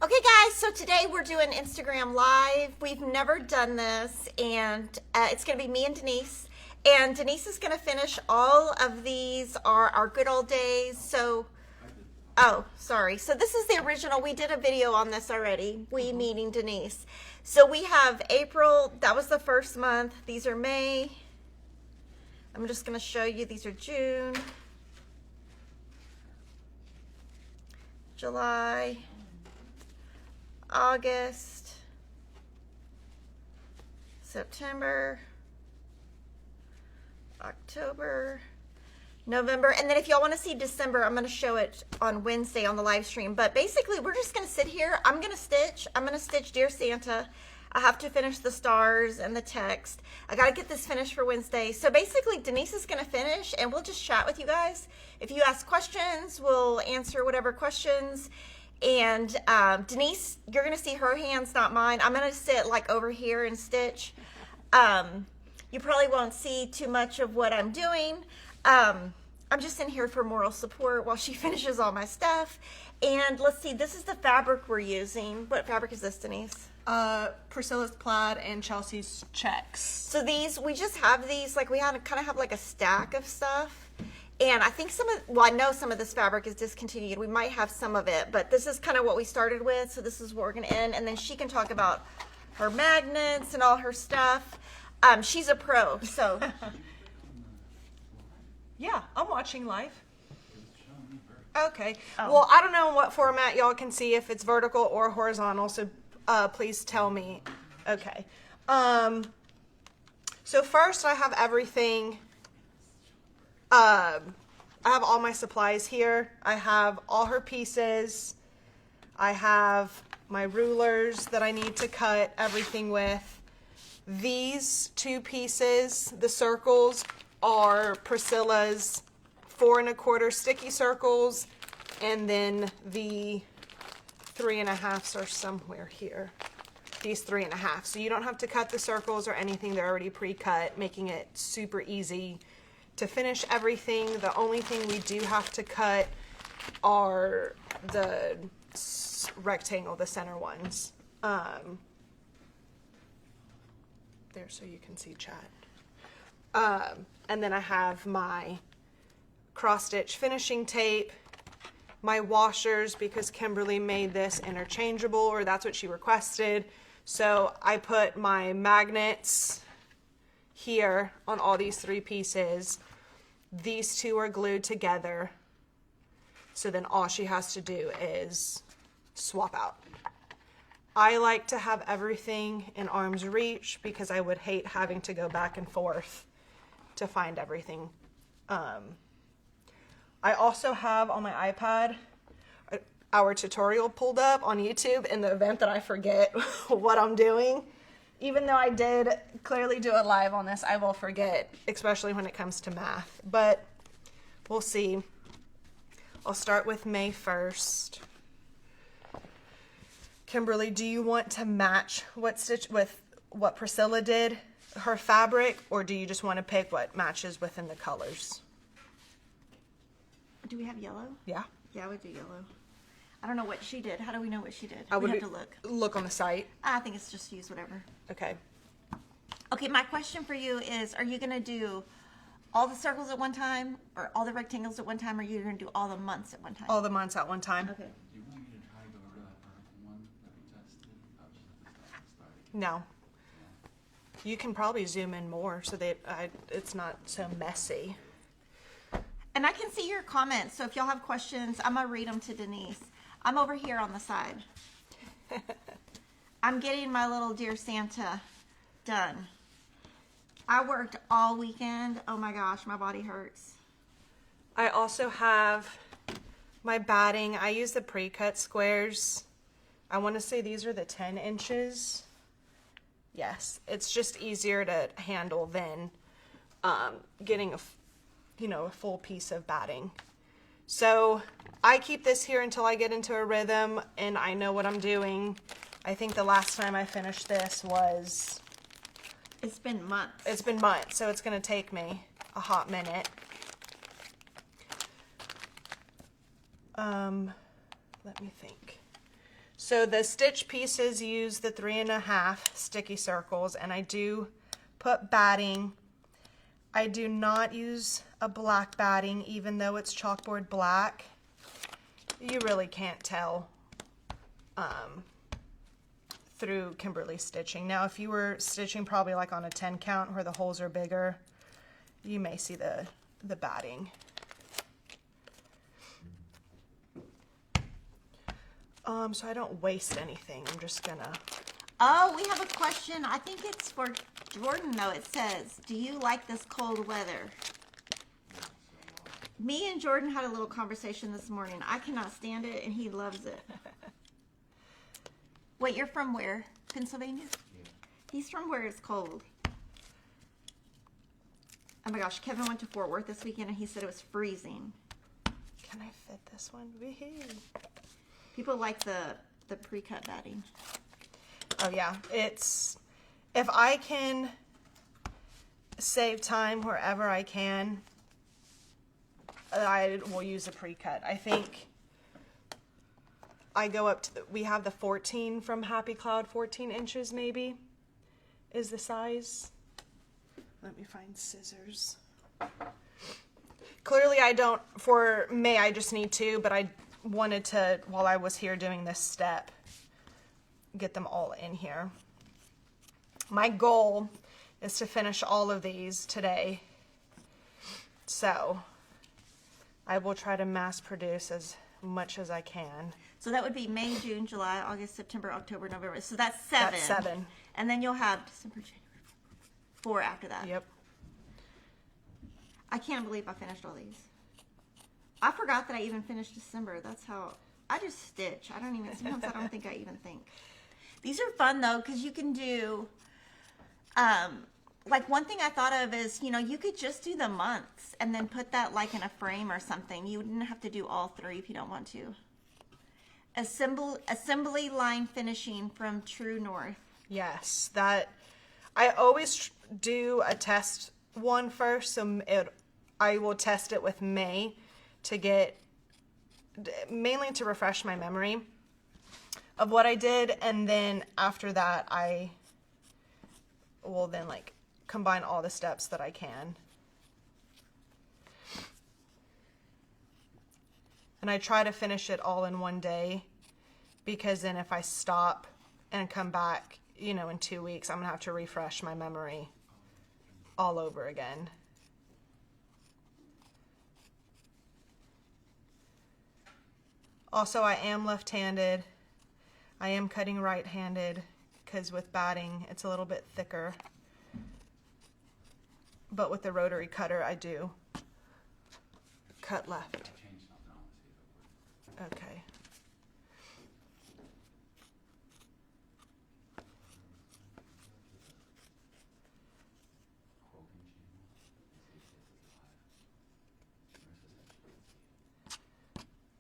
Okay guys, so today we're doing Instagram Live. We've never done this, and it's going to be me and Denise. And Denise is going to finish all of these, our good old days. So, oh, sorry. So this is the original. We did a video on this already, we meeting Denise. So we have April, that was the first month. These are May. I'm just going to show you, these are June, July, August, September, October, November, and then if y'all want to see December, I'm going to show it on Wednesday on the live stream. But basically, we're just going to sit here. I'm going to stitch Dear Santa. I have to finish the stars and the text. I got to get this finished for Wednesday. So basically, Denise is going to finish, and we'll just chat with you guys. If you ask questions, we'll answer whatever questions. And Denise, you're going to see her hands, not mine. I'm going to sit like over here and stitch. You probably won't see too much of what I'm doing. I'm just in here for moral support while she finishes all my stuff. And let's see, this is the fabric we're using. What fabric is this, Denise? Priscilla's plaid and Chelsea's checks. So these, we just have these, like we kind of have like a stack of stuff. And I think I know some of this fabric is discontinued. We might have some of it, but this is kind of what we started with. So this is what we're going to end. And then she can talk about her magnets and all her stuff. She's a pro, so. Yeah, I'm watching live. Okay. Oh. Well, I don't know what format y'all can see, if it's vertical or horizontal, so please tell me. Okay. So first I have everything. I have all my supplies here. I have all her pieces. I have my rulers that I need to cut everything with. These two pieces, the circles, are Priscilla's 4 1/4 sticky circles, and then the 3 1/2s are somewhere here. These 3 1/2. So you don't have to cut the circles or anything. They're already pre-cut, making it super easy to finish everything. The only thing we do have to cut are the rectangle, the center ones. There, so you can see chat. And then I have my cross stitch finishing tape, my washers, because Kimberly made this interchangeable, or that's what she requested. So I put my magnets here on all these 3 pieces. These 2 are glued together. So then all she has to do is swap out. I like to have everything in arm's reach because I would hate having to go back and forth to find everything. I also have on my iPad our tutorial pulled up on YouTube in the event that I forget what I'm doing. Even though I did clearly do it live on this, I will forget, especially when it comes to math. But we'll see. I'll start with May 1st. Kimberly, do you want to match what stitch with what Priscilla did, her fabric, or do you just want to pick what matches within the colors? Do we have yellow? Yeah. Yeah, we do yellow. I don't know what she did. How do we know what she did? I would have to look. Look on the site. I think it's just use whatever. Okay. Okay, my question for you is, are you going to do all the circles at one time, or all the rectangles at one time, or are you going to do all the months at one time? All the months at one time. Okay. Do you want me to try to go over that vertical one that we tested? That was just the starting. No. You can probably zoom in more so that it's not so messy. And I can see your comments, so if y'all have questions, I'm going to read them to Denise. I'm over here on the side. I'm getting my little Dear Santa done. I worked all weekend. Oh my gosh, my body hurts. I also have my batting. I use the pre-cut squares. I want to say these are the 10 inches. Yes, it's just easier to handle than getting a full piece of batting. So I keep this here until I get into a rhythm and I know what I'm doing. I think the last time I finished this was... It's been months. It's been months, so it's going to take me a hot minute. Let me think. So the stitch pieces use the 3.5 sticky circles, and I do put batting. I do not use a black batting, even though it's chalkboard black. You really can't tell through Kimberly stitching. Now, if you were stitching probably like on a 10 count where the holes are bigger, you may see the batting. So I don't waste anything. I'm just gonna... Oh, we have a question. I think it's for Jordan, though. It says, do you like this cold weather? Me and Jordan had a little conversation this morning. I cannot stand it, and he loves it. Wait, you're from where? Pennsylvania? Yeah. He's from where it's cold. Oh my gosh, Kevin went to Fort Worth this weekend, and he said it was freezing. Can I fit this one? Wee-hoo. People like the pre-cut batting. Oh yeah, it's, if I can save time wherever I can, I will use a pre-cut. I think I go up to we have the 14 from Happy Cloud, 14 inches maybe is the size. Let me find scissors. Clearly I don't, for May I just need 2, but I wanted to, while I was here doing this step, get them all in here. My goal is to finish all of these today. So I will try to mass produce as much as I can. So that would be May, June, July, August, September, October, November. So that's 7. That's 7. And then you'll have December, January, 4 after that. Yep. I can't believe I finished all these. I forgot that I even finished December. That's how I just stitch. I don't even, sometimes I don't think I even think. These are fun though, because you can do, like one thing I thought of is, you know, you could just do the months and then put that like in a frame or something. You wouldn't have to do all 3 if you don't want to. Assembly line finishing from True North. Yes, that I always do a test one first, so I will test it with May to get, mainly to refresh my memory of what I did, and then after that I will then like combine all the steps that I can. And I try to finish it all in one day, because then if I stop and come back, you know, in 2 weeks, I'm gonna have to refresh my memory all over again. Also, I am left-handed. I am cutting right-handed because with batting, it's a little bit thicker. But with the rotary cutter, I do cut left. Change something on to see if it works. Okay. Quoting channel.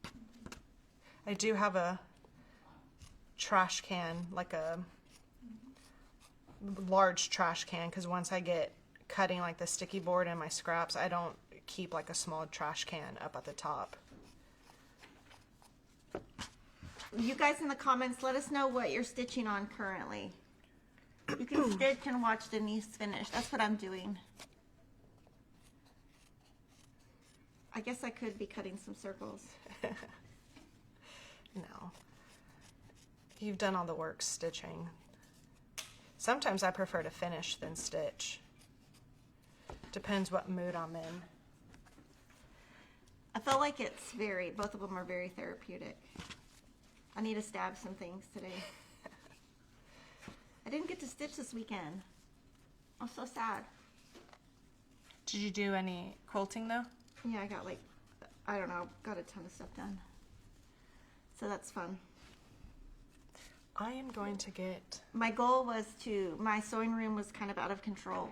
See if it's live. I do have a trash can, like a large trash can, because once I get cutting like the sticky board and my scraps, I don't keep like a small trash can up at the top. You guys in the comments, let us know what you're stitching on currently. You can stitch and watch Denise finish. That's what I'm doing. I guess I could be cutting some circles. No. You've done all the work stitching. Sometimes I prefer to finish than stitch. Depends what mood I'm in. I feel like it's both of them are very therapeutic. I need to stab some things today. I didn't get to stitch this weekend. I'm so sad. Did you do any quilting though? Yeah, I got I don't know, got a ton of stuff done. So that's fun. I am going to get... My goal was my sewing room was kind of out of control.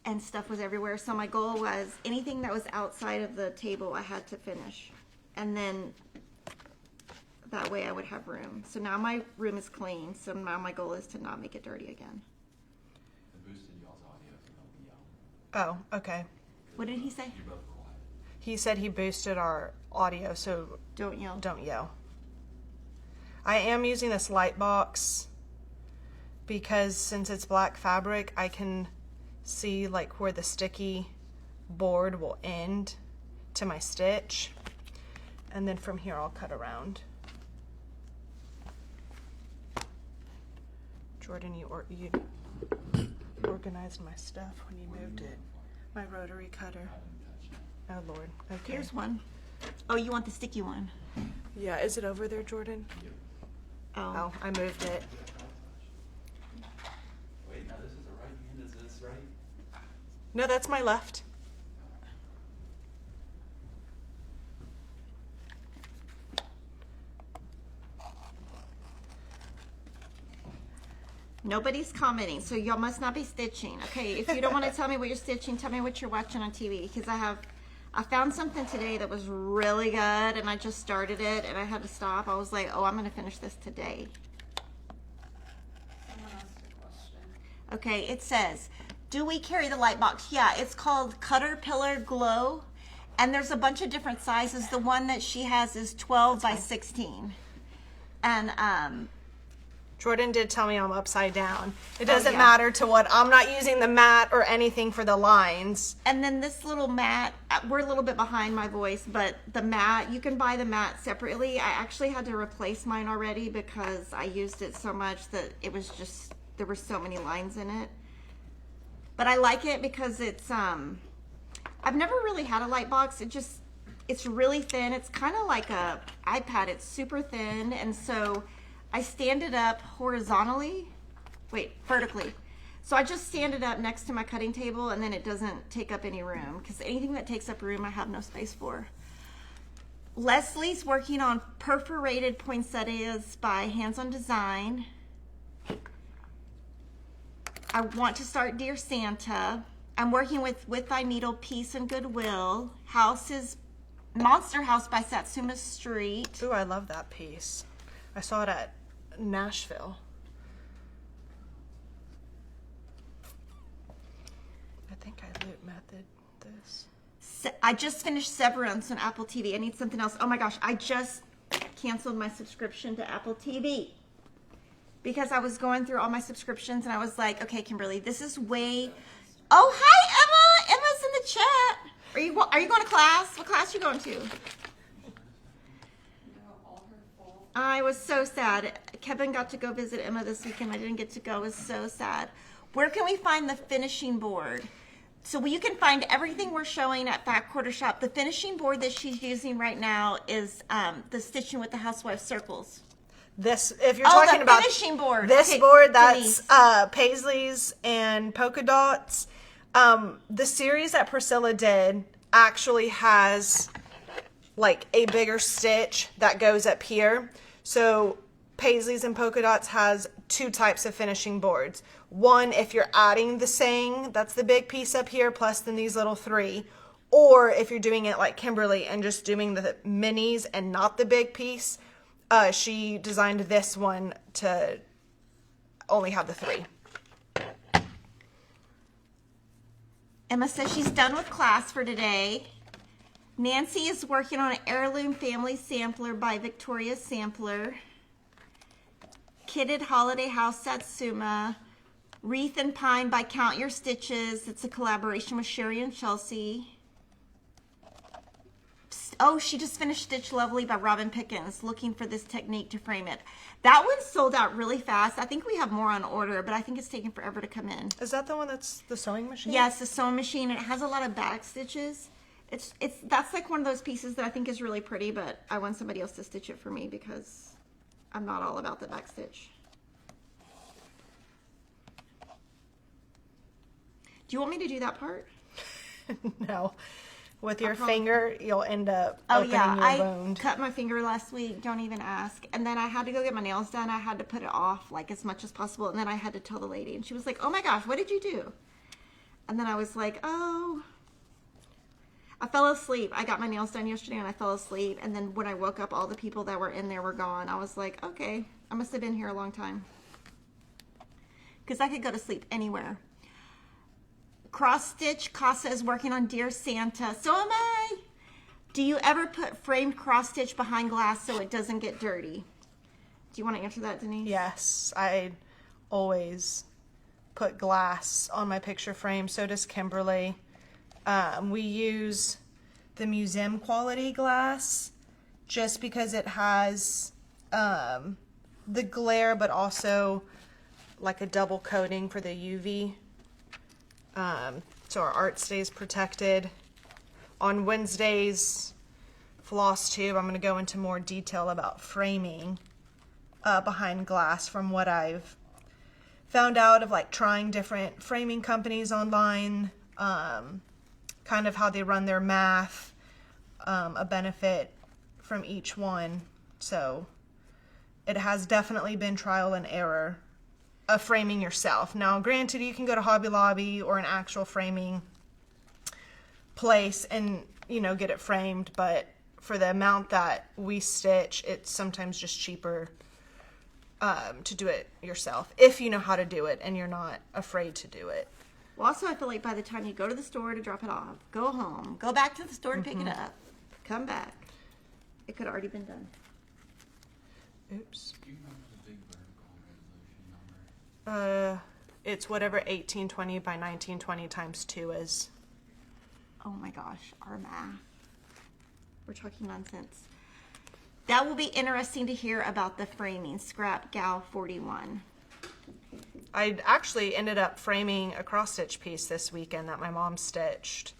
And stuff was everywhere. So my goal was anything that was outside of the table I had to finish. And then that way I would have room. So now my room is clean. So now my goal is to not make it dirty again. The boosted y'all's audio, so don't be yelling. Oh, okay. What did he say? You're both quiet. He said he boosted our audio, so Don't yell. don't yell. I am using this light box because since it's black fabric, I can see like where the sticky board will end to my stitch. And then from here, I'll cut around. Jordan, you organized my stuff when you moved it. My rotary cutter. Oh, Lord. Okay. Here's one. Oh, you want the sticky one? Yeah, is it over there, Jordan? Oh, I moved it. Wait, now this is the right hand, is this right? No, that's my left. Nobody's commenting, so y'all must not be stitching. Okay, if you don't want to tell me what you're stitching, tell me what you're watching on TV, because I found something today that was really good, and I just started it, and I had to stop. I was like, oh, I'm going to finish this today. Someone asked a question. Okay, it says, do we carry the light box? Yeah, it's called Caterpillar Glow, and there's a bunch of different sizes. The one that she has is 12 by 16. And Jordan did tell me I'm upside down. It doesn't yeah. matter to what. I'm not using the mat or anything for the lines. And then this little mat, we're a little bit behind my voice, but the mat, you can buy the mat separately. I actually had to replace mine already because I used it so much that it was just, there were so many lines in it. But I like it because it's, I've never really had a light box. It's really thin. It's kind of like a iPad. It's super thin. And so I stand it up vertically. So I just stand it up next to my cutting table, and then it doesn't take up any room, because anything that takes up room, I have no space for. Leslie's working on perforated poinsettias by Hands on Design. I want to start Dear Santa. I'm working with Thy Needle, Peace and Goodwill. House is Monster House by Satsuma Street. Ooh, I love that piece. I saw it at Nashville. I think I loop method this. I just finished Severance on Apple TV. I need something else. Oh my gosh, I just canceled my subscription to Apple TV because I was going through all my subscriptions and I was like, okay, Kimberly, this is way... Oh, hi, Emma. Emma's in the chat. Are you going to class? What class are you going to? I was so sad. Kevin got to go visit Emma this weekend. I didn't get to go. It was so sad. Where can we find the finishing board? So you can find everything we're showing at Fat Quarter Shop. The finishing board that she's using right now is the Stitching with the Housewives circles. This, if you're talking about finishing board. This Okay, board, that's Denise. Paisleys and polka dots. The series that Priscilla did actually has like a bigger stitch that goes up here. So Paisleys and polka dots has two types of finishing boards. One, if you're adding the saying, that's the big piece up here, plus then these little three. Or if you're doing it like Kimberly and just doing the minis and not the big piece, she designed this one to only have the three. Emma says she's done with class for today. Nancy is working on an Heirloom Family Sampler by Victoria Sampler. Kitted Holiday House Satsuma. Wreath and Pine by Count Your Stitches. It's a collaboration with Sherry and Chelsea. Oh, she just finished Stitch Lovely by Robin Pickens. Looking for this technique to frame it. That one sold out really fast. I think we have more on order, but I think it's taking forever to come in. Is that the one that's the sewing machine? Yeah, it's the sewing machine. It has a lot of back stitches. That's like one of those pieces that I think is really pretty, but I want somebody else to stitch it for me because I'm not all about the back stitch. Do you want me to do that part? No. With your finger, you'll end up Oh opening yeah, your I wound. cut my finger last week. Don't even ask. And then I had to go get my nails done. I had to put it off like as much as possible. And then I had to tell the lady, and she was like, "Oh my gosh, what did you do?" And then I was like, "Oh, I fell asleep. I got my nails done yesterday, and I fell asleep. And then when I woke up, all the people that were in there were gone. I was like, okay, I must have been here a long time because I could go to sleep anywhere." Cross Stitch Casa is working on Dear Santa. So am I. Do you ever put framed cross stitch behind glass so it doesn't get dirty? Do you want to answer that, Denise? Yes, I always put glass on my picture frame. So does Kimberly. We use the museum quality glass just because it has the glare, but also like a double coating for the UV. So our art stays protected. On Wednesdays, FlossTube, I'm going to go into more detail about framing behind glass from what I've found out of like trying different framing companies online, kind of how they run their math, a benefit from each one. So it has definitely been trial and error of framing yourself. Now, granted, you can go to Hobby Lobby or an actual framing place and, you know, get it framed, but for the amount that we stitch, it's sometimes just cheaper to do it yourself if you know how to do it and you're not afraid to do it. Well, also, I feel like by the time you go to the store to drop it off, go home, go back to the store to pick it up, come back, it could have already been done. Oops. Do you remember the big vertical resolution number? It's whatever 1820 by 1920 times 2 is. Oh my gosh, our math. We're talking nonsense. That will be interesting to hear about the framing. Scrap Gal 41. I actually ended up framing a cross stitch piece this weekend that my mom stitched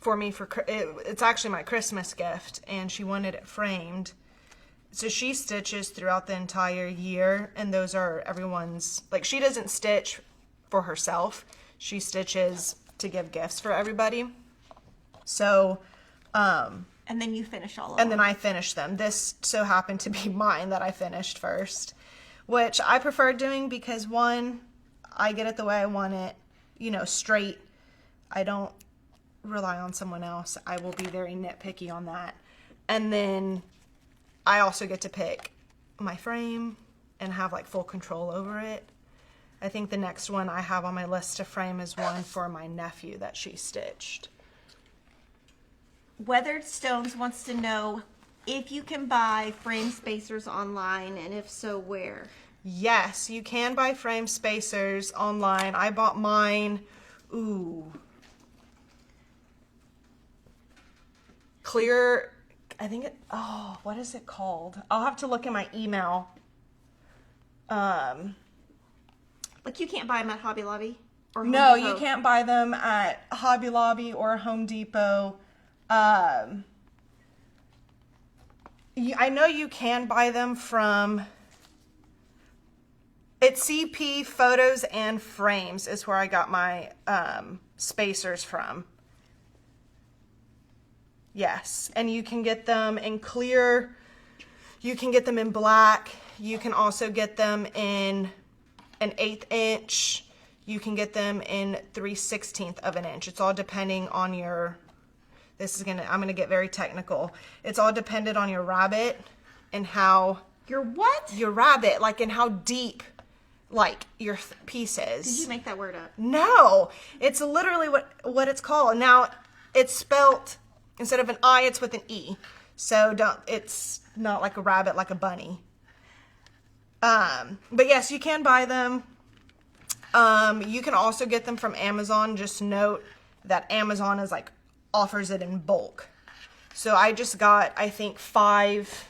for me it's actually my Christmas gift, and she wanted it framed. So she stitches throughout the entire year, and those are everyone's, like, she doesn't stitch for herself. She stitches to give gifts for everybody. So, And then you finish all of them. and then I finish them. This so happened to be mine that I finished first, which I prefer doing because, one, I get it the way I want it, you know, straight. I don't rely on someone else. I will be very nitpicky on that. And then I also get to pick my frame and have like full control over it. I think the next one I have on my list to frame is one for my nephew that she stitched. Weathered Stones wants to know if you can buy frame spacers online, and if so, where? Yes, you can buy frame spacers online. I bought mine, clear, I think what is it called? I'll have to look in my email. Like, you can't buy them at Hobby Lobby? Or Home No, Depot? you can't buy them at Hobby Lobby or Home Depot. I know you can buy them from, it's CP Photos and Frames is where I got my spacers from. Yes, and you can get them in clear, you can get them in black, you can also get them in an 1/8 inch, you can get them in 3/16 of an inch. It's all depending on your, I'm gonna get very technical. It's all dependent on your rabbit and how, Your what? your rabbit, like, and how deep, like, your piece is. Did you make that word up? No, it's literally what it's called. Now, it's spelt, instead of an I, it's with an E. So it's not like a rabbit, like a bunny. But yes, you can buy them. You can also get them from Amazon. Just note that Amazon is like, offers it in bulk. So I just got, I think, five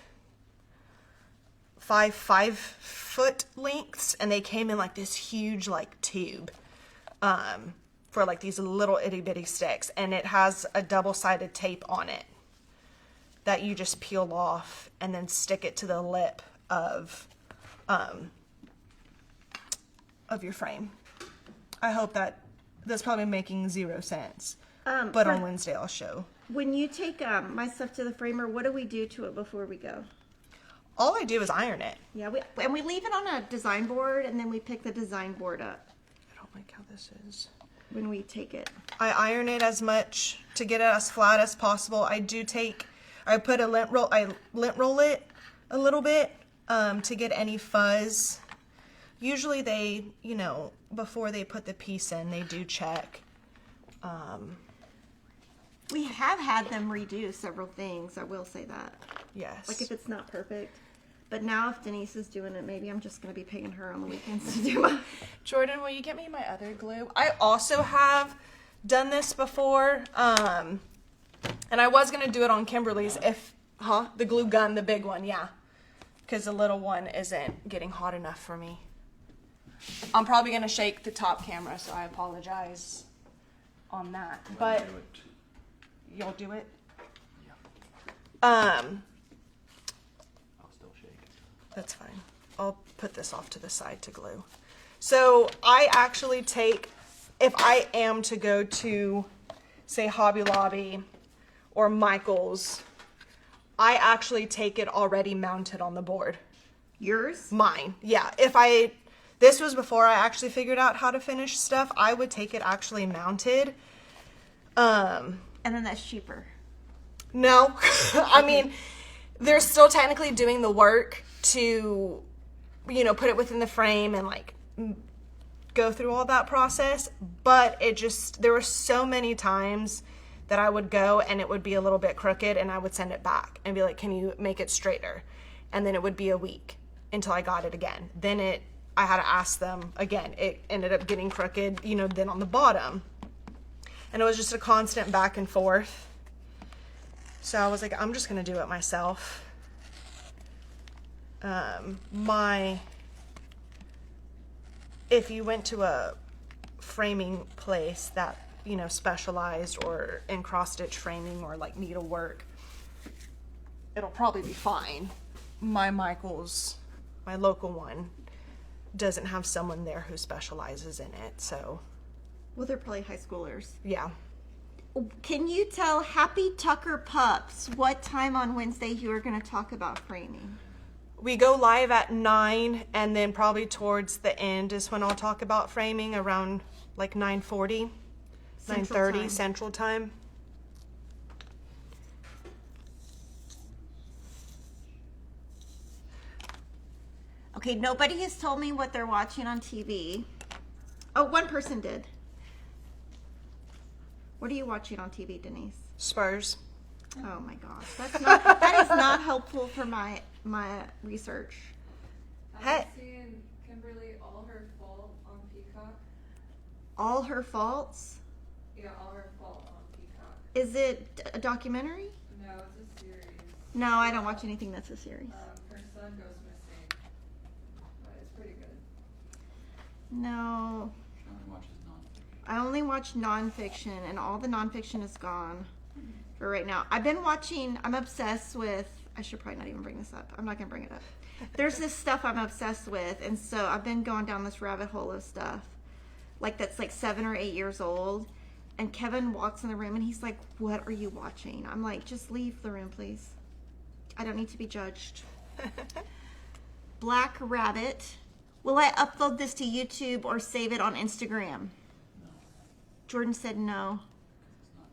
5-foot lengths, and they came in like this huge like tube for like these little itty bitty sticks, and it has a double-sided tape on it that you just peel off and then stick it to the lip of your frame. I hope that's probably making 0 sense, but on Wednesday I'll show. When you take my stuff to the framer, what do we do to it before we go? All I do is iron it. Yeah, we leave it on a design board, and then we pick the design board up I don't like how this is. when we take it. I iron it as much to get it as flat as possible. I put a lint roll it a little bit to get any fuzz. Usually they, before they put the piece in, they do check. We have had them redo several things, I will say that. Yes. Like if it's not perfect. But now if Denise is doing it, maybe I'm just going to be paying her on the weekends to do my... Jordan, will you get me my other glue? I also have done this before, and I was going to do it on Kimberly's the glue gun, the big one, yeah. Because the little one isn't getting hot enough for me. I'm probably going to shake the top camera, so I apologize on that. But Do it. you'll do it? Yeah. I'll still shake. That's fine. I'll put this off to the side to glue. So I actually take, if I am to go to, say, Hobby Lobby or Michael's, I actually take it already mounted on the board. Yours? Mine, yeah. This was before I actually figured out how to finish stuff. I would take it actually mounted. And then that's cheaper. No, I mean, they're still technically doing the work to, put it within the frame and like go through all that process. But there were so many times that I would go and it would be a little bit crooked and I would send it back and be like, can you make it straighter? And then it would be a week until I got it again. Then I had to ask them again. It ended up getting crooked, then on the bottom. And it was just a constant back and forth. So I was like, I'm just going to do it myself. If you went to a framing place that, specialized or in cross-stitch framing or like needlework, it'll probably be fine. My local one, doesn't have someone there who specializes in it, so. Well, they're probably high schoolers. Yeah. Can you tell Happy Tucker Pups what time on Wednesday you are going to talk about framing? We go live at 9, and then probably towards the end is when I'll talk about framing around like 9:40, 9:30 Central Time. Okay, nobody has told me what they're watching on TV. Oh, one person did. What are you watching on TV, Denise? Spurs. Oh my gosh, that is not helpful for my research. Hey. I'm seeing Kimberly All Her Fault on Peacock. All Her Faults? Yeah, All Her Fault on Peacock. Is it a documentary? No, it's a series. No, I don't watch anything that's a series. Her son goes missing. But it's pretty good. No, She only watches nonfiction. I only watch nonfiction, and all the nonfiction is gone for right now. I'm obsessed with, I should probably not even bring this up. I'm not going to bring it up. There's this stuff I'm obsessed with, and so I've been going down this rabbit hole of stuff. That's like 7 or 8 years old. And Kevin walks in the room and he's like, what are you watching? I'm like, just leave the room, please. I don't need to be judged. Black Rabbit. Will I upload this to YouTube or save it on Instagram? No, Jordan said no. it's not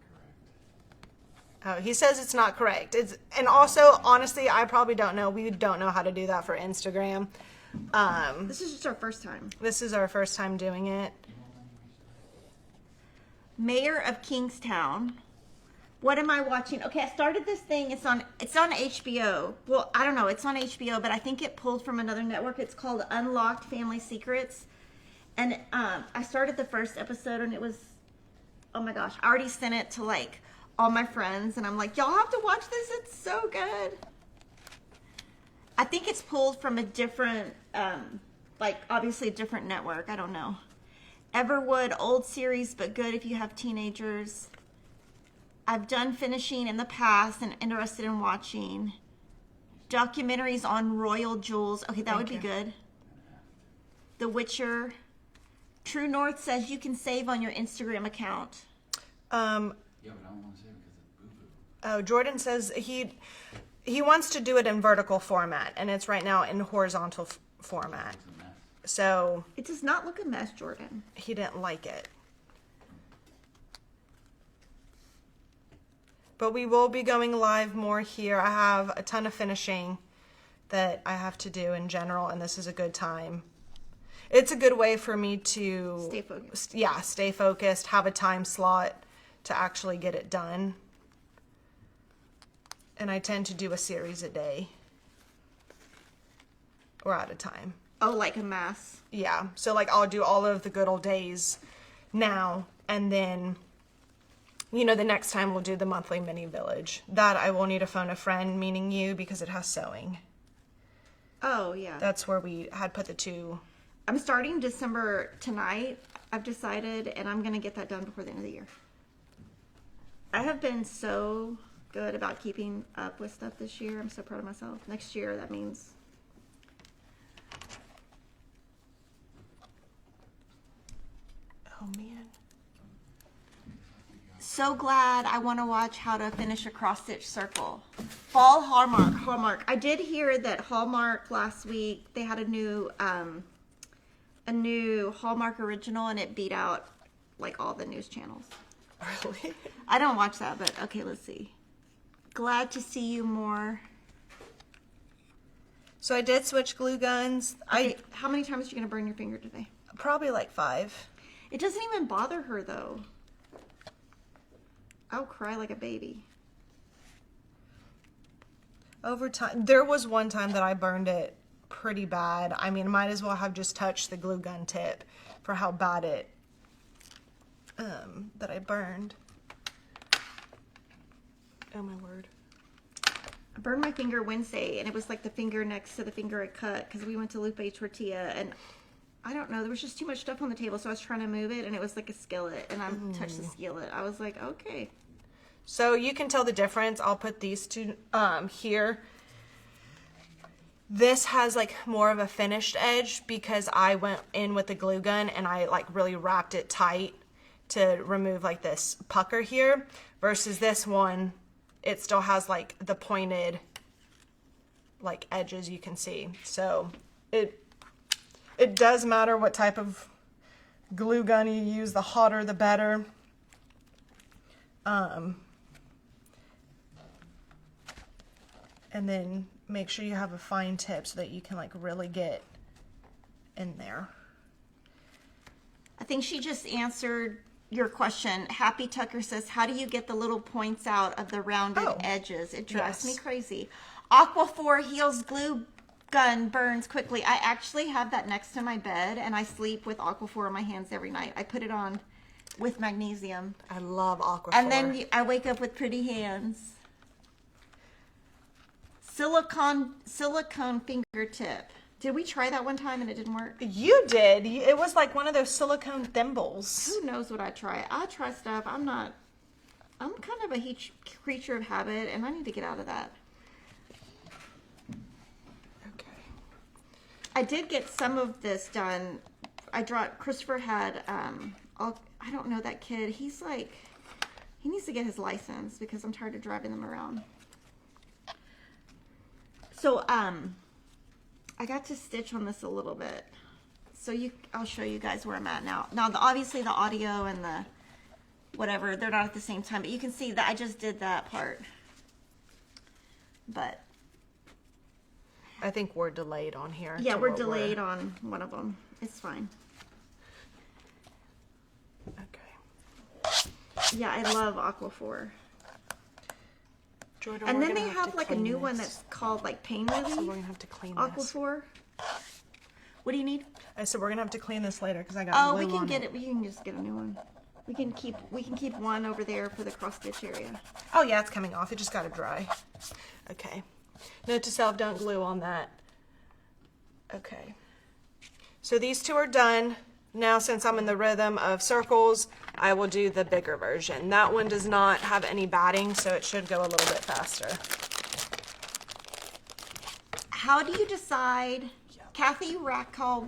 correct. Oh, he says it's not correct. And also, honestly, I probably don't know. We don't know how to do that for Instagram. This is just our first time. This is our first time doing it. Mayor of Kingstown. What am I watching? Okay, I started this thing. It's on HBO. Well, I don't know. It's on HBO, but I think it pulled from another network. It's called Unlocked Family Secrets. And I started the first episode, and it was, oh my gosh, I already sent it to like all my friends, and I'm like, y'all have to watch this. It's so good. I think it's pulled from a different, obviously a different network. I don't know. Everwood, old series, but good if you have teenagers. I've done finishing in the past and interested in watching. Documentaries on royal jewels. Okay, that would be good. The Witcher. True North says you can save on your Instagram account. Yeah, but I don't want to say it because it's boo-boo. Oh, Jordan says he wants to do it in vertical format, and it's right now in horizontal format. It's a mess. So It does not look a mess, Jordan. he didn't like it. But we will be going live more here. I have a ton of finishing that I have to do in general, and this is a good time. It's a good way for me to Stay focused. Yeah, stay focused, have a time slot to actually get it done. And I tend to do a series a day. Or at a time. Oh, like a mass. Yeah. So like I'll do all of the good old days now. And then, you know, the next time we'll do the monthly mini village. That I will need to phone a friend, meaning you, because it has sewing. Oh, yeah. That's where we had put the two. I'm starting December tonight, I've decided, and I'm going to get that done before the end of the year. I have been so good about keeping up with stuff this year. I'm so proud of myself. Next year, that means... Oh, man. So glad. I want to watch how to finish a cross-stitch circle. Fall Hallmark. I did hear that Hallmark last week, they had a new Hallmark original, and it beat out like all the news channels. Really? I don't watch that, but okay, let's see. Glad to see you more. So I did switch glue guns. Okay, how many times are you going to burn your finger today? Probably like 5. It doesn't even bother her, though. I'll cry like a baby. Over time, there was one time that I burned it pretty bad. I mean, might as well have just touched the glue gun tip for how bad it, that I burned. Oh my word. I burned my finger Wednesday, and it was like the finger next to the finger I cut, because we went to Lupe Tortilla, and I don't know, there was just too much stuff on the table, so I was trying to move it, and it was like a skillet, and I touched the skillet. I was like, okay. So you can tell the difference. I'll put these two here. This has like more of a finished edge because I went in with the glue gun and I like really wrapped it tight to remove like this pucker here, versus this one, it still has like the pointed like edges you can see. So it does matter what type of glue gun you use. The hotter the better. And then make sure you have a fine tip so that you can like really get in there. I think she just answered your question. Happy Tucker says, how do you get the little points out of the rounded edges? It drives me crazy. Aquaphor Heals glue gun burns quickly. I actually have that next to my bed, and I sleep with Aquaphor on my hands every night. I put it on with magnesium. I love Aquaphor. And then I wake up with pretty hands. Silicone fingertip. Did we try that one time and it didn't work? You did. It was like one of those silicone thimbles. Who knows what I try? I try stuff. I'm kind of a creature of habit, and I need to get out of that. Okay. I did get some of this done. Christopher had, I don't know that kid. He's like, he needs to get his license because I'm tired of driving them around. So, I got to stitch on this a little bit. So I'll show you guys where I'm at now. Now, obviously the audio and the whatever, they're not at the same time, but you can see that I just did that part. But I think we're delayed on here. yeah, we're delayed on one of them. It's fine. Okay. Yeah, I love Aquaphor. Jordan, And we're then they gonna have to like a clean new one this. that's called like Pain So Relief we're gonna have to clean this. Aquaphor. What do you need? I said we're gonna have to clean this later because I got Oh, glue we can on get it. We can just get a new one. We can keep one over there for the cross stitch area. Oh yeah, it's coming off. It just got to dry. Okay. Note to self: don't glue on that. Okay. So these two are done. Now, since I'm in the rhythm of circles, I will do the bigger version. That one does not have any batting, so it should go a little bit faster. How do you decide? Kathy Rackcow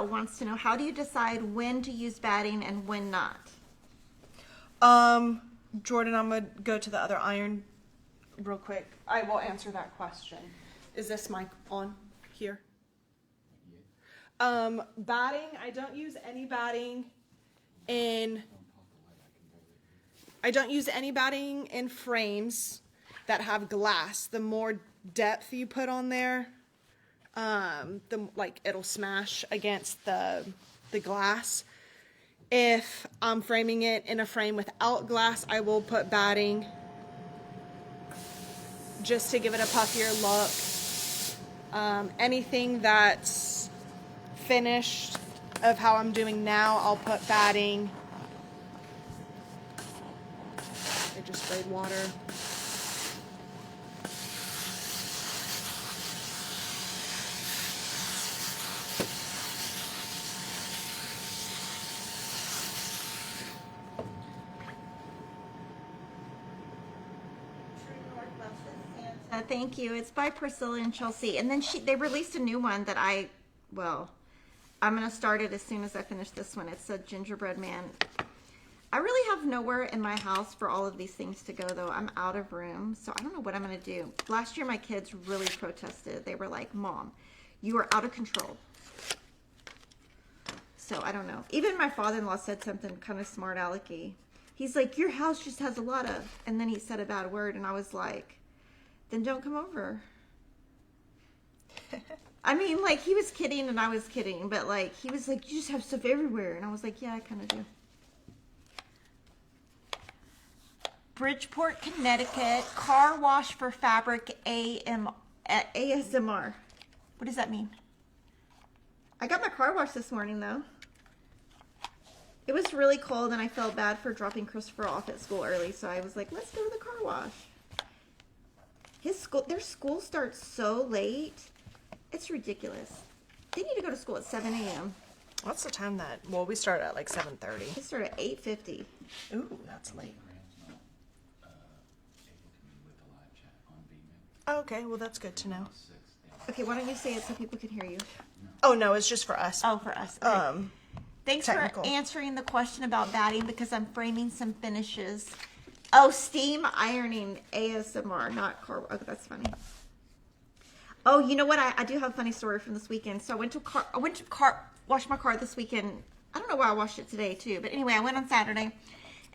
wants to know, how do you decide when to use batting and when not? Jordan, I'm gonna go to the other iron real quick. I will answer that question. Is this mic on here? Batting, I don't use any batting in frames that have glass. The more depth you put on there, it'll smash against the glass. If I'm framing it in a frame without glass, I will put batting just to give it a puffier look. Anything that's finished of how I'm doing now, I'll put batting. I just sprayed water. Thank you. It's by Priscilla and Chelsea. And then they released a new one that I'm going to start it as soon as I finish this one. It's a gingerbread man. I really have nowhere in my house for all of these things to go, though. I'm out of room, so I don't know what I'm going to do. Last year, my kids really protested. They were like, Mom, you are out of control. So I don't know. Even my father-in-law said something kind of smart alecky. He's like, your house just has a lot of, and then he said a bad word, and I was like, then don't come over. I mean, like, he was kidding and I was kidding, but like, he was like, you just have stuff everywhere. And I was like, yeah, I kind of do. Bridgeport, Connecticut, car wash for fabric ASMR. What does that mean? I got my car wash this morning, though. It was really cold and I felt bad for dropping Christopher off at school early, so I was like, let's go to the car wash. Their school starts so late. It's ridiculous. They need to go to school at 7 a.m. What's the time that? Well, we start at like 7:30. They start at 8:50. Ooh, that's late. Grant's not able to meet with the live chat on Beacon. Oh, okay, well that's good to know. 6, yeah. Okay, why don't you say it so people can hear you? Oh no, it's just for us. Oh, for us. Okay. Thanks technical. for answering the question about batting because I'm framing some finishes. Oh, steam ironing ASMR, not car. Oh, that's funny. Oh, you know what? I do have a funny story from this weekend. So I went to wash my car this weekend. I don't know why I washed it today too, but anyway, I went on Saturday,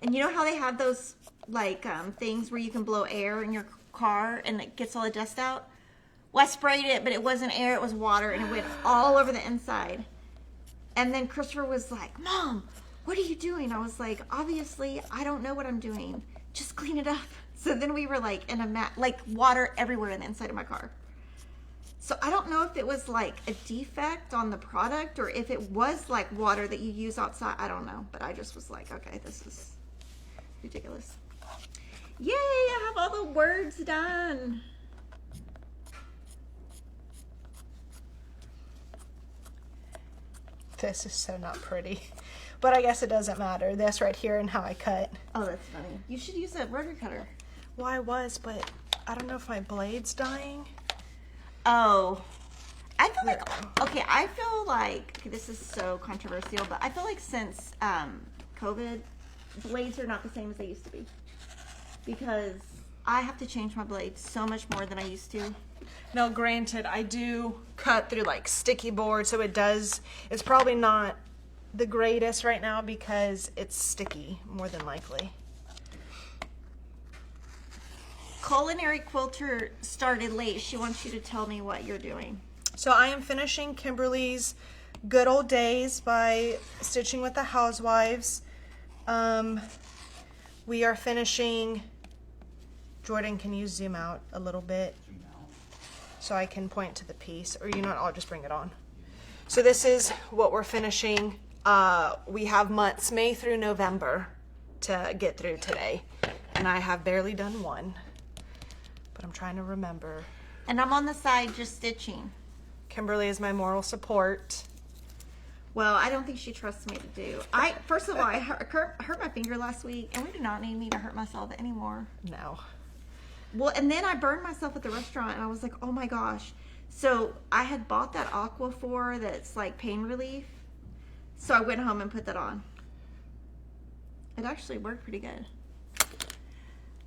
and you know how they have those like things where you can blow air in your car and it gets all the dust out. Well, I sprayed it, but it wasn't air; it was water, and it went all over the inside. And then Christopher was like, "Mom, what are you doing?" I was like, "Obviously, I don't know what I'm doing. Just clean it up." So then we were like in a like water everywhere in the inside of my car. So I don't know if it was like a defect on the product or if it was like water that you use outside. I don't know. But I just was like, okay, this is ridiculous. Yay, I have all the words done. This is so not pretty. But I guess it doesn't matter. This right here and how I cut. Oh, that's funny. You should use a rotary cutter. Well, I was, but I don't know if my blade's dying. Oh, I feel like, okay, I feel like, okay, this is so controversial, but I feel like since COVID, blades are not the same as they used to be. Because I have to change my blades so much more than I used to. Now, granted, I do cut through like sticky board, so it's probably not the greatest right now because it's sticky, more than likely. Culinary Quilter started late. She wants you to tell me what you're doing. So I am finishing Kimberly's Good Old Days by stitching with the Housewives. We are finishing. Jordan, can you zoom out a little bit so I can point to the piece? Or you know what, I'll just bring it on. So this is what we're finishing. We have months, May through November, to get through today. And I have barely done one. But I'm trying to remember. And I'm on the side just stitching. Kimberly is my moral support. Well, I don't think she trusts me to do. First of all, I hurt my finger last week, and we do not need me to hurt myself anymore. No. Well, and then I burned myself at the restaurant, and I was like, oh my gosh. So I had bought that Aquaphor that's like pain relief. So I went home and put that on. It actually worked pretty good.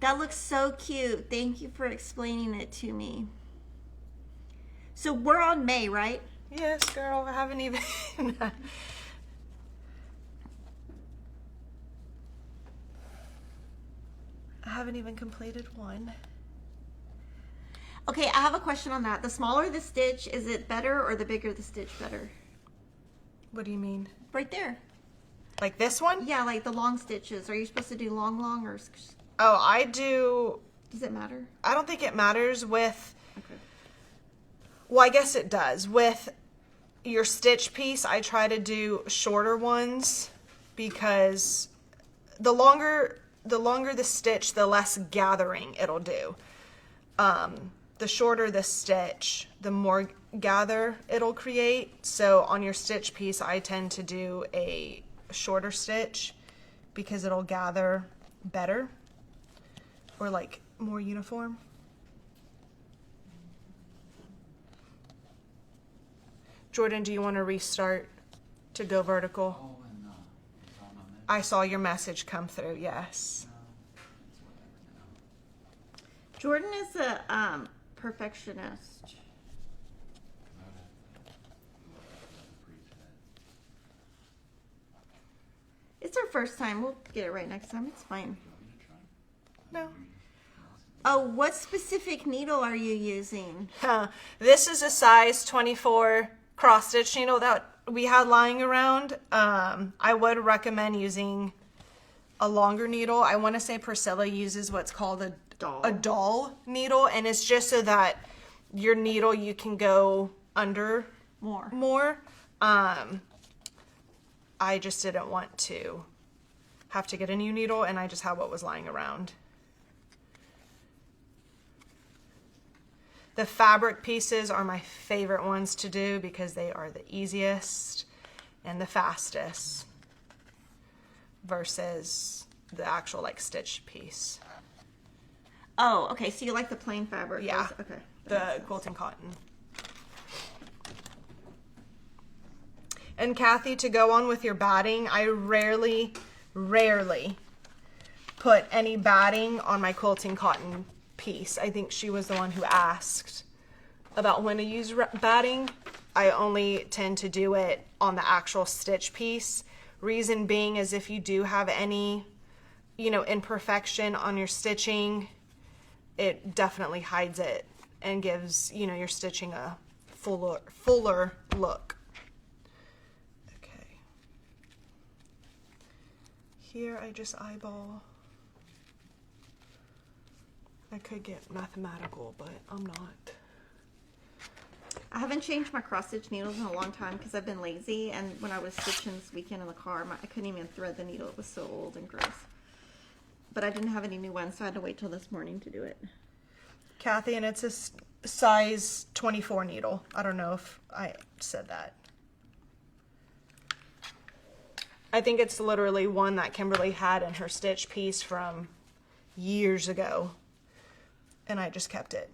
That looks so cute. Thank you for explaining it to me. So we're on May, right? Yes, girl. I haven't even... I haven't even completed one. Okay, I have a question on that. The smaller the stitch, is it better or the bigger the stitch better? What do you mean? Right there. Like this one? Yeah, like the long stitches. Are you supposed to do long or... Oh, I do Does it matter? I don't think it matters with, Okay. well, I guess it does. With your stitch piece, I try to do shorter ones because the longer the stitch, the less gathering it'll do. The shorter the stitch, the more gather it'll create. So on your stitch piece, I tend to do a shorter stitch because it'll gather better or like more uniform. Jordan, do you want to restart to go vertical? Oh, and, it's on my neck. I saw your message come through, yes. No, it's whatever now. Jordan is a perfectionist. Not at the preset. It's our first time. We'll get it right next time. It's fine. Do you want me to try? No. Oh, what specific needle are you using? This is a size 24 cross stitch needle that we had lying around. I would recommend using a longer needle. I want to say Priscilla uses what's called a doll needle, and it's just so that your needle you can go under more. I just didn't want to have to get a new needle, and I just had what was lying around. The fabric pieces are my favorite ones to do because they are the easiest and the fastest versus the actual like stitch piece. Oh, okay. So you like the plain fabric? Yeah. Okay. The quilting cotton. And Kathy, to go on with your batting, I rarely put any batting on my quilting cotton piece. I think she was the one who asked about when to use batting. I only tend to do it on the actual stitch piece. Reason being is if you do have any, imperfection on your stitching, it definitely hides it and gives, your stitching a fuller look. Okay. Here I just eyeball. I could get mathematical, but I'm not. I haven't changed my cross stitch needles in a long time because I've been lazy. And when I was stitching this weekend in the car, I couldn't even thread the needle. It was so old and gross. But I didn't have any new ones, so I had to wait till this morning to do it. Kathy, and it's a size 24 needle. I don't know if I said that. I think it's literally one that Kimberly had in her stitch piece from years ago. And I just kept it.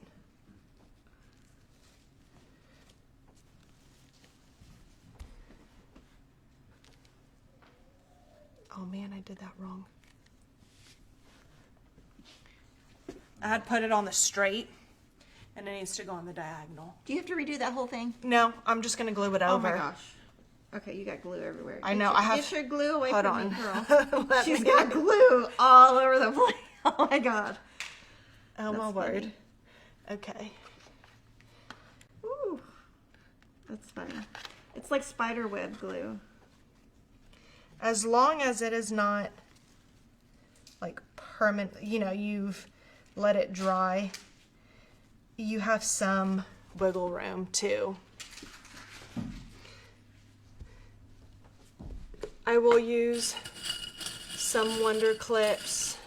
Oh man, I did that wrong. I had put it on the straight, and it needs to go on the diagonal. Do you have to redo that whole thing? No, I'm just gonna glue it over. Oh my gosh. Okay, you got glue everywhere. I know, I have- Get your glue away Hold from on. me, girl. She's got glue all over the place. Oh my god. Oh my That's word. funny. Okay. Ooh, that's funny. It's like spider web glue. As long as it is not like permanent, you've let it dry, you have some wiggle room too. I will use some Wonder Clips,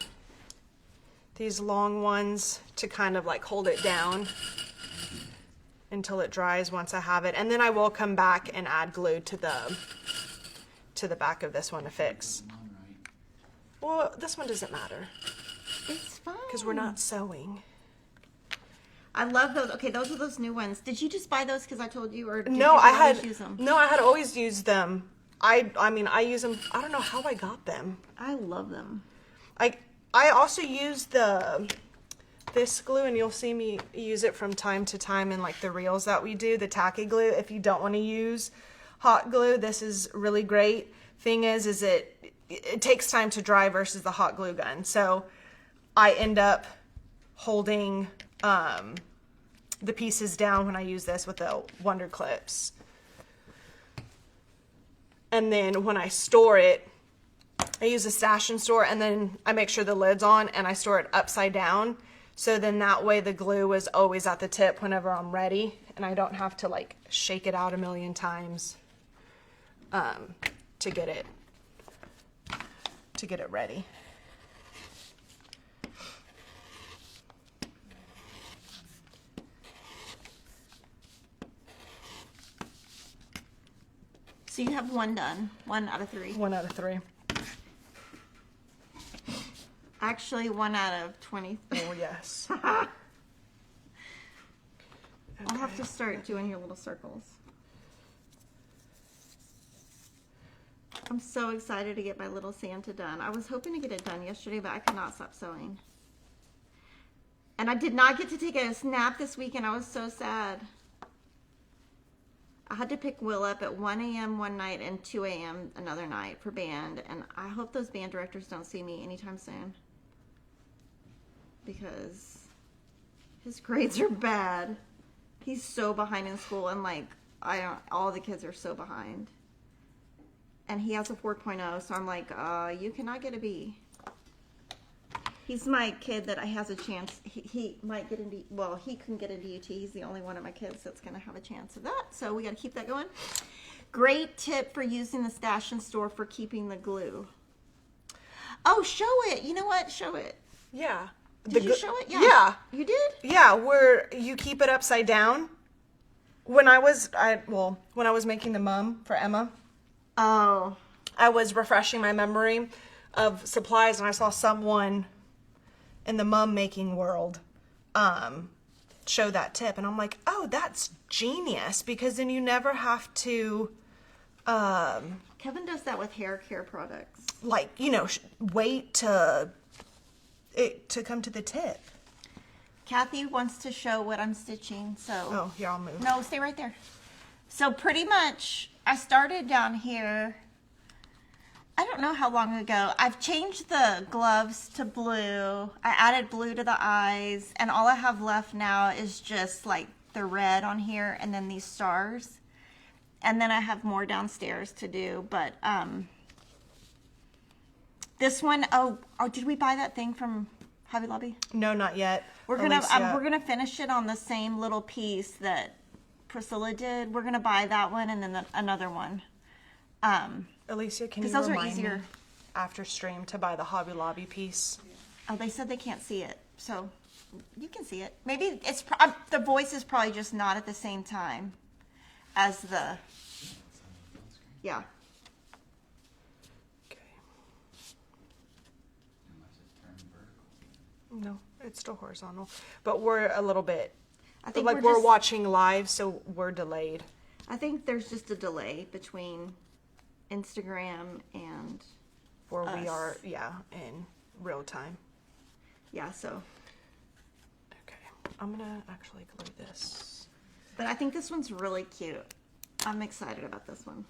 these long ones, to kind of like hold it down until it dries once I have it. And then I will come back and add glue to the back of this one to fix. Well, this one doesn't matter It's fine. because we're not sewing. I love those. Okay, those are those new ones. Did you just buy those because I told you, or did No, you I always had use them? no, I had always used them. I mean, I use them. I don't know how I got them. I love them. I also use this glue, and you'll see me use it from time to time in like the reels that we do, the tacky glue. If you don't want to use hot glue, this is really great. Thing is it takes time to dry versus the hot glue gun. So I end up holding the pieces down when I use this with the Wonder Clips. And then when I store it, I use a stash and store, and then I make sure the lid's on and I store it upside down So then that way the glue is always at the tip whenever I'm ready, and I don't have to like shake it out a million times to get it ready. So you have one done, 1 out of 3. 1 out of 3. Actually, 1 out of 20. Oh yes. I'll have to start doing your little circles. I'm so excited to get my little Santa done. I was hoping to get it done yesterday, but I could not stop sewing. And I did not get to take a nap this weekend. I was so sad. I had to pick Will up at 1 a.m. one night and 2 a.m. another night for band. And I hope those band directors don't see me anytime soon, because his grades are bad. He's so behind in school, and like, all the kids are so behind. And he has a 4.0, so I'm like, you cannot get a B. He's my kid that has a chance. He might get into, well, he can get into UT. He's the only one of my kids that's going to have a chance of that. So we got to keep that going. Great tip for using the stash and store for keeping the glue. Oh, show it. You know what? Show it. Yeah. Did you show it? Yeah. Yeah. You did? Yeah, where you keep it upside down. When I was making the mum for Emma, Oh. I was refreshing my memory of supplies, and I saw someone in the mum making world show that tip, and I'm like, oh, that's genius, because then you never have to Kevin does that with hair care products. like, wait to come to the tip. Kathy wants to show what I'm stitching, so. Oh, here, I'll move. No, stay right there. So pretty much, I started down here, I don't know how long ago. I've changed the gloves to blue. I added blue to the eyes, and all I have left now is just like the red on here and then these stars. And then I have more downstairs to do, but this one, oh, did we buy that thing from Hobby Lobby? No, not yet. We're gonna Alicia. we're gonna finish it on the same little piece that Priscilla did. We're gonna buy that one and then another one. Alicia, can you 'cause those are remind easier. me after stream to buy the Hobby Lobby piece? Oh, they said they can't see it, so you can see it. Maybe it's the voice is probably just not at the same time as the. Yeah. Okay. Unless it's turned vertical. No, it's still horizontal, but we're a little bit. I think Like we're watching live, so we're delayed. I think there's just a delay between Instagram and Where we us. are, in real time. yeah. So, Okay, I'm gonna actually glue this. but I think this one's really cute. I'm excited about this one.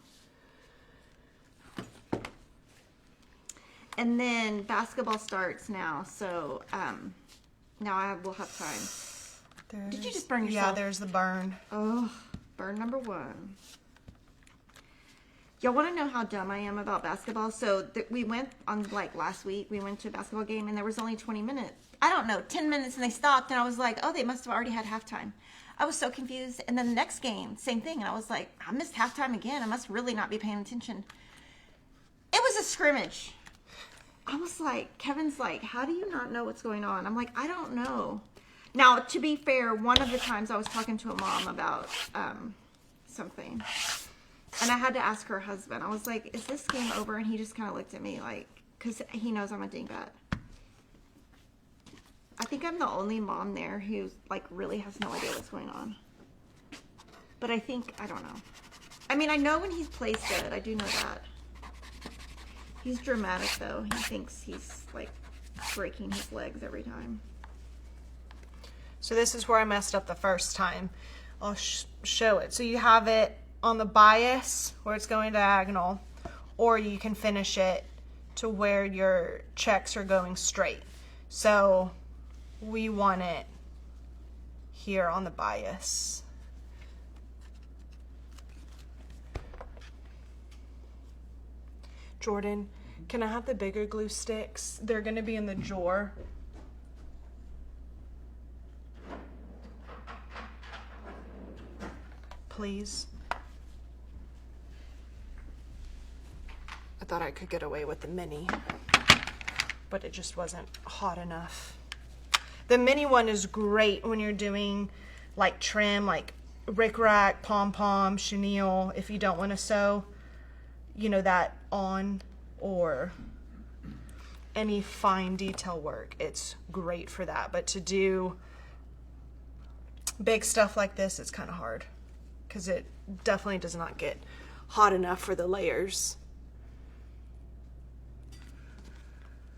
And then basketball starts now, so now we'll have time. Did you just burn Yeah, yourself? there's the burn. Oh, burn number 1. Y'all want to know how dumb I am about basketball? So we went on, like, last week, we went to a basketball game, and there was only 20 minutes. I don't know, 10 minutes, and they stopped, and I was like, oh, they must have already had halftime. I was so confused. And then the next game, same thing, and I was like, I missed halftime again. I must really not be paying attention. It was a scrimmage. I was like, Kevin's like, how do you not know what's going on? I'm like, I don't know. Now, to be fair, one of the times I was talking to a mom about something, and I had to ask her husband. I was like, is this game over? And he just kind of looked at me like, because he knows I'm a dingbat. I think I'm the only mom there who, like, really has no idea what's going on. But I think, I don't know. I mean, I know when he plays good. I do know that. He's dramatic, though. He thinks he's, like, breaking his legs every time. So this is where I messed up the first time. I'll show it. So you have it on the bias where it's going diagonal, or you can finish it to where your checks are going straight. So we want it here on the bias. Jordan, can I have the bigger glue sticks? They're going to be in the drawer. please. I thought I could get away with the mini, but it just wasn't hot enough. The mini one is great when you're doing like trim, like rickrack, pom-pom, chenille, if you don't want to sew, you know, that on, or any fine detail work. It's great for that. But to do big stuff like this, it's kind of hard because it definitely does not get hot enough for the layers.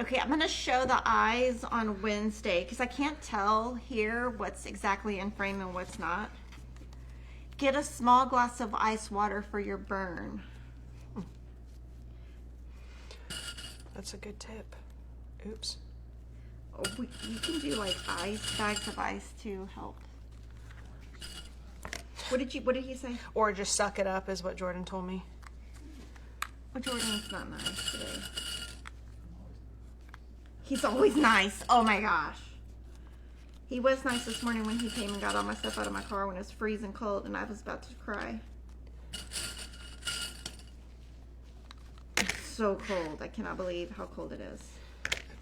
Okay, I'm gonna show the eyes on Wednesday because I can't tell here what's exactly in frame and what's not. Get a small glass of ice water for your burn. That's a good tip. Oops. Oh, you can do like bags of ice to help. What did he say? Or just suck it up is what Jordan told me. Oh, Jordan's not nice today. He's always nice. Oh my gosh. He was nice this morning when he came and got all my stuff out of my car when it was freezing cold and I was about to cry. It's so cold. I cannot believe how cold it is.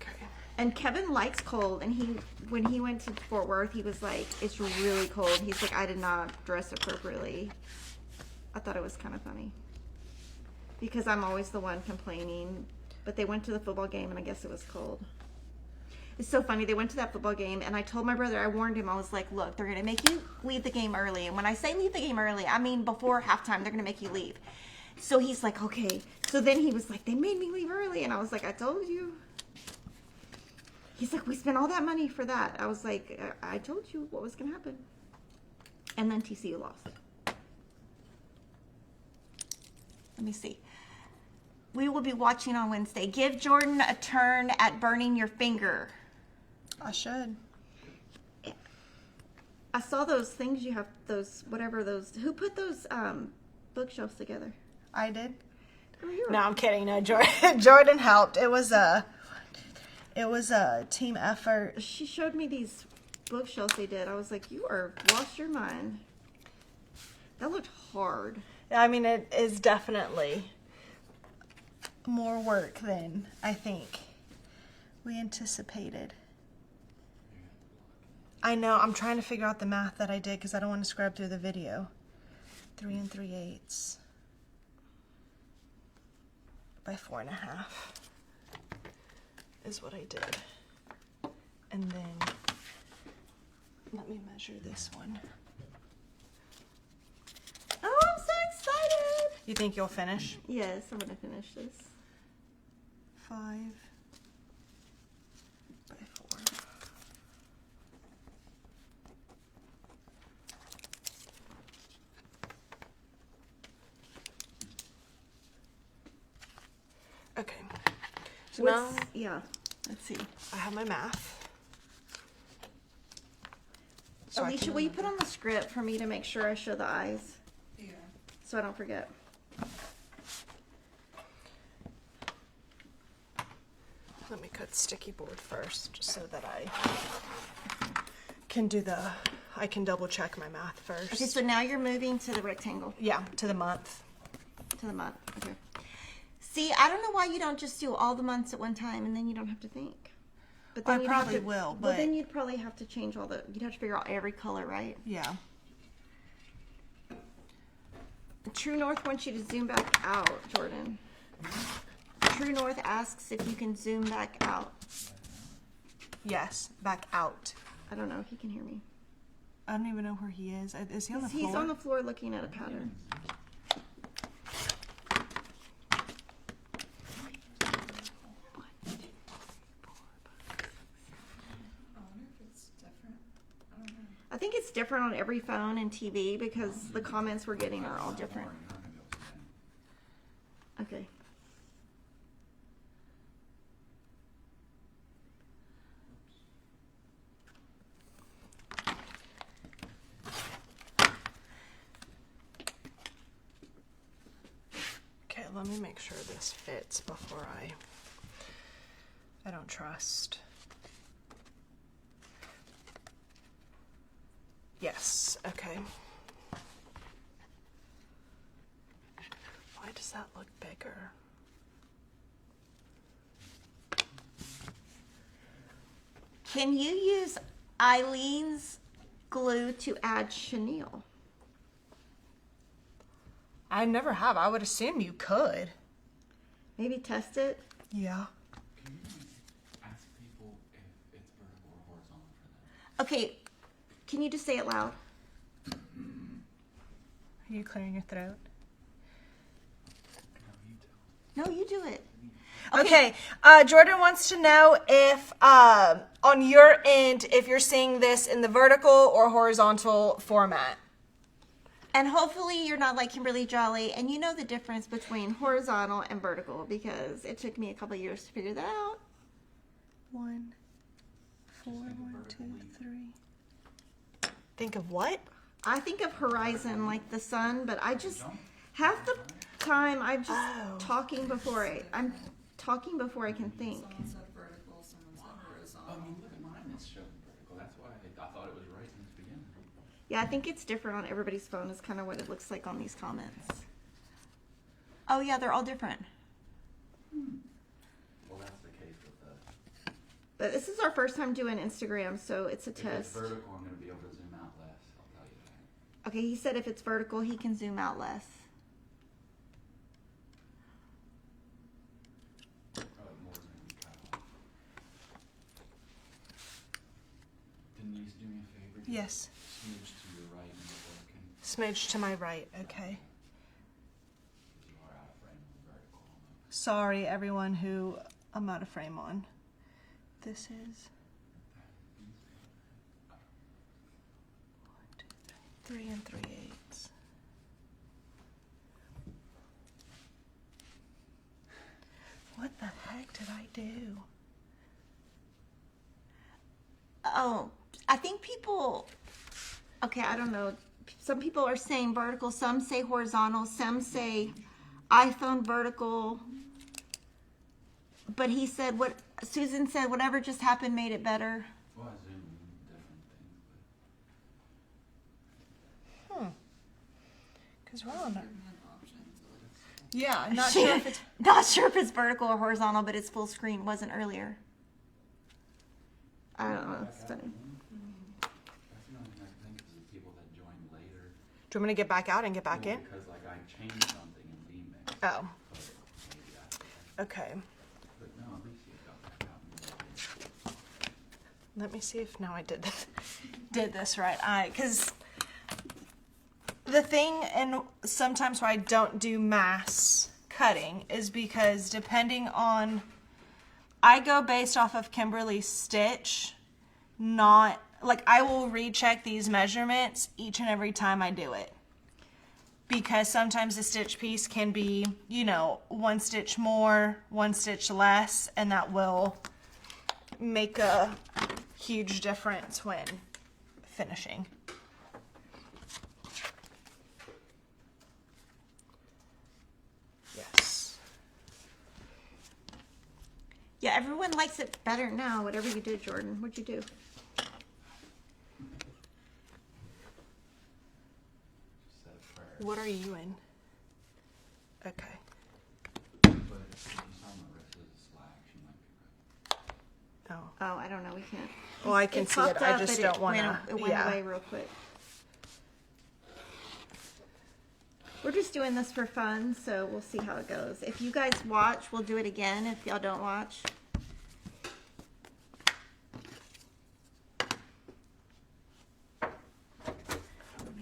Okay. And Kevin likes cold, and when he went to Fort Worth, he was like, it's really cold. He's like, I did not dress appropriately. I thought it was kind of funny. Because I'm always the one complaining. But they went to the football game, and I guess it was cold. It's so funny. They went to that football game, and I told my brother, I warned him, I was like, look, they're going to make you leave the game early. And when I say leave the game early, I mean before halftime, they're going to make you leave. So he's like, okay. So then he was like, they made me leave early. And I was like, I told you. He's like, we spent all that money for that. I was like, I told you what was going to happen. And then TCU lost. Let me see. We will be watching on Wednesday. Give Jordan a turn at burning your finger. I should. I saw those things you have, those, whatever those, who put those bookshelves together? I did. Oh, you were- No, I'm kidding. No, Jordan helped. It was a team effort. She showed me these bookshelves they did. I was like, you are lost your mind. That looked hard. I mean, it is definitely more work than I think we anticipated. I know. I'm trying to figure out the math that I did because I don't want to scrub through the video. 3 3/8 by 4.5 is what I did. And then let me measure this one. Oh, I'm so excited. You think you'll finish? Yes, I'm going to finish this. 5 by 4. Okay. So now Yeah, let's see. I have my math. So I Alicia, can will you remember. put on the script for me to make sure I show the eyes Yeah. so I don't forget? Let me cut sticky board first, just so that I can I can double check my math first. Okay, so now you're moving to the rectangle, Yeah, to the month. to the month. Okay. See, I don't know why you don't just do all the months at one time and then you don't have to think. But I you'd have probably to- will, Well, but- then you'd probably have to change you'd have to figure out every color, right? Yeah. True North wants you to zoom back out, Jordan. True North asks if you can zoom back out. Yes, back out. I don't know if he can hear me. I don't even know where he is. Is he on the floor? He's on the floor looking at a pattern. I wonder if it's different. I don't know. I think it's different on every phone and TV because the comments we're getting are all different. Okay. Okay, let me make sure this fits before I don't trust. Yes, okay. Can you use Eileen's glue to add chenille? I never have. I would assume you could. Maybe test it. Yeah. Can you ask people if it's vertical or horizontal for them? Okay, can you just say it loud? Are you clearing your throat? No, you do. No, you do it. Okay. Jordan wants to know if, on your end, if you're seeing this in the vertical or horizontal format. And hopefully you're not like Kimberly Jolly and you know the difference between horizontal and vertical because it took me a couple years to figure that out. 1, 4, Just think of 1, 2, vertical 3. Think of what? I think of horizon like the sun, but I just half the time I'm just talking before I'm talking before I can think. Someone said vertical, someone said horizontal. I mean, look at mine. It's showing vertical. That's why I thought it was right in the beginning. Yeah, I think it's different on everybody's phone is kind of what it looks like on these comments. Oh yeah, they're all different. Well, that's the case with the. But this is our first time doing Instagram, so it's a If it's test. vertical, I'm going to be able to zoom out less. I'll tell you that. Okay, he said if it's vertical, he can zoom out less. More than we cut off. Denise, do me a favor. Yes. Smooch to your right and you're working. Smidge to my right. Okay. You are out of frame with vertical. Sorry, everyone who I'm out of frame on. This is 3 3/8. What the heck did I do? Oh, I think people, okay, I don't know. Some people are saying vertical, some say horizontal, some say iPhone vertical. But he said what Susan said, whatever just happened made it better. Well, I zoom in different things, Because we're on Give me an option to like Yeah, not sure if it's. Not sure if it's vertical or horizontal, but it's full screen. Wasn't earlier. I don't know. It's funny. but that's the only thing I can think of is the people that joined later. Do you want me to get back out and get back in? Because like I changed something in VMix. Oh, But maybe that's it. okay. But no, at least you got back out and logged in. Let me see if now I did this right. Because the thing, and sometimes why I don't do mass cutting is because depending on, I go based off of Kimberly's stitch, not, like I will recheck these measurements each and every time I do it. Because sometimes the stitch piece can be, you know, 1 stitch more, 1 stitch less, and that will make a huge difference when finishing. Yes. Yeah, everyone likes it better now. Whatever you did, Jordan. What'd you do? Just said a prayer. What are you in? Okay. But if you saw Marissa's Slack, she might be right. Oh. Oh, I don't know. We can't. Well, I can see it. popped I up, just but don't want to. It went away real quick. We're just doing this for fun, so we'll see how it goes. If you guys watch, we'll do it again. If y'all don't watch.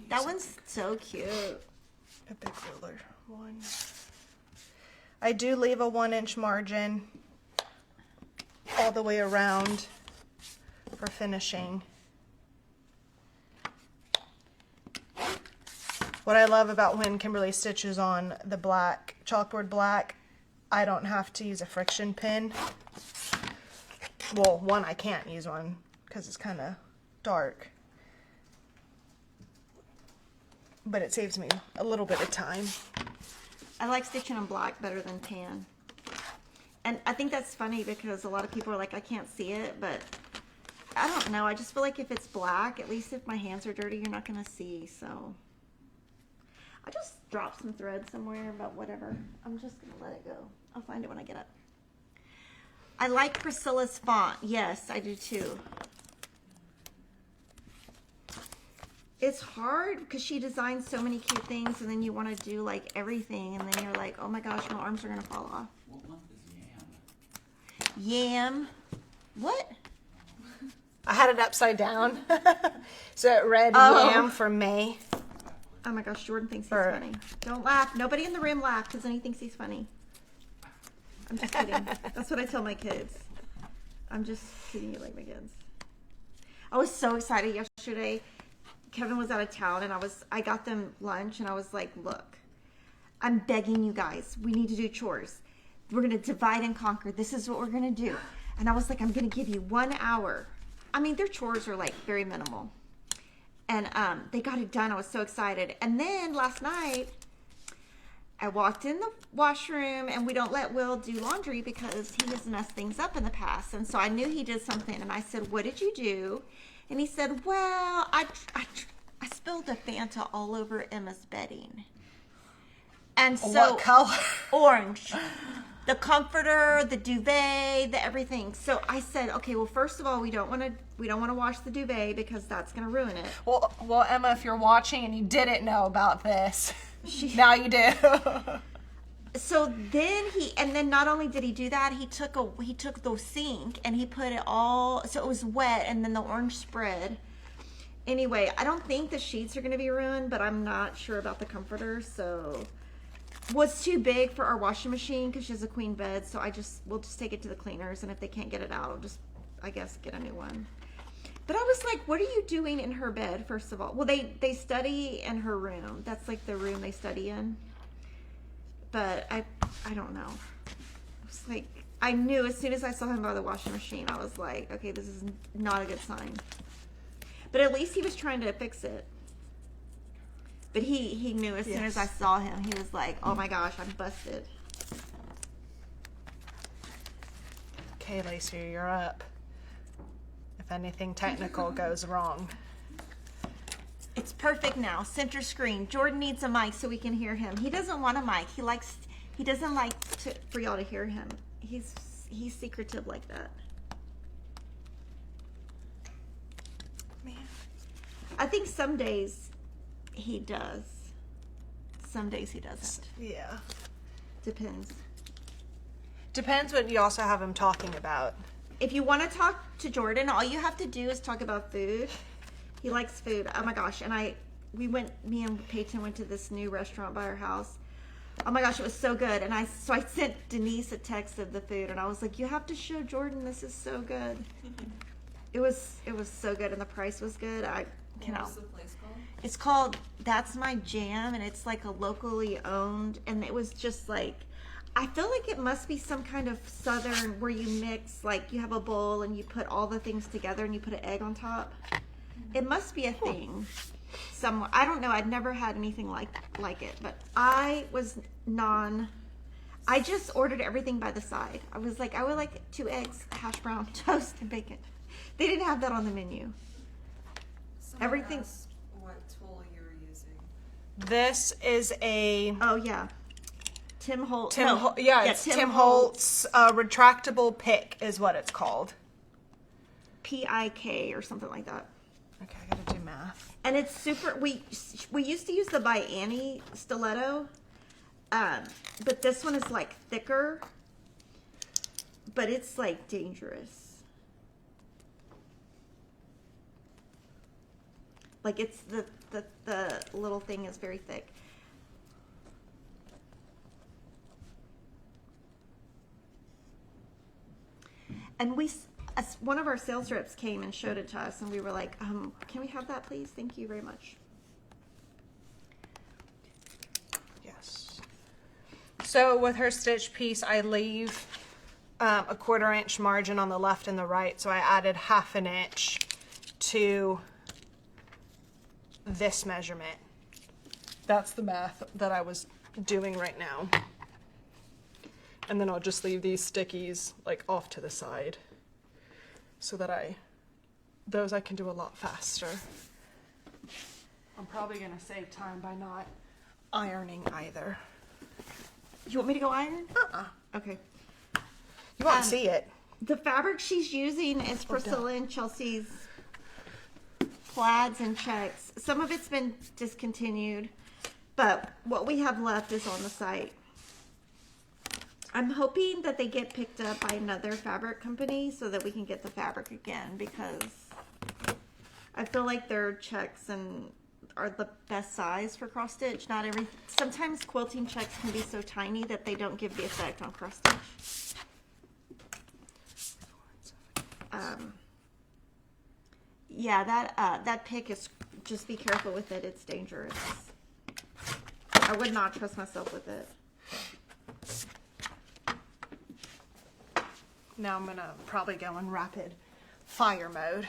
That one's so cute. A big ruler. 1. I do leave a 1-inch margin all the way around for finishing. What I love about when Kimberly stitches on the black, chalkboard black, I don't have to use a friction pin. Well, one, I can't use one because it's kind of dark. But it saves me a little bit of time. I like stitching on black better than tan. And I think that's funny because a lot of people are like, I can't see it, but I don't know. I just feel like if it's black, at least if my hands are dirty, you're not going to see, so. I just dropped some thread somewhere, but whatever. I'm just going to let it go. I'll find it when I get up. I like Priscilla's font. Yes, I do too. It's hard because she designs so many cute things, and then you want to do like everything, and then you're like, oh my gosh, my arms are gonna fall off. What month is yam? Yam. What? I had it upside down. So it read Oh. yam for May. Oh my gosh, Jordan thinks he's Or- funny. Don't laugh. Nobody in the room laugh because then he thinks he's funny. I'm just kidding. That's what I tell my kids. I'm just treating you like my kids. I was so excited yesterday. Kevin was out of town, and I got them lunch, and I was like, look, I'm begging you guys. We need to do chores. We're going to divide and conquer. This is what we're going to do. And I was like, I'm going to give you 1 hour. I mean, their chores are like very minimal. And they got it done. I was so excited. And then last night, I walked in the washroom, and we don't let Will do laundry because he has messed things up in the past. And so I knew he did something. And I said, what did you do? And he said, well, I spilled a Fanta all over Emma's bedding. And so What color? orange. The comforter, the duvet, the everything. So I said, okay, well, first of all, we don't want to wash the duvet because that's going to ruin it. Well, Emma, if you're watching and you didn't know about this, now you do. So then then not only did he do that, he took the sink and he put it all, so it was wet, and then the orange spread. Anyway, I don't think the sheets are going to be ruined, but I'm not sure about the comforter. So was too big for our washing machine because she has a queen bed. So we'll just take it to the cleaners, and if they can't get it out, I'll just, I guess, get a new one. But I was like, what are you doing in her bed, first of all? Well, they study in her room. That's like the room they study in. But I don't know. It's like, I knew as soon as I saw him by the washing machine, I was like, okay, this is not a good sign. But at least he was trying to fix it. But he knew as soon as I saw him, he was like, oh my gosh, I'm busted. Okay, Lacey, you're up. If anything technical goes wrong. It's perfect now. Center screen. Jordan needs a mic so we can hear him. He doesn't want a mic. He doesn't like for y'all to hear him. He's secretive like that. Man. I think some days he does. Some days he doesn't. Yeah. Depends. Depends what you also have him talking about. If you want to talk to Jordan, all you have to do is talk about food. He likes food. Oh my gosh. And me and Peyton went to this new restaurant by our house. Oh my gosh, it was so good. And I sent Denise a text of the food, and I was like, you have to show Jordan, this is so good. It was so good, and the price was good. I cannot. What's the place called? It's called That's My Jam, and it's like a locally owned, and it was just like, I feel like it must be some kind of southern where you mix, like you have a bowl and you put all the things together and you put an egg on top. It must be a thing somewhere. I don't know. I'd never had anything like it, but I just ordered everything by the side. I was like, I would like 2 eggs, hash brown, toast, and bacon. They didn't have that on the menu. Someone Everything- asked what tool you were using. This is a Oh yeah, Tim Holtz. Tim Holtz retractable pick is what it's called. PIK or something like that. Okay, I gotta do math. And it's super. We used to use the by Annie stiletto, but this one is like thicker, but it's like dangerous. Like it's the little thing is very thick. And one of our sales reps came and showed it to us, and we were like, can we have that, please? Thank you very much. Yes. So with her stitch piece, I leave a 1/4 inch margin on the left and the right. So I added 1/2 inch to this measurement. That's the math that I was doing right now. And then I'll just leave these stickies like off to the side so that those I can do a lot faster. I'm probably gonna save time by not ironing either. You want me to go iron? Uh-uh. Okay. You won't see it. The fabric she's using is Oh, Priscilla and Chelsea's plaids and checks. Some of it's been discontinued, but what we have left is on the site. I'm hoping that they get picked up by another fabric company so that we can get the fabric again, because I feel like their checks are the best size for cross stitch. Sometimes quilting checks can be so tiny that they don't give the effect on cross stitch. Yeah, that pick is, just be careful with it. It's dangerous. I would not trust myself with it. Now I'm gonna probably go in rapid fire mode.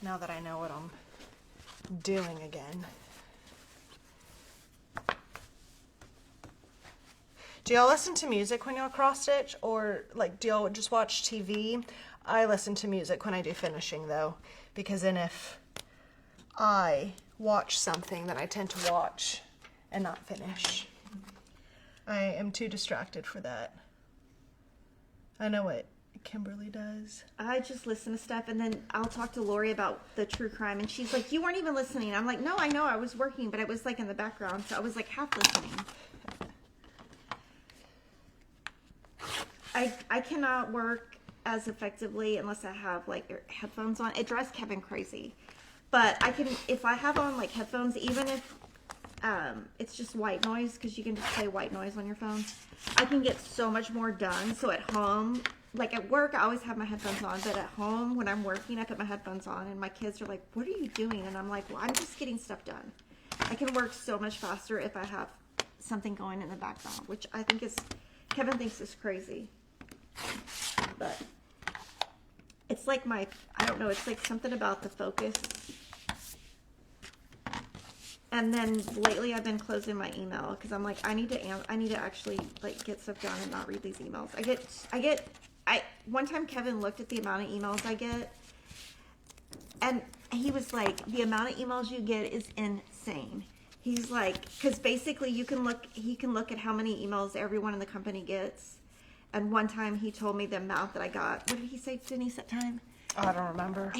Now that I know what I'm doing again. Do y'all listen to music when y'all cross stitch, or like do y'all just watch TV? I listen to music when I do finishing though, because then if I watch something, then I tend to watch and not finish. I am too distracted for that. I know what Kimberly does. I just listen to stuff, and then I'll talk to Lori about the true crime, and she's like, you weren't even listening. I'm like, no, I know, I was working, but it was like in the background, so I was like half listening. I cannot work as effectively unless I have like headphones on. It drives Kevin crazy. But I can, if I have on like headphones, even if it's just white noise, because you can just play white noise on your phone, I can get so much more done. So at home, like at work, I always have my headphones on, but at home when I'm working, I put my headphones on, and my kids are like, what are you doing? And I'm like, well, I'm just getting stuff done. I can work so much faster if I have something going in the background, which I think Kevin thinks is crazy. But it's like I don't know, it's like something about the focus. And then lately I've been closing my email because I'm like, I need to actually like get stuff done and not read these emails. One time Kevin looked at the amount of emails I get, and he was like, the amount of emails you get is insane. He's like, because basically he can look at how many emails everyone in the company gets. And one time he told me the amount that I got. What did he say, Denise, that time? I don't remember.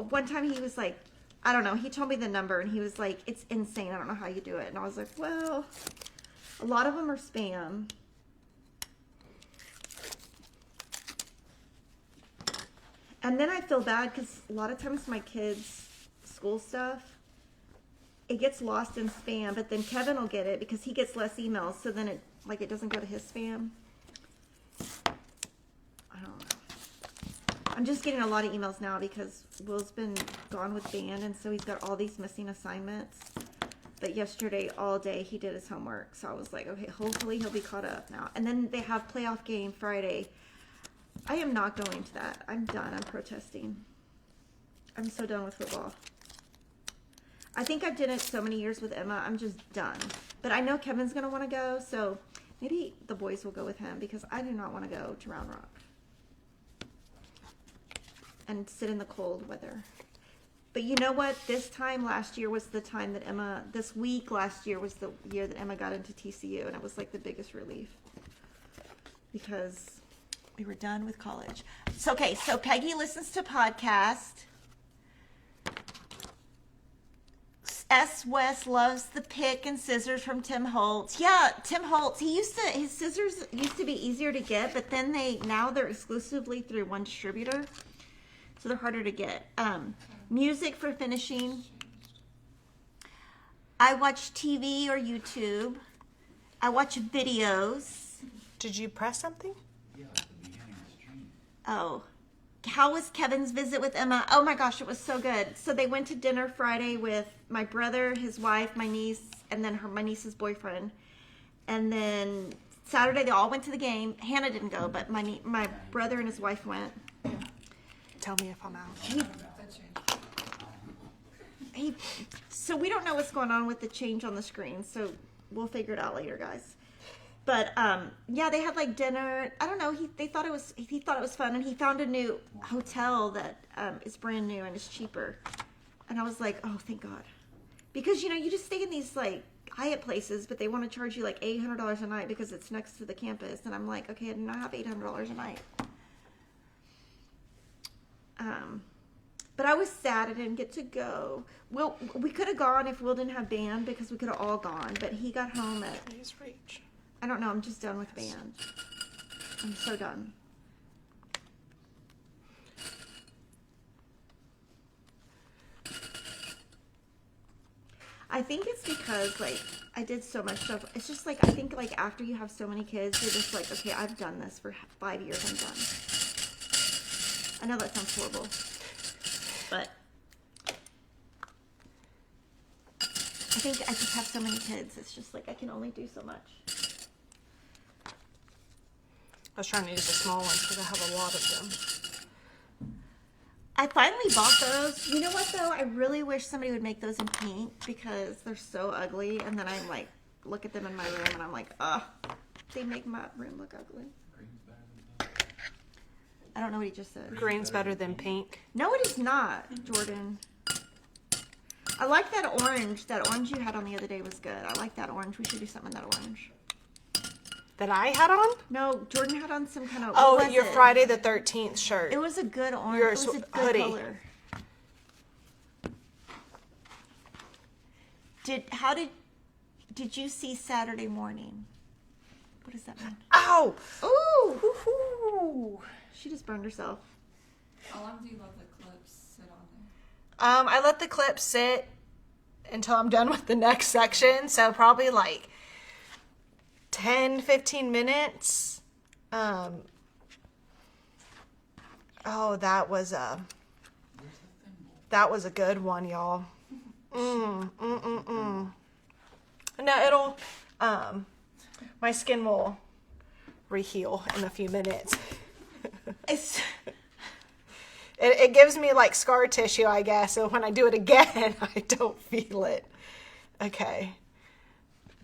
One time he was like, I don't know, he told me the number, and he was like, it's insane, I don't know how you do it. And I was like, well, a lot of them are spam. And then I feel bad because a lot of times my kids' school stuff, it gets lost in spam, but then Kevin will get it because he gets less emails, so then it doesn't go to his spam. I don't know. I'm just getting a lot of emails now because Will's been gone with band, and so he's got all these missing assignments. But yesterday, all day, he did his homework, so I was like, okay, hopefully he'll be caught up now. And then they have playoff game Friday. I am not going to that. I'm done. I'm protesting. I'm so done with football. I think I've done it so many years with Emma. I'm just done. But I know Kevin's going to want to go, so maybe the boys will go with him because I do not want to go to Round Rock and sit in the cold weather. But you know what? This time last year was the time that this week last year was the year that Emma got into TCU, and it was like the biggest relief because we were done with college. So, okay, so Peggy listens to podcasts. S. West loves the pick and scissors from Tim Holtz. Yeah, Tim Holtz. His scissors used to be easier to get, but then now they're exclusively through one distributor, so they're harder to get. Music for finishing. I watch TV or YouTube. I watch videos. Did you press something? Yeah, at the beginning of the stream. Oh. How was Kevin's visit with Emma? Oh my gosh, it was so good. So they went to dinner Friday with my brother, his wife, my niece, and then my niece's boyfriend. And then Saturday they all went to the game. Hannah didn't go, but my brother and his wife went. Tell me if I'm out. So we don't know what's going on with the change on the screen, so we'll figure it out later, guys. But yeah, they had like dinner. I don't know. He thought it was fun, and he found a new hotel that is brand new and is cheaper. And I was like, oh, thank God, because you just stay in these like Hyatt places, but they want to charge you like $800 a night because it's next to the campus, and I'm like, okay, I do not have $800 a night. But I was sad I didn't get to go. Well, we could have gone if Will didn't have band because we could have all gone. But he got home at, Please reach. I don't know, I'm just done with band. I'm so done. I think it's because, like, I did so much stuff. It's just like, I think, like, after you have so many kids, you're just like, okay, I've done this for 5 years. I'm done. I know that sounds horrible. But I think I just have so many kids. It's just like, I can only do so much. I was trying to use the small ones because I have a lot of them. I finally bought those. You know what, though? I really wish somebody would make those in pink because they're so ugly. And then I'm like, look at them in my room and I'm like, ugh, they make my room look ugly. Green's better than black. I don't know what he just said. Green's better than pink. No, it is not, Jordan. I like that orange. That orange you had on the other day was good. I like that orange. We should do something with that orange. That I had on? No, Jordan had on some kind of. Oh, what was your it? Friday the 13th shirt. It was a good orange. Your It was a good hoodie. color. Did you see Saturday morning? What does that mean? Ow! Ooh! Woohoo! She just burned herself. How long do you let the clips sit on there? I let the clip sit until I'm done with the next section, so probably like 10, 15 minutes. Oh, that was a good one, y'all. No, it'll my skin will re-heal in a few minutes. It gives me like scar tissue, I guess. So when I do it again, I don't feel it. Okay.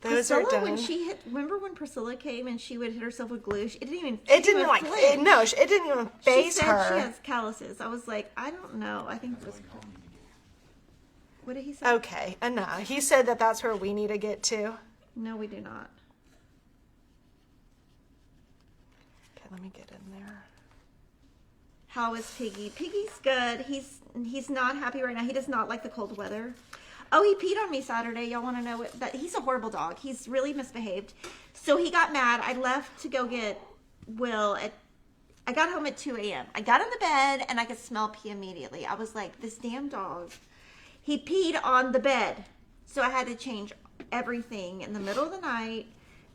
Those are Priscilla, done. when she hit, remember when Priscilla came and she would hit herself with glue? It didn't even. It didn't like flinch. it, no. It didn't even She phase said her. she has calluses. I was like, I don't know. I think it was. What did he say? Okay, no. He said that that's where we need to get to. No, we do not. Okay, let me get in there. How is Piggy? Piggy's good. He's not happy right now. He does not like the cold weather. Oh, he peed on me Saturday. Y'all want to know what? That he's a horrible dog. He's really misbehaved. So he got mad. I left to go get Will I got home at 2 a.m. I got in the bed and I could smell pee immediately. I was like, this damn dog. He peed on the bed. So I had to change everything in the middle of the night.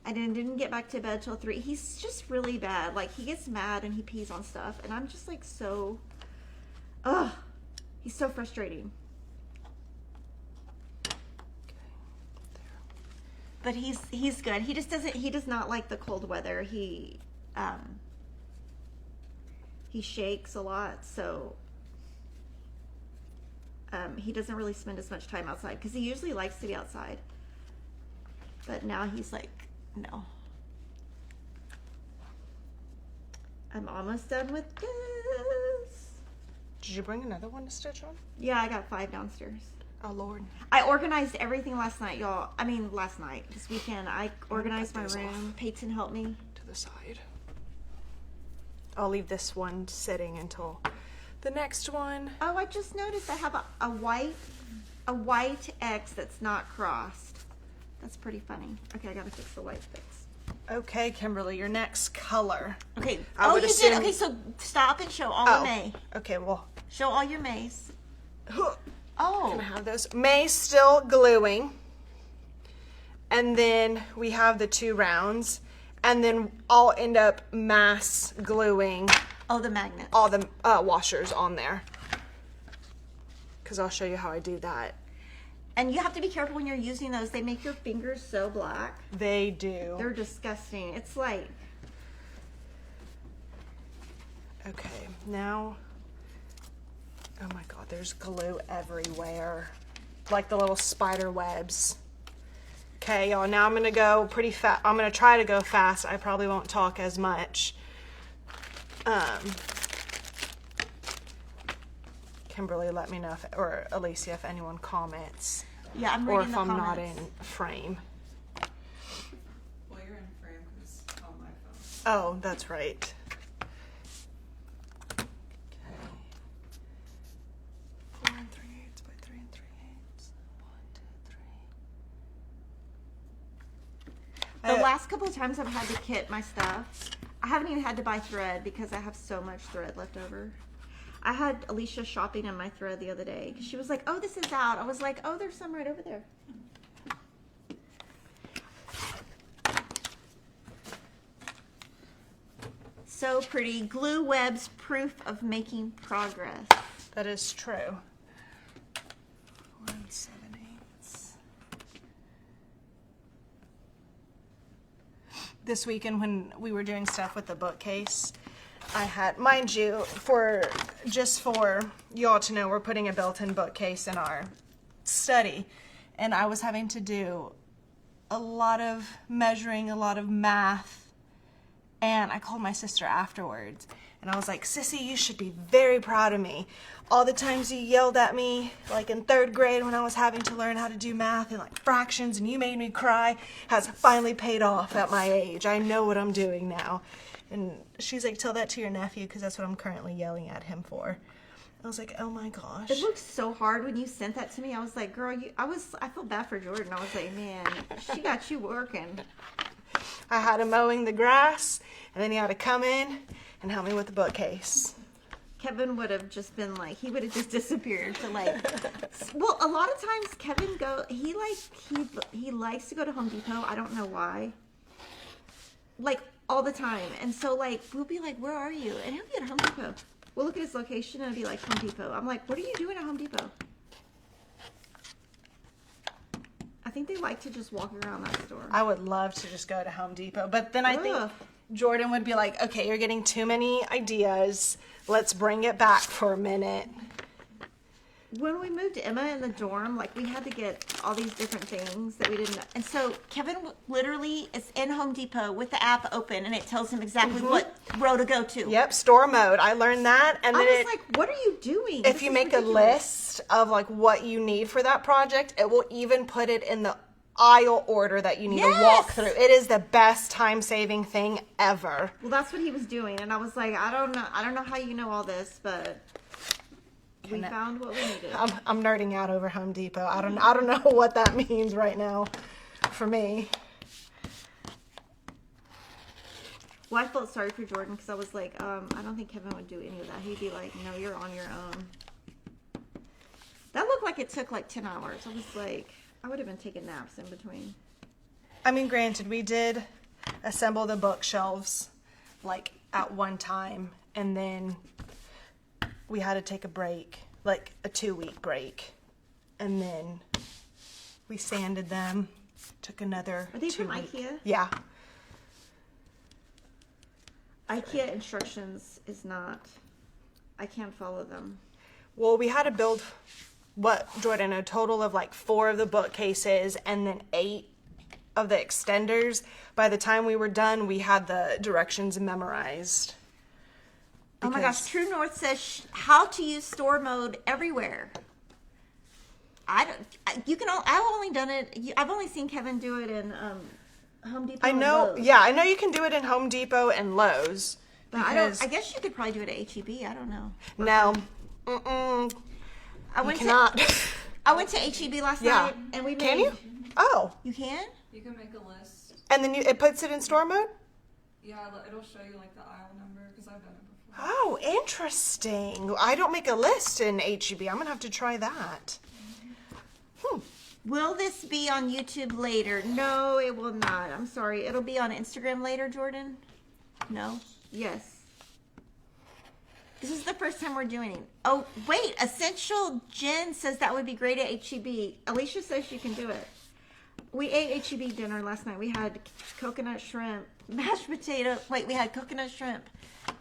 I didn't get back to bed till 3. He's just really bad. Like, he gets mad and he pees on stuff. And I'm just like so, he's so frustrating. But he's good. He does not like the cold weather. He shakes a lot, so he doesn't really spend as much time outside because he usually likes to be outside. But now he's like, no. I'm almost done with this. Did you bring another one to stitch on? Yeah, I got 5 downstairs. Oh Lord. I organized everything last night, y'all. I mean, last night, this weekend. I organized my those room. Peyton helped me. To the side. I'll leave this one sitting until the next one. Oh, I just noticed I have a white X that's not crossed. That's pretty funny. Okay, I gotta fix the white fix. Okay, Kimberly, your next color. Okay. I would you assume- did. Okay, so stop and show all Oh, the May. okay, well. Show all your Mays. Can Oh. I have those? May's still gluing. And then we have the 2 rounds. And then I'll end up mass gluing Oh, the magnet. all the washers on there. Because I'll show you how I do that. And you have to be careful when you're using those. They make your fingers so black. They do. They're disgusting. It's like, Okay, now, oh my God, there's glue everywhere. Like the little spider webs. Okay, y'all, now I'm gonna go pretty fast. I'm gonna try to go fast. I probably won't talk as much. Kimberly, let me know if, or Alicia, if anyone comments. yeah, I'm Or reading if the I'm not comments. in frame. Well, you're in frame because it's on my phone. Oh, that's right. The last couple of times I've had to kit my stuff, I haven't even had to buy thread because I have so much thread left over. I had Alicia shopping in my thread the other day. She was like, oh, this is out. I was like, oh, there's some right over there. So pretty. Glue webs, proof of making progress. That is true. 1 7/8. This weekend when we were doing stuff with the bookcase, I had, mind you, for y'all to know, we're putting a built-in bookcase in our study, and I was having to do a lot of measuring, a lot of math, and I called my sister afterwards, and I was like, Sissy, you should be very proud of me. All the times you yelled at me, like in 3rd grade when I was having to learn how to do math and like fractions, and you made me cry, has finally paid off at my age. I know what I'm doing now. And she's like, tell that to your nephew, because that's what I'm currently yelling at him for. I was like, oh my gosh. It looked so hard when you sent that to me. I was like, girl, I felt bad for Jordan. I was like, man, she got you working. I had him mowing the grass, and then he had to come in and help me with the bookcase. Kevin would have just been like, he would have just disappeared to like, well, a lot of times Kevin he likes to go to Home Depot. I don't know why. Like all the time. And so like, we'll be like, where are you? And he'll be at Home Depot. We'll look at his location and it'll be like Home Depot. I'm like, what are you doing at Home Depot? I think they like to just walk around that store. I would love to just go to Home Depot, but then I think Ugh. Jordan would be like, okay, you're getting too many ideas. Let's bring it back for a minute. When we moved Emma in the dorm, like we had to get all these different things that we didn't know. And so Kevin literally is in Home Depot with the app open and it tells him exactly what row to go to. Yep, store mode. I learned that. And I then was like, what are you doing? if This you is make ridiculous. a list of like what you need for that project, it will even put it in the aisle order that you need to walk Yes! through. It is the best time-saving thing ever. Well, that's what he was doing. And I was like, I don't know how you know all this, but we found what we needed. I'm nerding out over Home Depot. I don't know what that means right now for me. Well, I felt sorry for Jordan because I was like, I don't think Kevin would do any of that. He'd be like, no, you're on your own. That looked like it took like 10 hours. I was like, I would have been taking naps in between. I mean, granted, we did assemble the bookshelves like at one time, and then we had to take a break, like a 2-week break, and then we sanded them. Took another. Are they 2 from weeks. IKEA? Yeah. IKEA instructions is not, I can't follow them. Well, we had to build, what, Jordan, a total of like 4 of the bookcases and then 8 of the extenders. By the time we were done, we had the directions memorized. Oh my gosh, True North says how to use store mode everywhere. I've only done it, I've only seen Kevin do it in Home Depot. I and know, Lowe's. yeah, I know you can do it in Home Depot and Lowe's. But I guess you could probably do it at HEB. I don't know. No. I went cannot. I went to HEB last Yeah. night and we made. Can you? Oh. You can? You can make a list. And then it puts it in store mode? Yeah, it'll show you like the aisle number because I've done it before. Oh, interesting. I don't make a list in HEB. I'm going to have to try that. Will this be on YouTube later? No, it will not. I'm sorry. It'll be on Instagram later, Jordan? No? Yes. This is the first time we're doing it. Oh, wait. Essential Jen says that would be great at HEB. Alicia says she can do it. We ate HEB dinner last night. We had coconut shrimp, mashed potato. Wait, we had coconut shrimp,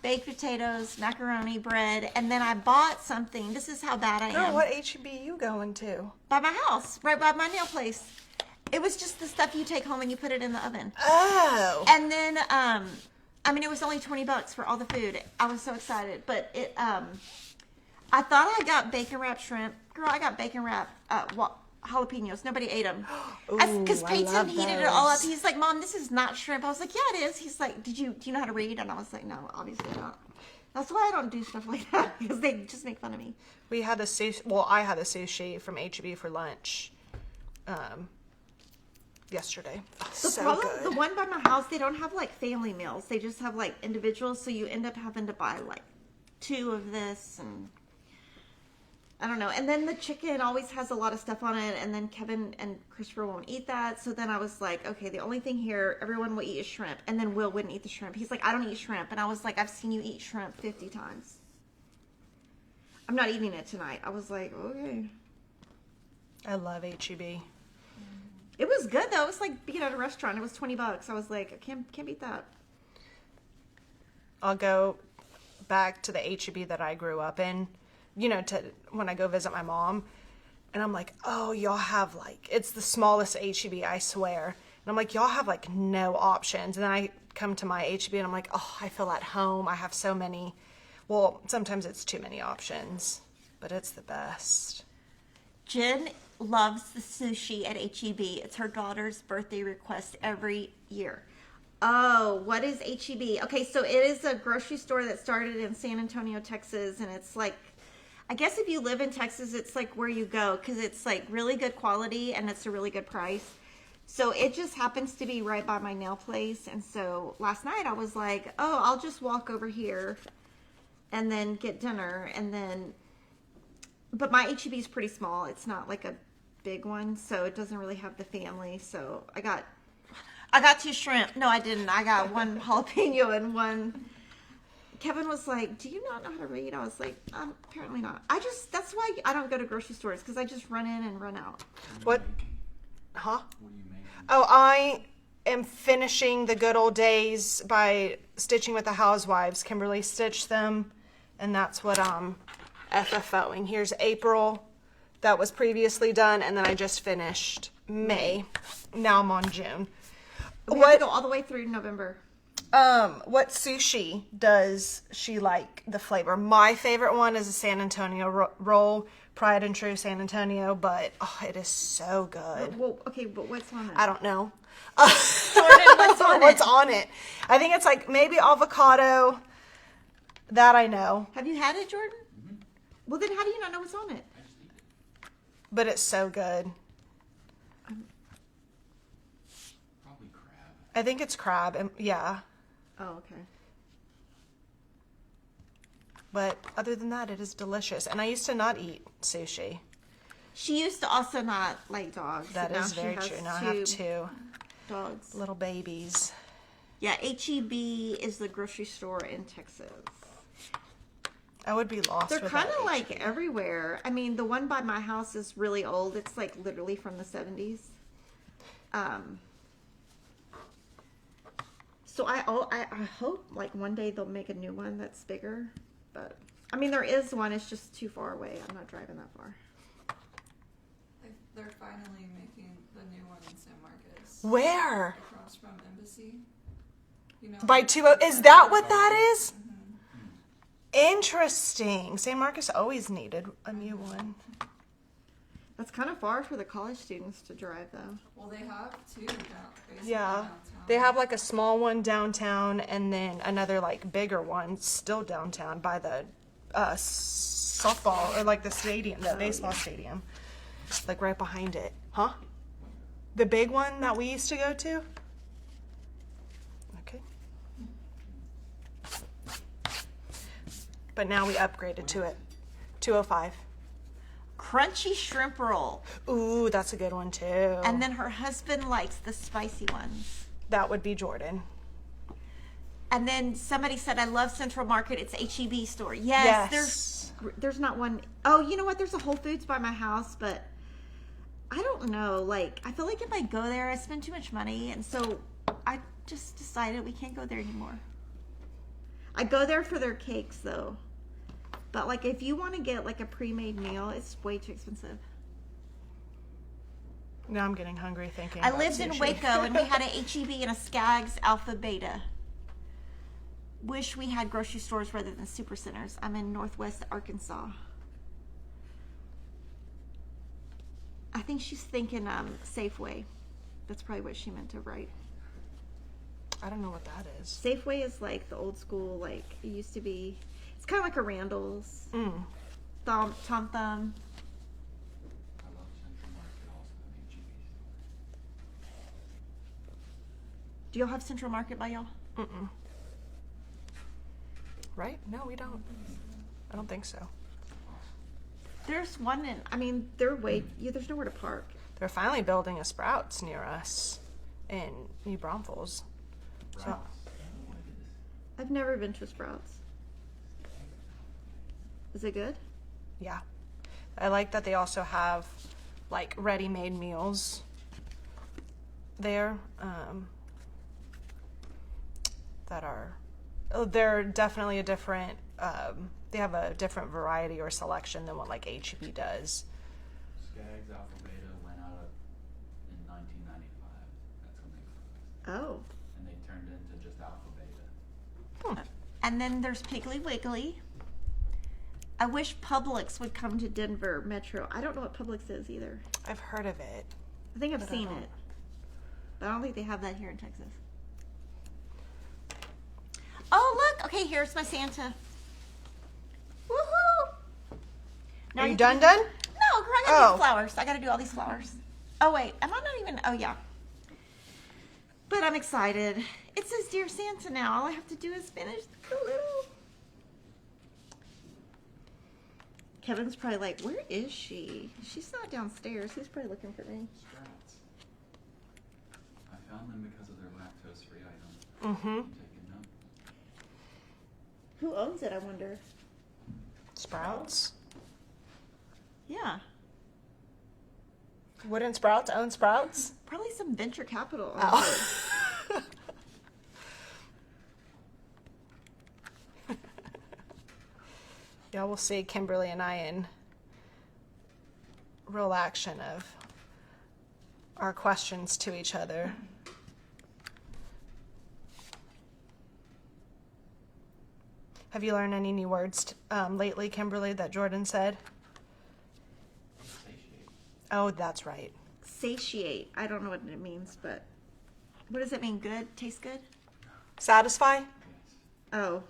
baked potatoes, macaroni, bread, and then I bought something. This is how bad I am. Girl, what HEB you going to? By my house, right by my nail place. It was just the stuff you take home and you put it in the oven. Oh. And then, I mean, it was only $20 for all the food. I was so excited, but it, I thought I got bacon wrapped shrimp. Girl, I got bacon wrapped jalapenos. Nobody ate them. Because Ooh, I Peyton love heated it all up. those. He's like, Mom, this is not shrimp. I was like, yeah, it is. He's like, do you know how to read? And I was like, no, obviously not. That's why I don't do stuff like that, because they just make fun of me. We had the sushi. Well, I had the sushi from HEB for lunch. yesterday. Oh, The so problem, good. the one by my house, they don't have like family meals. They just have like individuals. So you end up having to buy like 2 of this, and I don't know. And then the chicken always has a lot of stuff on it. And then Kevin and Christopher won't eat that. So then I was like, okay, the only thing here everyone will eat is shrimp. And then Will wouldn't eat the shrimp. He's like, I don't eat shrimp. And I was like, I've seen you eat shrimp 50 times. I'm not eating it tonight. I was like, okay. I love HEB. It was good though. It was like being at a restaurant. It was $20. I was like, I can't beat that. I'll go back to the HEB that I grew up in, you know, to when I go visit my mom, and I'm like, oh, y'all have like, it's the smallest HEB, I swear. And I'm like, y'all have like no options. And then I come to my HEB and I'm like, oh, I feel at home. I have so many. Well, sometimes it's too many options, but it's the best. Jen loves the sushi at HEB. It's her daughter's birthday request every year. Oh, what is HEB? Okay, so it is a grocery store that started in San Antonio, Texas, and it's like, I guess if you live in Texas, it's like where you go because it's like really good quality and it's a really good price. So it just happens to be right by my nail place. And so last night I was like, oh, I'll just walk over here and then get dinner. And then, but my HEB is pretty small. It's not like a big one, so it doesn't really have the family. So I got 2 shrimp. No, I didn't. I got 1 jalapeno and 1. Kevin was like, do you not know how to read? I was like, apparently not. That's why I don't go to grocery stores, because I just run in and run out. What? Huh? What do you make? Oh, I am finishing the good old days by stitching with the Housewives. Kimberly stitched them, and that's what I'm FFOing. Here's April. That was previously done, and then I just finished May. Now I'm on June. We have to go all the way through November. What sushi does she like the flavor? My favorite one is a San Antonio roll, Pride and True San Antonio, but oh, it is so good. Well, okay, but what's on it? I don't know. Jordan, what's on What's it? on it? I think it's like maybe avocado. That I know, Have you had it, Jordan? Well, then how do you not know what's on it? I just eat it. but it's so good. Probably crab. I think it's crab, and yeah. Oh, okay. But other than that, it is delicious. And I used to not eat sushi. She used to also not like dogs. That Now is she very has true. Now I have 2 dogs. little babies. Yeah, HEB is the grocery store in Texas. I would be lost. They're without kind of like HEB. everywhere. I mean, the one by my house is really old. It's like literally from the 70s. So I hope like one day they'll make a new one that's bigger. But I mean, there is one. It's just too far away. I'm not driving that far. They're finally making the new one in San Marcos. Where? Across from Embassy. You know, By 20. Is that what that is? Interesting. San Marcos always needed a new one. That's kind of far for the college students to drive, though. Well, they have two basically Yeah. downtown. They have like a small one downtown and then another like bigger one still downtown by the softball or like the stadium, the baseball stadium. Like right behind it. Huh? The big one that we used to go to? Okay. But now we upgraded to it. 205. Crunchy shrimp roll. Ooh, that's a good one too. And then her husband likes the spicy ones. That would be Jordan. And then somebody said, I love Central Market. It's HEB store. Yes. Yes. There's not one. Oh, you know what? There's a Whole Foods by my house, but I don't know. Like, I feel like if I go there, I spend too much money. And so I just decided we can't go there anymore. I go there for their cakes, though. But, like, if you want to get, like, a pre-made meal, it's way too expensive. Now I'm getting hungry thinking I about lived in sushi. Waco, and we had a HEB and a Skaggs Alpha Beta. Wish we had grocery stores rather than super centers. I'm in Northwest Arkansas. I think she's thinking Safeway. That's probably what she meant to write. I don't know what that is. Safeway is like the old school, like it used to be. It's kind of like a Randall's. Mm. Tom Thumb. I love Central Market, also an HEB store. Do y'all have Central Market by y'all? Right? No, we don't. I don't think so. There's one in, there's nowhere to park. They're finally building a Sprouts near us in New Braunfels. So, I've never been to Sprouts. Is it good? yeah. I like that they also have like ready-made meals there that are, they're definitely a different, they have a different variety or selection than what like HEB does. Skaggs Alpha Beta went out in 1995. That's when they closed. Oh. And they turned into just Alpha Beta. And then there's Piggly Wiggly. I wish Publix would come to Denver Metro. I don't know what Publix is either. I've heard of it. I think I've But I seen don't- it. But I don't think they have that here in Texas. Oh, look. Okay, here's my Santa. Woohoo! Now Are you you done? No, girl, I gotta do Oh. these flowers. I gotta do all these flowers. Oh, wait. Am I not even? Oh, yeah. But I'm excited. It says Dear Santa now. All I have to do is finish the little... Kevin's probably like, where is she? She's not downstairs. He's probably looking for me. Sprouts. I found them because of their lactose-free items. Mm-hmm. I'm taking note. Who owns it, I wonder? Sprouts. Yeah. Wouldn't Sprouts own Sprouts? Probably some venture capital. Oh. Yeah, we'll see Kimberly and I in real action of our questions to each other. Have you learned any new words lately, Kimberly, that Jordan said? Satiate. Oh, that's right. Satiate. I don't know what it means, but what does it mean? Good? Taste good? Satisfy? Yes. Oh.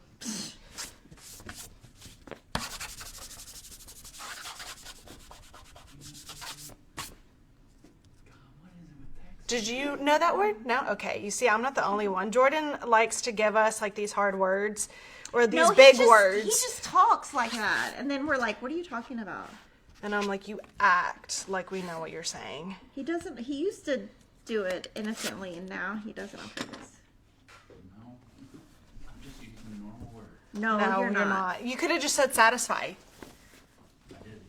God, what is it with Texas? Did you know that word? No? Okay. You see, I'm not the only one. Jordan likes to give us like these hard words or these No, big he just, words. He just talks like that. And then we're like, what are you talking about? And I'm like, you act like we know what you're saying. He doesn't, he used to do it innocently, and now he does it on purpose. No. I'm just using a normal word. No, No, you're not. You could have just said satisfy. I did.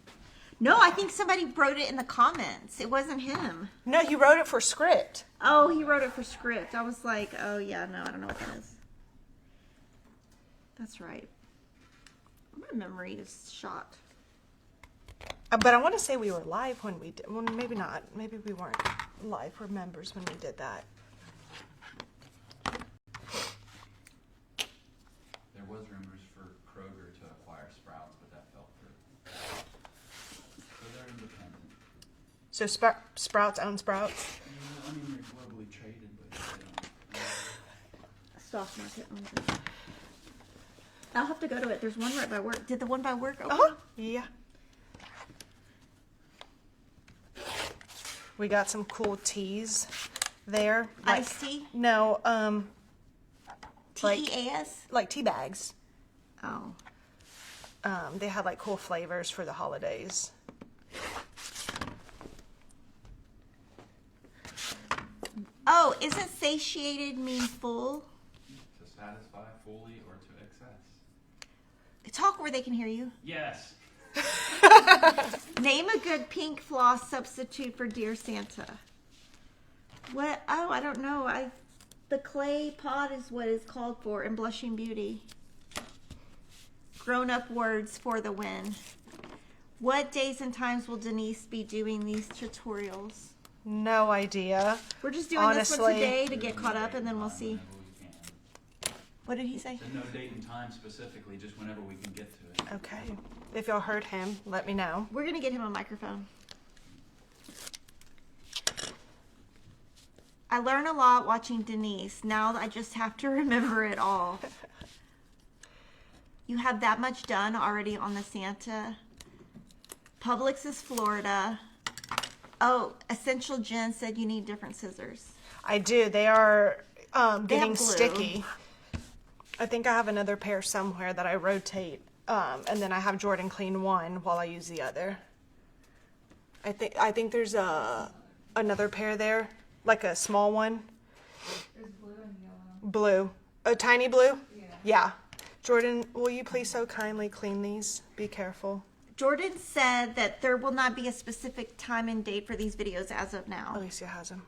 No, I think somebody wrote it in the comments. It wasn't him. No, he wrote it for script. Oh, he wrote it for script. I was like, oh, yeah, no, I don't know what that is. That's right. My memory is shot. But I want to say we were live when we did. Well, maybe not. Maybe we weren't live. We're members when we did that. There was rumors for Kroger to acquire Sprouts, but that fell through. So they're independent. So Sprouts own Sprouts. Yeah, I mean, they're globally traded, but they don't. Stock market owns it. I'll have to go to it. There's one right by work. Did the one by work open? Uh-huh. Yeah. We got some cool teas there. Iced tea? No, like TEAS? like tea bags. Oh. They had like cool flavors for the holidays. Oh, isn't satiated mean full? To satisfy fully or to excess. Talk where they can hear you. Yes. Name a good pink floss substitute for Dear Santa. What? Oh, I don't know. The clay pot is what is called for in Blushing Beauty. Grown-up words for the win. What days and times will Denise be doing these tutorials? No idea. We're just doing this once Honestly. a day to get caught up, and then we'll see. Whenever we can. What did he say? There's no date and time specifically, just whenever we can get to it. Okay. If y'all heard him, let me know. We're gonna get him a microphone. I learn a lot watching Denise. Now I just have to remember it all. You have that much done already on the Santa. Publix is Florida. Oh, Essential Jen said you need different scissors. I do. They are getting blue. sticky. I think I have another pair somewhere that I rotate, and then I have Jordan clean one while I use the other. I think there's another pair there, like a small one. There's blue and yellow. Blue, a tiny blue. Yeah. Yeah. Jordan, will you please so kindly clean these? Be careful. Jordan said that there will not be a specific time and date for these videos as of now. Alicia has them.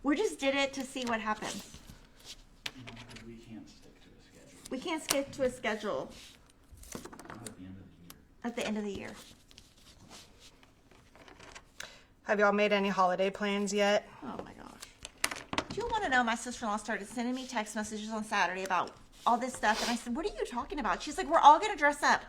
We just did it to see what happens. We can't stick to a schedule. We can't stick to a schedule Not at the end of the year. at the end of the year. Have y'all made any holiday plans yet? Oh my gosh. Do you want to know, my sister-in-law started sending me text messages on Saturday about all this stuff. And I said, what are you talking about? She's like, we're all going to dress up.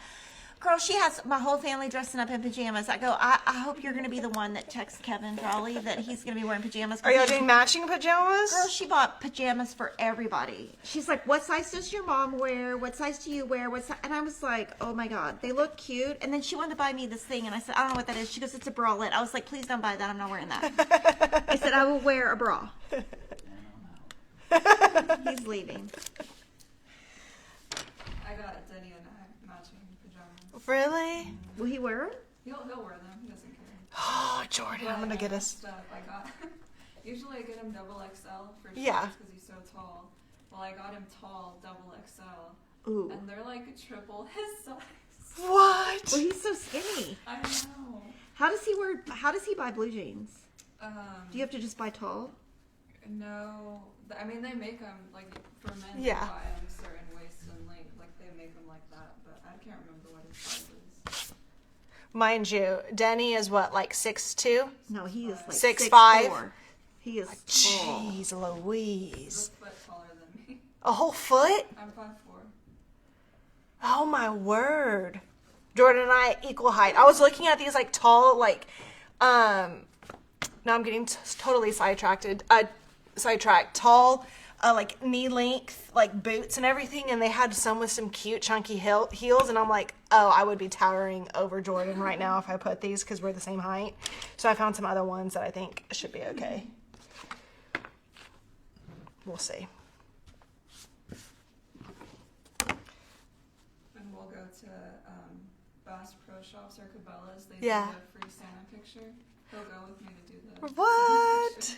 Girl, she has my whole family dressing up in pajamas. I go, I hope you're going to be the one that texts Kevin Jolly that he's going to be wearing pajamas. Are y'all doing matching pajamas? Girl, she bought pajamas for everybody. She's like, what size does your mom wear? What size do you wear? And I was like, oh my God, they look cute. And then she wanted to buy me this thing. And I said, I don't know what that is. She goes, it's a bralette. I was like, please don't buy that. I'm not wearing that. I said, I will wear a bra. He's leaving. I got Denny and I matching pajamas. Really? Will he wear them? He'll wear them. He doesn't care. Oh, Jordan, I'm gonna get us. Stuff I got. Usually I get him double XL for shorts Yeah. because he's so tall. Well, I got him tall double XL, Ooh. and they're like triple his size. What? Well, he's so skinny. I know. How does he buy blue jeans? Do you have to just buy tall? No, I mean they make them like for men. Yeah. They buy them certain waist and length, like they make them like that. But I can't remember what his size is. Mind you, Denny is what, like 6'2"? No, he is like 6'5". 6'4". He is tall. Jeez He's Louise. a foot taller than me. A whole foot? I'm 5'4". Oh my word. Jordan and I equal height. I was looking at these like tall, like, now I'm getting totally sidetracked. Tall, like knee length, like boots and everything. And they had some with some cute chunky heels. And I'm like, oh, I would be towering over Jordan right now if I put these because we're the same height. So I found some other ones that I think should be okay. We'll see. And we'll go to Bass Pro Shops or Cabela's. They Yeah. do a free Santa picture. He'll go with me to do the What? picture.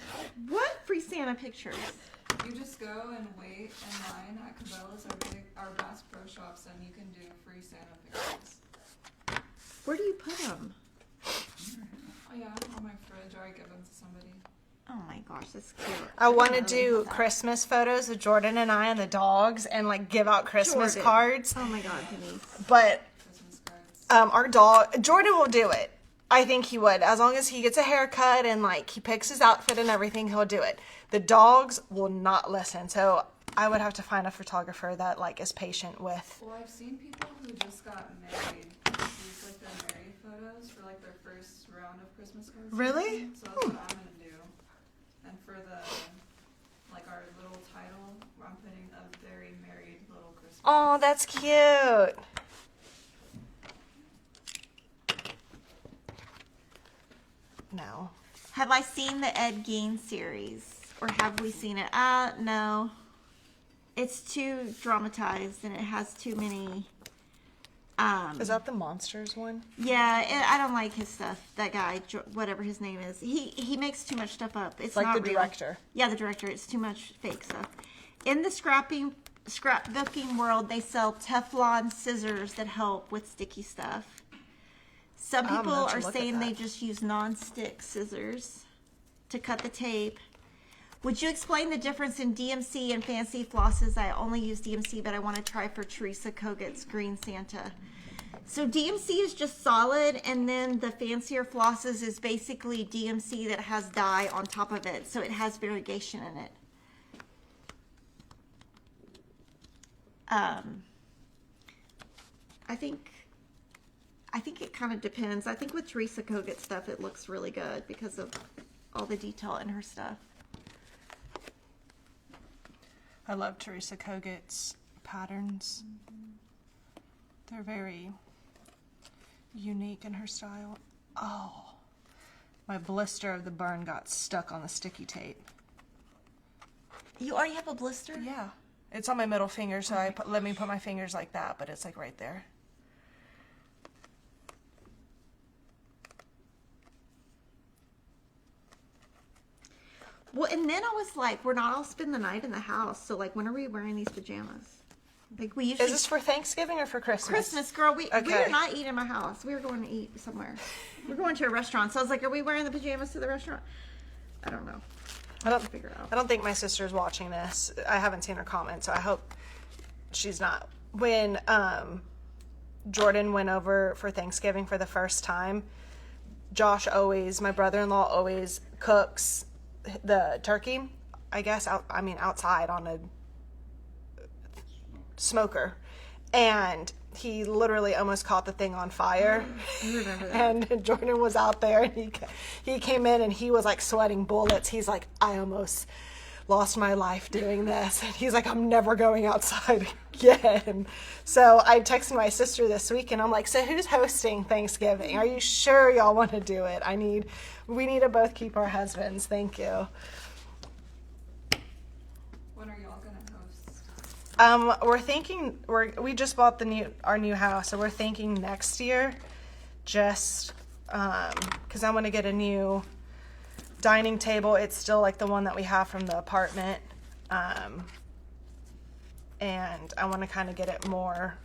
What free Santa pictures? You just go and wait in line at Cabela's or Bass Pro Shops, and you can do free Santa pictures. Where do you put them? Oh yeah, on my fridge, or I give them to somebody. Oh my gosh, that's cute. I want to didn't really do have that. Christmas photos of Jordan and I and the dogs and like give out Christmas Jordan. cards. Oh my God, Denise. But Christmas cards. our dog, Jordan will do it. I think he would. As long as he gets a haircut and like he picks his outfit and everything, he'll do it. The dogs will not listen. So I would have to find a photographer that like is patient with. Well, I've seen people who just got married use like their married photos for like their first round of Christmas cards. Really? So that's what I'm gonna do. And for the like our little title, I'm putting a very married little Christmas. Oh, that's cute. No. Have I seen the Ed Gein series? Or have we seen it? No. It's too dramatized and it has too many. Is that the monsters one? Yeah, I don't like his stuff. That guy, whatever his name is, he makes too much stuff up. It's Like not the real. director. Yeah, the director. It's too much fake stuff. In the scrapbooking world, they sell Teflon scissors that help with sticky stuff. Some I'm people gonna have to are look at saying they that. just use non-stick scissors to cut the tape. Would you explain the difference in DMC and fancy flosses? I only use DMC, but I want to try for Teresa Kogut's Green Santa. So DMC is just solid, and then the fancier flosses is basically DMC that has dye on top of it, so it has variegation in it. I think it kind of depends. I think with Teresa Kogut stuff, it looks really good because of all the detail in her stuff. I love Teresa Kogut's patterns. They're very unique in her style. Oh, my blister of the burn got stuck on the sticky tape. You already have a blister? Yeah. It's on my middle finger, so let me put my fingers like that, but it's like right there. Well, and then I was like, we're not all spend the night in the house, so like, when are we wearing these pajamas? Like we usually. Is this for Thanksgiving or for Christmas? Christmas, girl? We Okay. are not eating in my house. We were going to eat somewhere. We're going to a restaurant. So I was like, are we wearing the pajamas to the restaurant? I don't know. I don't Figure out. I don't think my sister's watching this. I haven't seen her comment, so I hope she's not. When Jordan went over for Thanksgiving for the first time, my brother-in-law always cooks the turkey, I guess, outside on a smoker. And he literally almost caught the thing on fire. I remember that. And Jordan was out there, and he came in, and he was like sweating bullets. He's like, I almost lost my life doing this. And he's like, I'm never going outside again. So I texted my sister this week, and I'm like, so who's hosting Thanksgiving? Are you sure y'all want to do it? We need to both keep our husbands. Thank you. When are y'all gonna host? We're thinking we just bought our new house, so we're thinking next year, just because I want to get a new dining table. It's still like the one that we have from the apartment, and I want to kind of get it more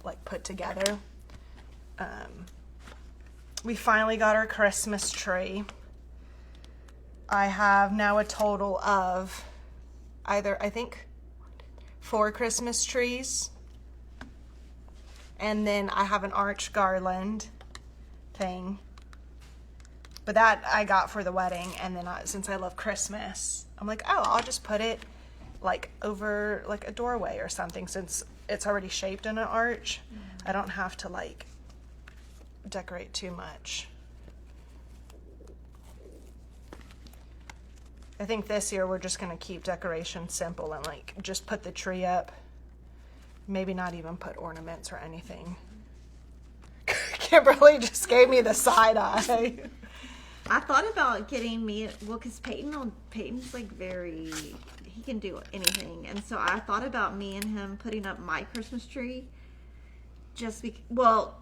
like put together. We finally got our Christmas tree. I have now a total of I think 4 Christmas trees, and then I have an arch garland thing, but that I got for the wedding. And then since I love Christmas, I'm like, oh, I'll just put it like over like a doorway or something, since it's already shaped in an arch. I don't have to like decorate too much. I think this year we're just going to keep decoration simple and like just put the tree up. Maybe not even put ornaments or anything. Kimberly just gave me the side eye. I thought about getting because Peyton's like he can do anything. And so I thought about me and him putting up my Christmas tree.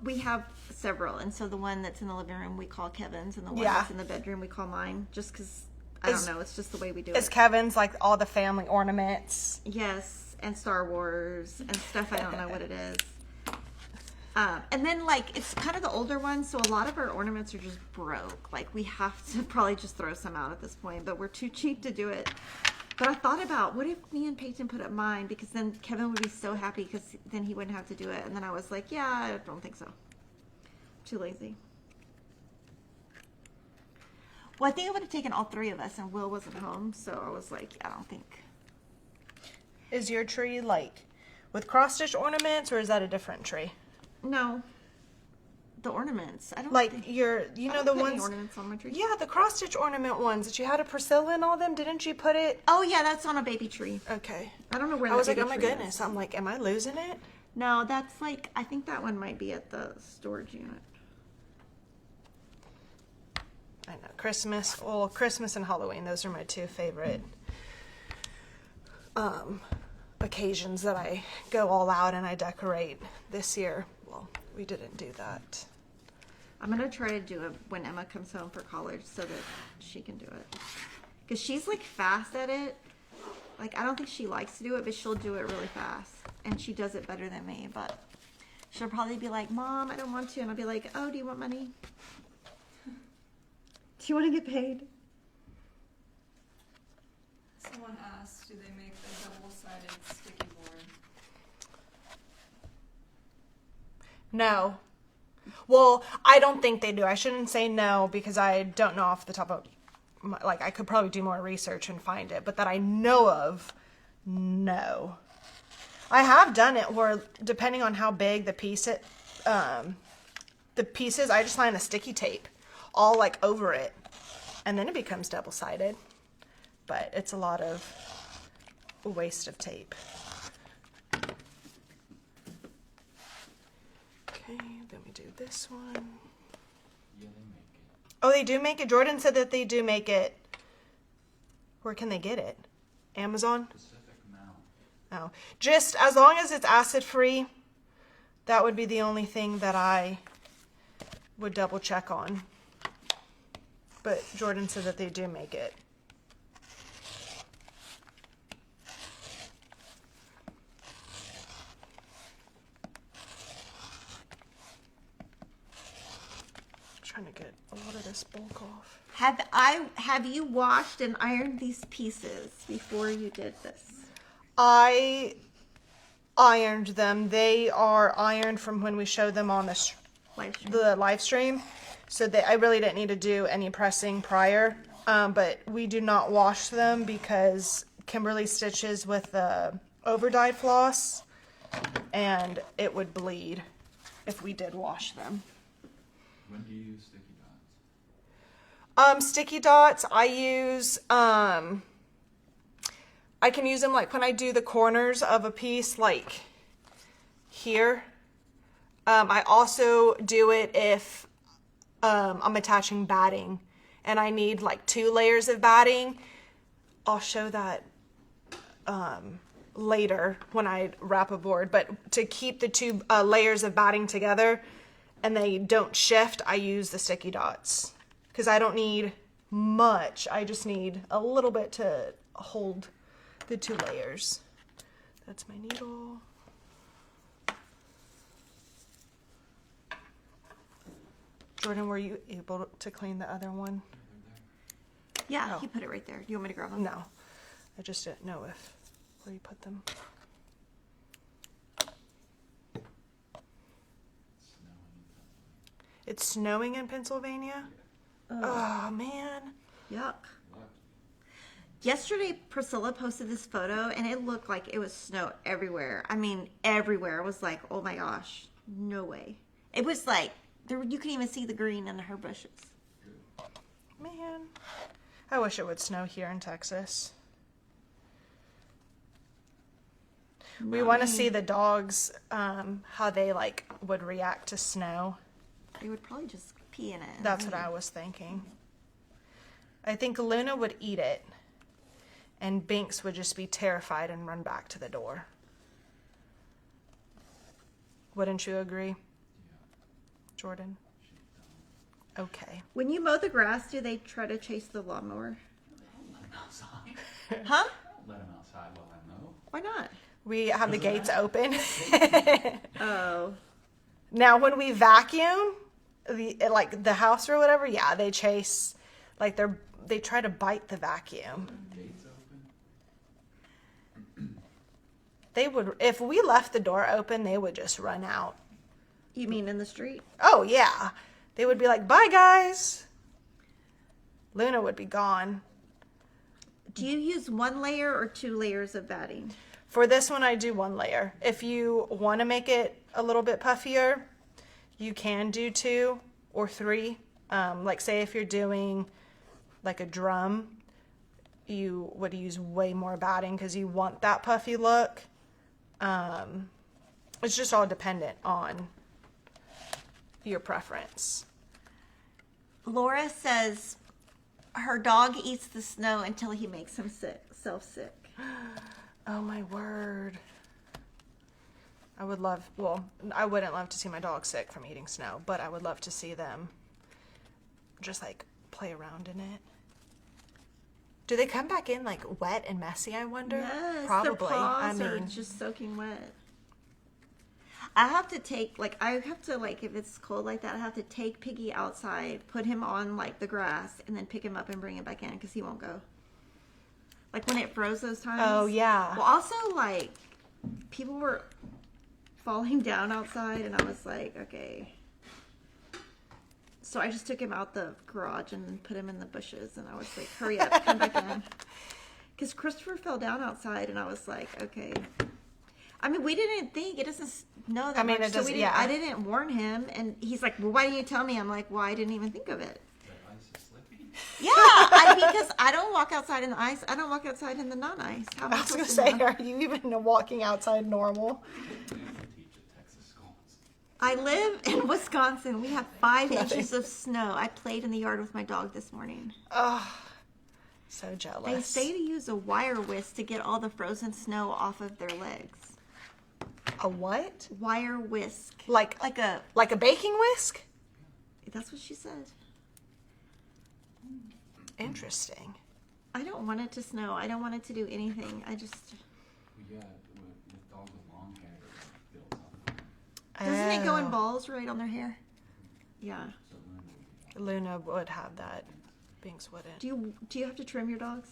We have several. And so the one that's in the living room we call Kevin's, and the one that's in the bedroom we call mine, just because, I don't know, it's just the way we do it. Is Kevin's like all the family ornaments? Yes, and Star Wars and stuff. I don't know what it is. And then, like, it's kind of the older one, so a lot of our ornaments are just broke. Like, we have to probably just throw some out at this point, but we're too cheap to do it. But I thought about, what if me and Peyton put up mine? Because then Kevin would be so happy, because then he wouldn't have to do it. And then I was like, yeah, I don't think so. Too lazy. Well, I think I would have taken all 3 of us, and Will wasn't home, so I was like, I don't think. Is your tree like with cross-stitch ornaments, or is that a different tree? No. The ornaments. I don't Like think, the put any ones. ornaments on my tree. Yeah, the cross-stitch ornament ones that you had a Priscilla and all them. Didn't you put it? Oh, yeah, that's on a baby tree. Okay. I don't know where I was like, baby oh my tree goodness. is. I'm like, am I losing it? No, that's like, I think that one might be at the storage unit. I know. Christmas and Halloween, those are my 2 favorite occasions that I go all out and I decorate. This year, well, we didn't do that. I'm going to try to do it when Emma comes home for college so that she can do it. Because she's like fast at it. Like, I don't think she likes to do it, but she'll do it really fast. And she does it better than me, but she'll probably be like, Mom, I don't want to. And I'll be like, oh, do you want money? Do you want to get paid? Someone asked, do they make a double-sided sticky board? No. Well, I don't think they do. I shouldn't say no because I don't know off the top of like I could probably do more research and find it, but that I know of, no. I have done it where depending on how big the pieces, I just line the sticky tape all like over it, and then it becomes double-sided. But it's a lot of waste of tape. Okay, then we do this one. Yeah, they make it. Oh, they do make it? Jordan said that they do make it. Where can they get it? Amazon? Pacific Mount. No. Just as long as it's acid free, that would be the only thing that I would double check on. But Jordan said that they do make it. Trying to get a lot of this bulk off. Have you washed and ironed these pieces before you did this? I ironed them. They are ironed from when we showed them on the live stream. So I really didn't need to do any pressing prior. But we do not wash them because Kimberly stitches with the over-dyed floss and it would bleed if we did wash them. When do you use sticky dots? Sticky dots, I use, I can use them like when I do the corners of a piece, like here. I also do it if I'm attaching batting and I need like 2 layers of batting. I'll show that later when I wrap a board. But to keep the 2 layers of batting together and they don't shift, I use the sticky dots. Because I don't need much. I just need a little bit to hold the 2 layers. That's my needle. Jordan, were you able to clean the other one? Yeah, Oh. you put it right there. Do you want me to grab them? No. I just didn't know where you put them. It's snowing in Pennsylvania? Oh, man. Yuck. Yesterday, Priscilla posted this photo, and it looked like it was snow everywhere. I mean, everywhere. It was like, oh my gosh, no way. It was like, you can even see the green in her bushes. Man. I wish it would snow here in Texas. We want to see the dogs, how they like would react to snow. They would probably just pee in it. That's what I was thinking. I think Luna would eat it, and Binks would just be terrified and run back to the door. Wouldn't you agree, Jordan? Okay. When you mow the grass, do they try to chase the lawnmower? Let them outside. Huh? Let them outside while I mow. Why not? We have the gates open. Oh. Now, when we vacuum, like the house or whatever, yeah, they chase, like they try to bite the vacuum. Gates open. They would, if we left the door open, they would just run out. You mean in the street? Oh yeah, they would be like, "Bye guys." Luna would be gone. Do you use 1 layer or 2 layers of batting? For this one, I do 1 layer. If you want to make it a little bit puffier, you can do 2 or 3. Like say if you're doing like a drum, you would use way more batting because you want that puffy look. It's just all dependent on your preference. Laura says her dog eats the snow until he makes himself sick. Oh my word. I would love, well, I wouldn't love to see my dog sick from eating snow, but I would love to see them just like play around in it. Do they come back in like wet and messy, I wonder? Yes, Probably. their paws are just soaking wet. I have to take, if it's cold like that, I have to take Piggy outside, put him on like the grass, and then pick him up and bring him back in because he won't go. Like when it froze those times. Oh, yeah. Well, also like people were falling down outside, and I was like, okay. So I just took him out the garage and put him in the bushes, and I was like, hurry up, come back in. Because Christopher fell down outside, and I was like, okay. I mean, we didn't think, it doesn't know that much, so I didn't warn him, and he's like, well, why didn't you tell me? I'm like, well, I didn't even think of it. That ice is slippy. Yeah, because I don't walk outside in the ice. I don't walk outside in the non-ice. How am I was going to supposed say, know? are you even walking outside normal? Teach at Texas schools. I live in Wisconsin. We have 5 inches of snow. I played in the yard with my dog this morning. Oh, So They jealous. say to use a wire whisk to get all the frozen snow off of their legs. A what? Wire whisk. Like a. a baking whisk? That's what she said. Interesting. I don't want it to snow. I don't want it to do anything. I just. Yeah, with dogs with long hair, it builds up. Doesn't it go in Oh. balls right on their hair? Yeah. So Luna would Luna would have that. Binks wouldn't. Do you have to trim your dogs?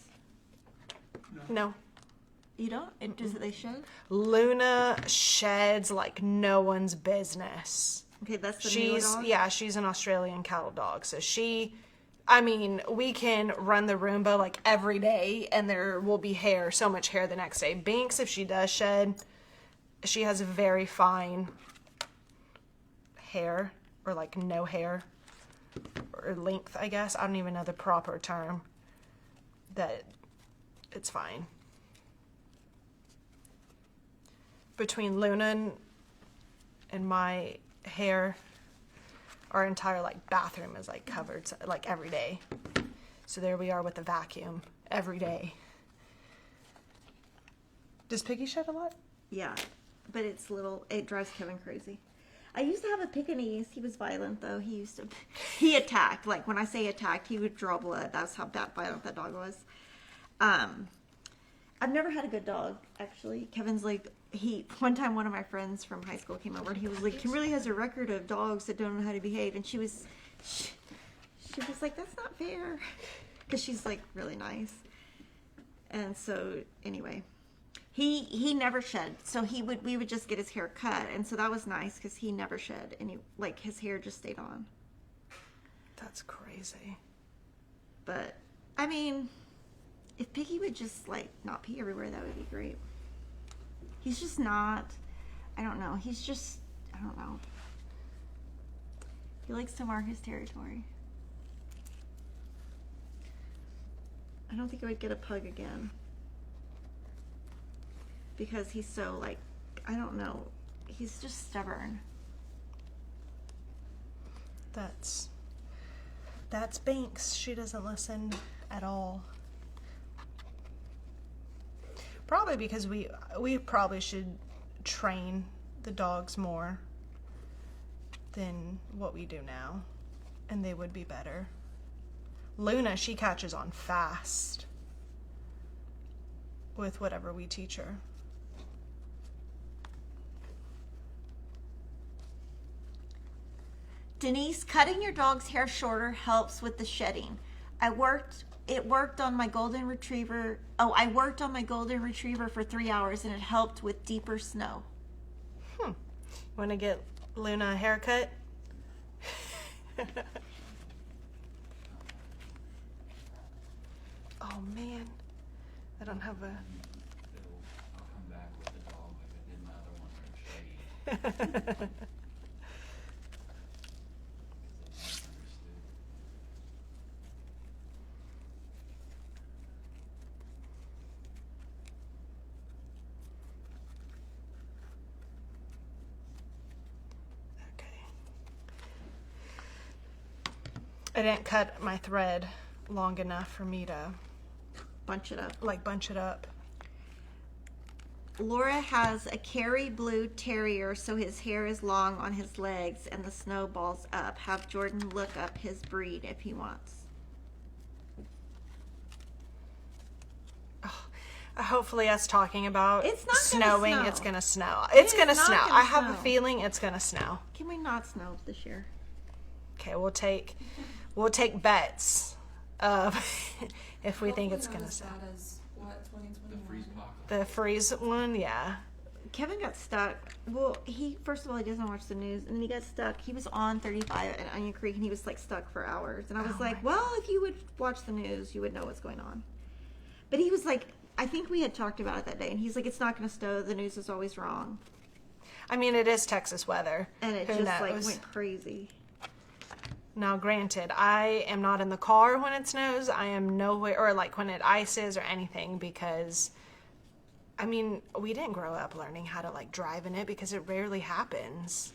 No. You don't? Does it they shed? Luna sheds like no one's business. Okay, that's the newer dog. She's an Australian cattle dog. So we can run the Roomba like every day and there will be hair, so much hair the next day. Binks, if she does shed, she has very fine hair, or like no hair, or length, I guess. I don't even know the proper term. That it's fine. Between Luna and my hair, our entire like bathroom is like covered like every day. So there we are with the vacuum every day. Does Piggy shed a lot? Yeah, but it drives Kevin crazy. I used to have a Pekingese. He was violent though. He attacked. Like when I say attacked, he would draw blood. That's how violent that dog was. I've never had a good dog, actually. Kevin's like, one time one of my friends from high school came over and he was like, Kimberly has a record of dogs that don't know how to behave. And she was like, that's not fair. Because she's like really nice. And so anyway, he never shed. So we would just get his hair cut. And so that was nice because he never shed. And his hair just stayed on. That's crazy. But, I mean, if Piggy would just, like, not pee everywhere, that would be great. He's just not, I don't know. I don't know. He likes to mark his territory. I don't think I would get a pug again. Because he's so, like, I don't know. He's just stubborn. That's Binks. She doesn't listen at all. Probably because we probably should train the dogs more than what we do now, and they would be better. Luna, she catches on fast with whatever we teach her. Denise, cutting your dog's hair shorter helps with the shedding. It worked on my golden retriever. Oh, I worked on my golden retriever for 3 hours and it helped with deeper snow. Want to get Luna a haircut? Oh man, I don't have a. I'll come back with the dog like I did another one for shade. Okay. I didn't cut my thread long enough for me to Bunch it up. bunch it up. Laura has a Kerry Blue Terrier, so his hair is long on his legs and the snow balls up. Have Jordan look up his breed if he wants. Hopefully us talking about It's not gonna snowing, snow. it's gonna snow. It It's gonna is not snow. gonna I have a snow. feeling it's gonna snow. Can we not snow this year? Okay, we'll take bets of if we think it's gonna snow. That is what, The 2021? freeze pocket. The freeze one, yeah. Kevin got stuck. Well, first of all, he doesn't watch the news, and then he got stuck. He was on 35 at Onion Creek, and he was like stuck for hours. And I was like, well, if you would watch the news, you would know what's going on. But he was like, I think we had talked about it that day, and he's like, it's not going to snow. The news is always wrong. I mean, it is Texas weather. And it Who just like knows? went crazy. Now, granted, I am not in the car when it snows. I am nowhere, or like when it ices or anything, because, I mean, we didn't grow up learning how to like drive in it because it rarely happens.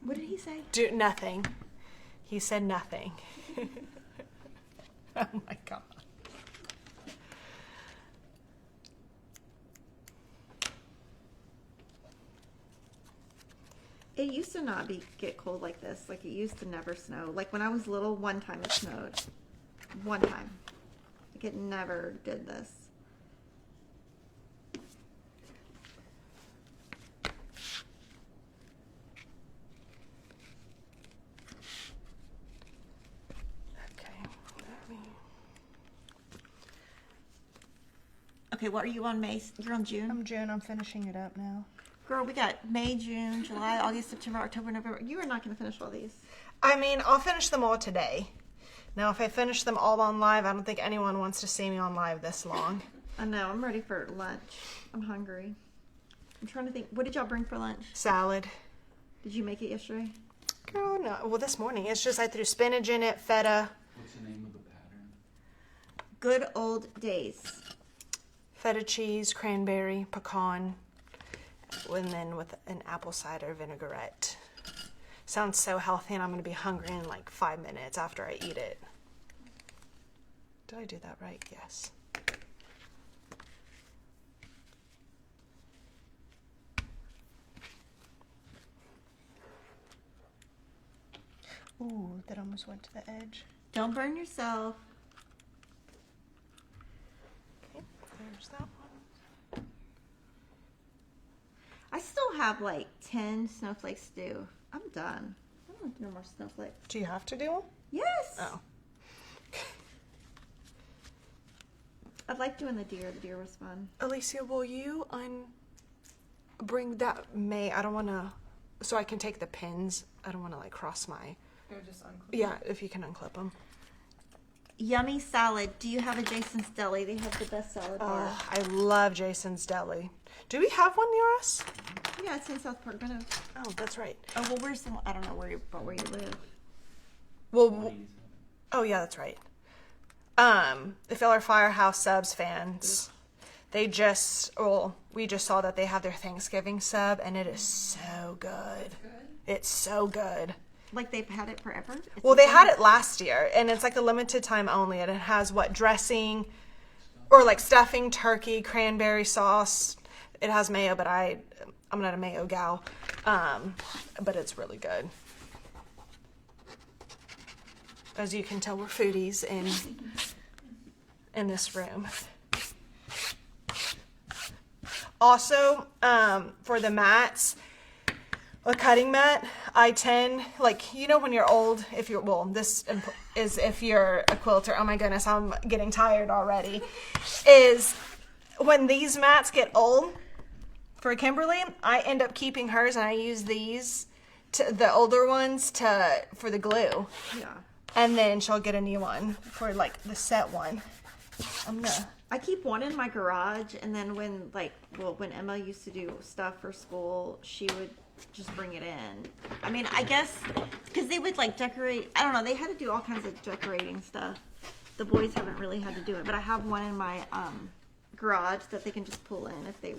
What did he say? Do nothing. He said nothing. Oh my God. It used to not get cold like this. Like, it used to never snow. Like, when I was little, one time it snowed. One time. Like, it never did this. Okay. Okay, what are you on, May? You're on June? I'm June. I'm finishing it up now. Girl, we got May, June, July, August, September, October, November. You are not going to finish all these. I mean, I'll finish them all today. Now, if I finish them all on live, I don't think anyone wants to see me on live this long. I know. I'm ready for lunch. I'm hungry. I'm trying to think. What did y'all bring for lunch? Salad. Did you make it yesterday? Girl, no. Well, this morning. It's just I threw spinach in it, feta. What's the name of the pattern? Good old days. Feta cheese, cranberry, pecan, and then with an apple cider vinaigrette. Sounds so healthy, and I'm going to be hungry in like 5 minutes after I eat it. Did I do that right? Yes. Ooh, that almost went to the edge. Don't burn yourself. Okay, there's that one. I still have like 10 snowflakes to do. I'm done. I don't want to do no more snowflakes. Do you have to do them? Yes. Oh. I like doing the deer. The deer was fun. Alicia, will you bring that May? I don't want to, so I can take the pins. I don't want to like cross my. Or just unclip. Yeah, if you can unclip them. Yummy salad. Do you have a Jason's Deli? They have the best salad bar. Oh, I love Jason's Deli. Do we have one near us? Yeah, it's in South Park. Meadows. Oh, that's right. Oh, well, where's the? I don't know where you live. Well, 187. oh yeah, that's right. If y'all are Firehouse Subs fans, we just saw that they have their Thanksgiving sub, and it is so good. Good. It's so good. Like they've had it forever. It's Well, the they same? had it last year, and it's like a limited time only, and it has what dressing, or like stuffing, turkey, cranberry sauce. It has mayo, but I'm not a mayo gal, but it's really good. As you can tell, we're foodies in this room. Also, for the mats, a cutting mat, I tend, like, you know when you're old, this is if you're a quilter, oh my goodness, I'm getting tired already, is when these mats get old, for Kimberly, I end up keeping hers, and I use these, the older ones, for the glue. Yeah. And then she'll get a new one for like the set one. I keep one in my garage, and then when Emma used to do stuff for school, she would just bring it in. I mean, I guess because they would like decorate. I don't know. They had to do all kinds of decorating stuff. The boys haven't really had to do it, but I have one in my garage that they can just pull in if they.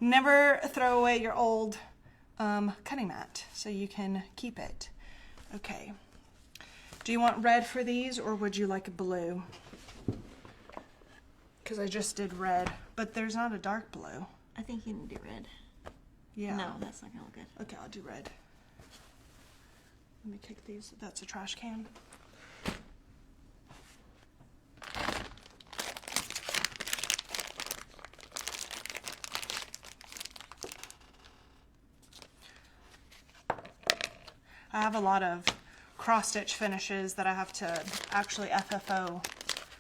Never throw away your old cutting mat, so you can keep it. Okay. Do you want red for these, or would you like a blue? Because I just did red, but there's not a dark blue. I think you can do red. Yeah. No, that's not gonna look good. Okay, I'll do red. Let me kick these. That's a trash can. I have a lot of cross-stitch finishes that I have to actually FFO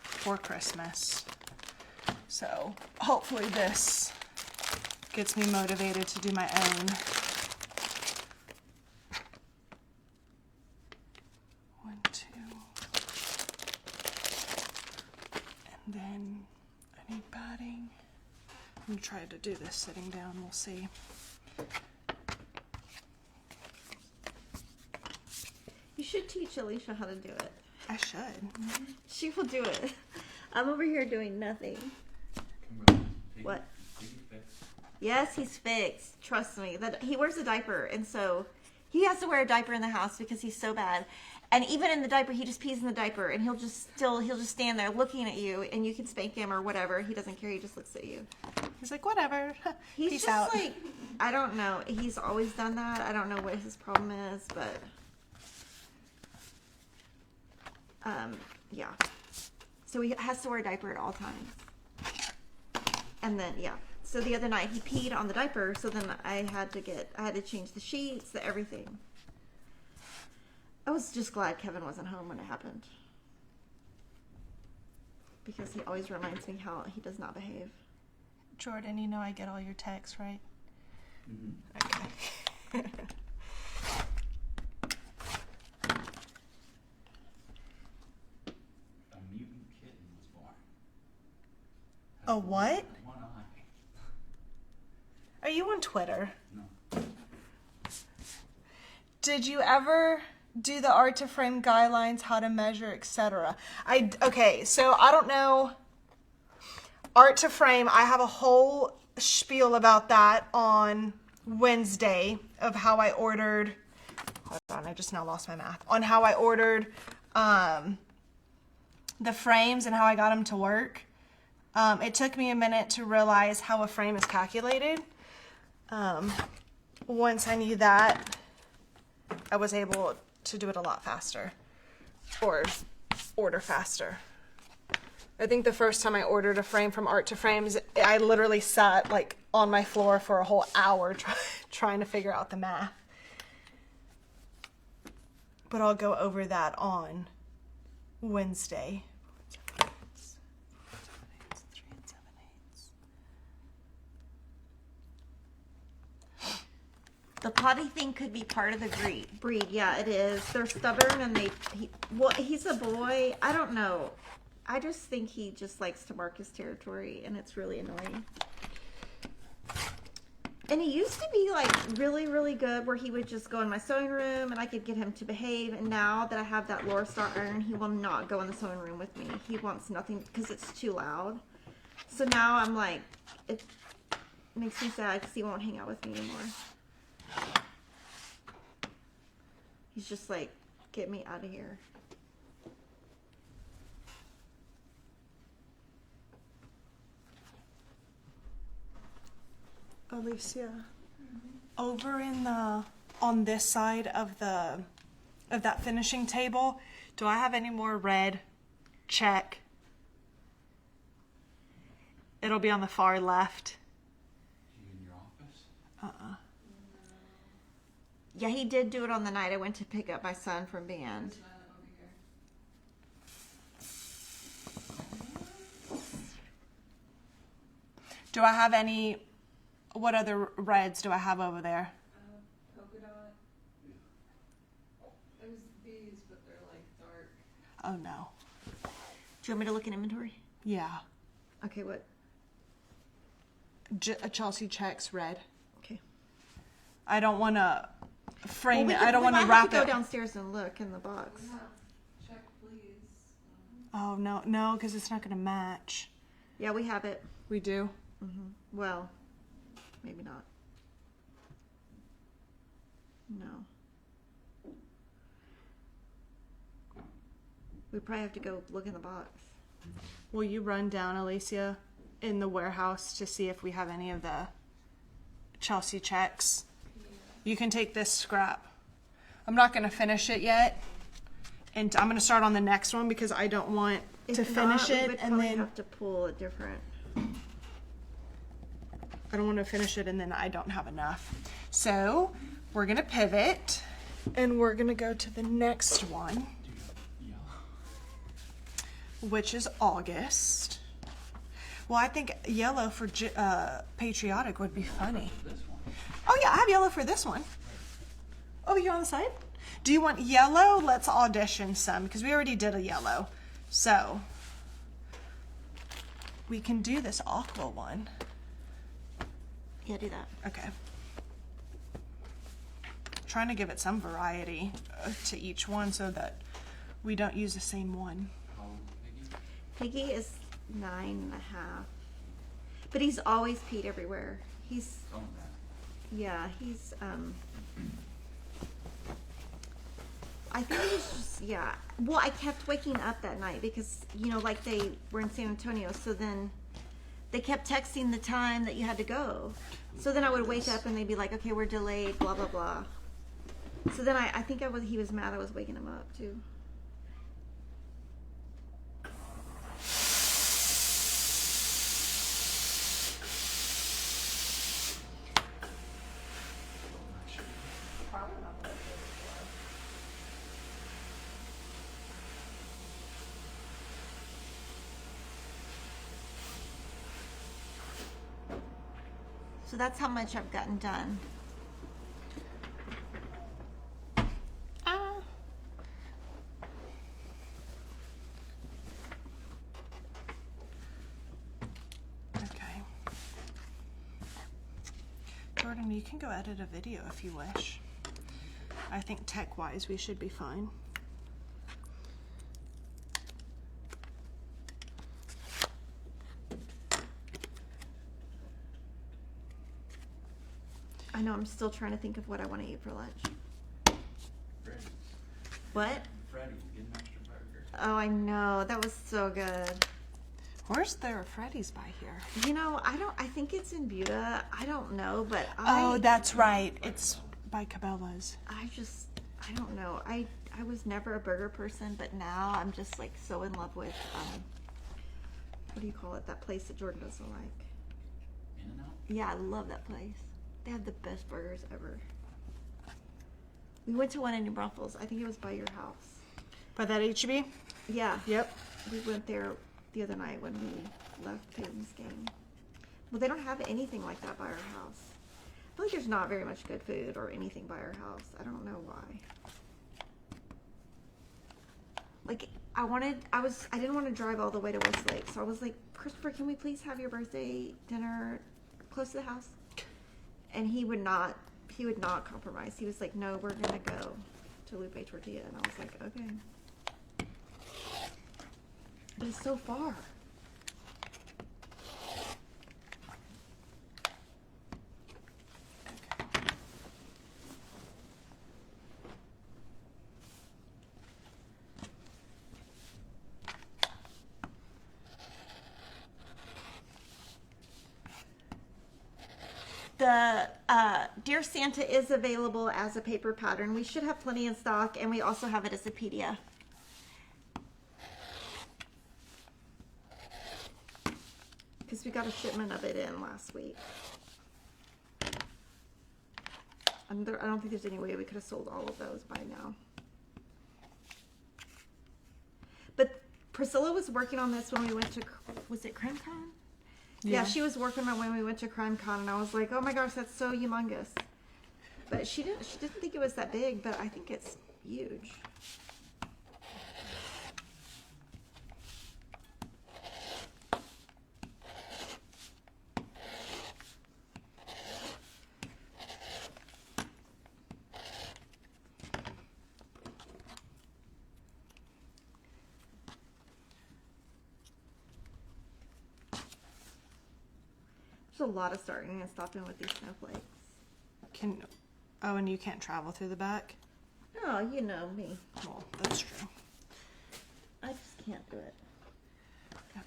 for Christmas. So hopefully this gets me motivated to do my own. One, two. And then I need batting. I'm going to try to do this sitting down. We'll see. You should teach Alicia how to do it. I should. She will do it. I'm over here doing nothing. Kimberly, What? Piggy fixed. Yes, he's fixed. Trust me. That he wears a diaper, and so he has to wear a diaper in the house because he's so bad. And even in the diaper, he just pees in the diaper, and he'll just stand there looking at you, and you can spank him or whatever. He doesn't care. He just looks at you. He's like, whatever. He's Peace just out. like, I don't know. He's always done that. I don't know what his problem is, but yeah. So he has to wear a diaper at all times. And then so the other night he peed on the diaper, so then I had to change the sheets, everything. I was just glad Kevin wasn't home when it happened, because he always reminds me how he does not behave. Jordan, you know I get all your texts, right? Mm-hmm. Okay. A mutant kitten was born. A what? One eye. Are you on Twitter? No. Did you ever do the art to frame guidelines, how to measure, etc.? Okay, so I don't know. Art to frame, I have a whole spiel about that on Wednesday of how I ordered. Hold on, I just now lost my math. On how I ordered the frames and how I got them to work. It took me a minute to realize how a frame is calculated. Once I knew that, I was able to do it a lot faster, or order faster. I think the first time I ordered a frame from Art to Frames, I literally sat like on my floor for a whole hour trying to figure out the math. But I'll go over that on Wednesday. The potty thing could be part of the breed. Yeah, it is. They're stubborn, and he's a boy. I don't know. I just think he just likes to mark his territory, and it's really annoying. And he used to be like really, really good, where he would just go in my sewing room and I could get him to behave. And now that I have that Laura Star iron, he will not go in the sewing room with me. He wants nothing because it's too loud. So now I'm like, it makes me sad because he won't hang out with me anymore. He's just like, get me out of here. Alicia, over in on this side of that finishing table, do I have any more red? Check. It'll be on the far left. You in your office? Yeah, he did do it on the night I went to pick up my son from band. Do I have any? What other reds do I have over there? Polka dot. There's these, but they're like dark. Oh no. Do you want me to look in inventory? Yeah. Okay, what? Chelsea checks red. Okay. I don't want to frame it. We I don't want to might wrap have to go it. downstairs and look in the box. Check, please. Oh no, because it's not going to match. Yeah, we have it. We do. Well, maybe not. No. We probably have to go look in the box. Will you run down, Alicia, in the warehouse to see if we have any of the Chelsea checks? You can take this scrap. I'm not going to finish it yet. And I'm going to start on the next one because I don't want to finish we it would and probably then have to pull a different. I don't want to finish it and then I don't have enough. So we're going to pivot and we're going to go to the next one, which is August. Well, I think yellow for patriotic would be funny. This one. Oh yeah, I have yellow for this one. Over here on the side. Do you want yellow? Let's audition some because we already did a yellow. So we can do this aqua one. Yeah, do that. Okay. Trying to give it some variety to each one so that we don't use the same one. How old is Piggy? Piggy is 9.5. But he's always peed everywhere. He's, Oh, that. yeah, he's, I think it was just, yeah. Well, I kept waking up that night because, you know, like they were in San Antonio. So then they kept texting the time that you had to go. So then I would wake up and they'd be like, okay, we're delayed, blah, blah, blah. So then I think he was mad I was waking him up too. So that's how much I've gotten done. Okay. Jordan, you can go edit a video if you wish. I think tech-wise we should be fine. I know, I'm still trying to think of what I want to eat for lunch. Freddy's. What? Freddy's, get an extra burger. Oh, I know. That was so good. Where's there a Freddy's by here? You know, I think it's in Buda. I don't know, but Oh, that's right. It's by Cabela's. I don't know. I was never a burger person, but now I'm just like so in love with, what do you call it? That place that Jordan doesn't like. In-N-Out? Yeah, I love that place. They have the best burgers ever. We went to one in New Braunfels. I think it was by your house. By that HEB? Yeah. Yep. We went there the other night when we left Peyton's game. Well, they don't have anything like that by our house. I feel like there's not very much good food or anything by our house. I don't know why. Like, I didn't want to drive all the way to Westlake, so I was like, Christopher, can we please have your birthday dinner close to the house? And he would not compromise. He was like, no, we're gonna go to Lupe Tortilla. And I was like, okay. But it's so far. The Dear Santa is available as a paper pattern. We should have plenty in stock, and we also have it as a PDF. Because we got a shipment of it in last week. I don't think there's any way we could have sold all of those by now. But Priscilla was working on this when we went to, was it CrimeCon? Yeah, she was working on when we went to CrimeCon, and I was like, "Oh my gosh, that's so humongous." But she didn't think it was that big, but I think it's huge. There's a lot of starting and stopping with these snowflakes. Oh, and you can't travel through the back? Oh, you know me. Well, that's true. I just can't do it.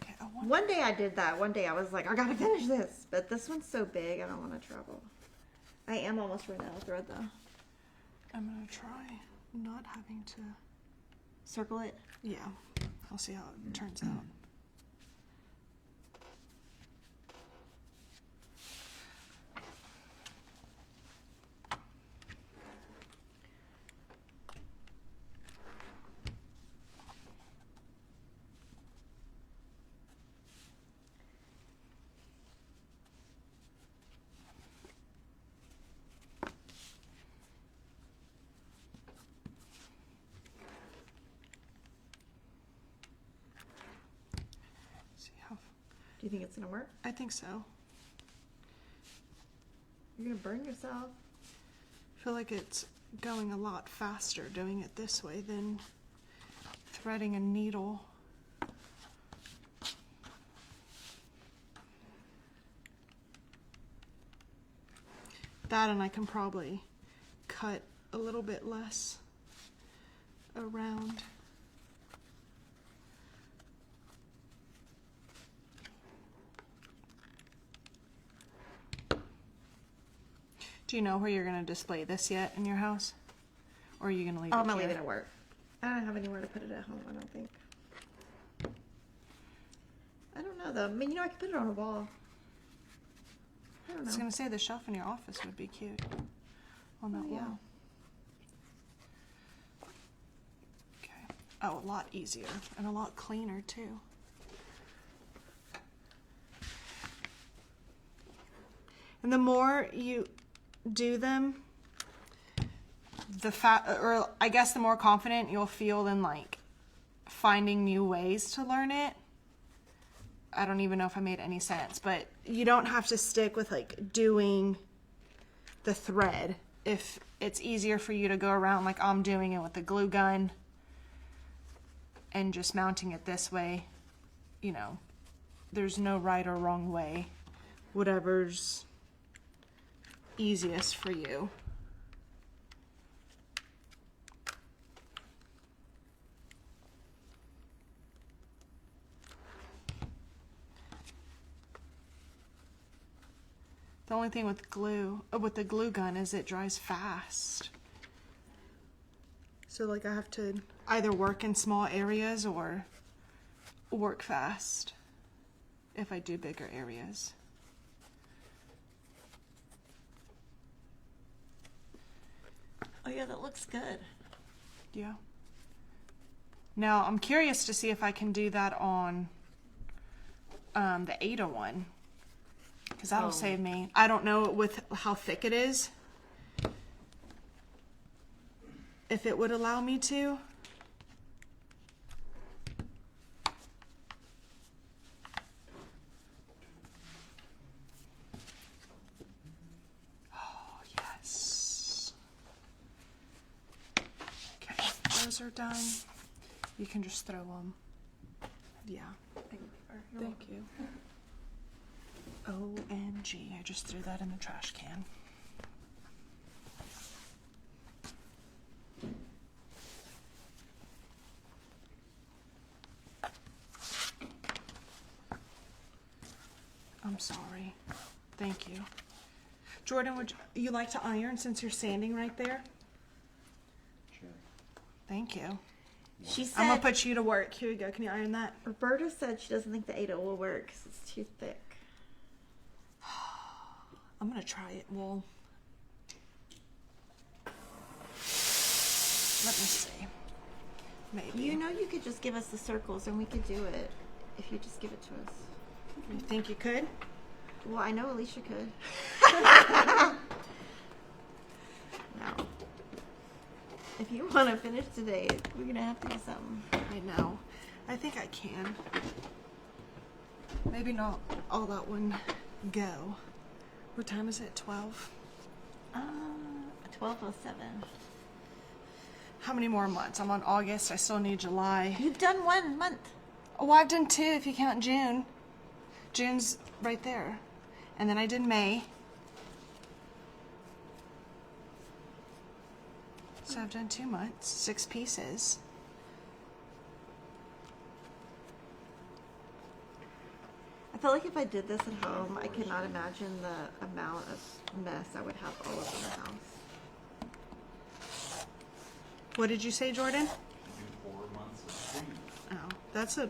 Okay, One day I did that. One day I was like, I gotta finish this. But this one's so big, I don't want to travel. I am almost running out of thread though. I'm gonna try not having to... Circle it? Yeah, I'll see how it turns out. Do you think it's gonna work? I think so. You're gonna burn yourself. I feel like it's going a lot faster doing it this way than threading a needle. That, and I can probably cut a little bit less around. Do you know where you're going to display this yet in your house? Or are you going to leave it I'm gonna here? leave it at work. I don't have anywhere to put it at home, I don't think. I don't know though. I mean, I could put it on a wall. I don't I was know. going to say the shelf in your office would be cute on that Oh, yeah. wall. Okay. Oh, a lot easier and a lot cleaner too. And the more you do them, or I guess the more confident you'll feel in like finding new ways to learn it. I don't even know if I made any sense, but you don't have to stick with like doing the thread. If it's easier for you to go around like I'm doing it with the glue gun and just mounting it this way, there's no right or wrong way. Whatever's easiest for you. The only thing with the glue gun is it dries fast. So like I have to either work in small areas or work fast if I do bigger areas. Oh yeah, that looks good. Yeah. Now I'm curious to see if I can do that on the Ada one. Because that'll save me. I don't know with how thick it is. If it would allow me to. Oh, yes. Okay, those are done. You can just throw them. Yeah. Thank you. OMG, I just threw that in the trash can. I'm sorry. Thank you. Jordan, would you like to iron since you're standing right there? Sure. Thank you. She I'm going said, to put you to work. Here you go. Can you iron that? Roberta said she doesn't think the Ada will work because it's too thick. I'm going to try it. Well, let me see. Maybe. You could just give us the circles and we could do it if you just give it to us. You think you could? Well, I know Alicia could. No. If you want to finish today, we're going to have to do something. I know. I think I can. Maybe not all that one go. What time is it? 12? 12:07. How many more months? I'm on August. I still need July. You've done 1 month. Oh, I've done 2 if you count June. June's right there. And then I did May. So I've done 2 months, 6 pieces. I feel like if I did this at home, I could not imagine the amount of mess I would have all over the house. What did you say, Jordan? Do 4 months of stream. Oh, that's a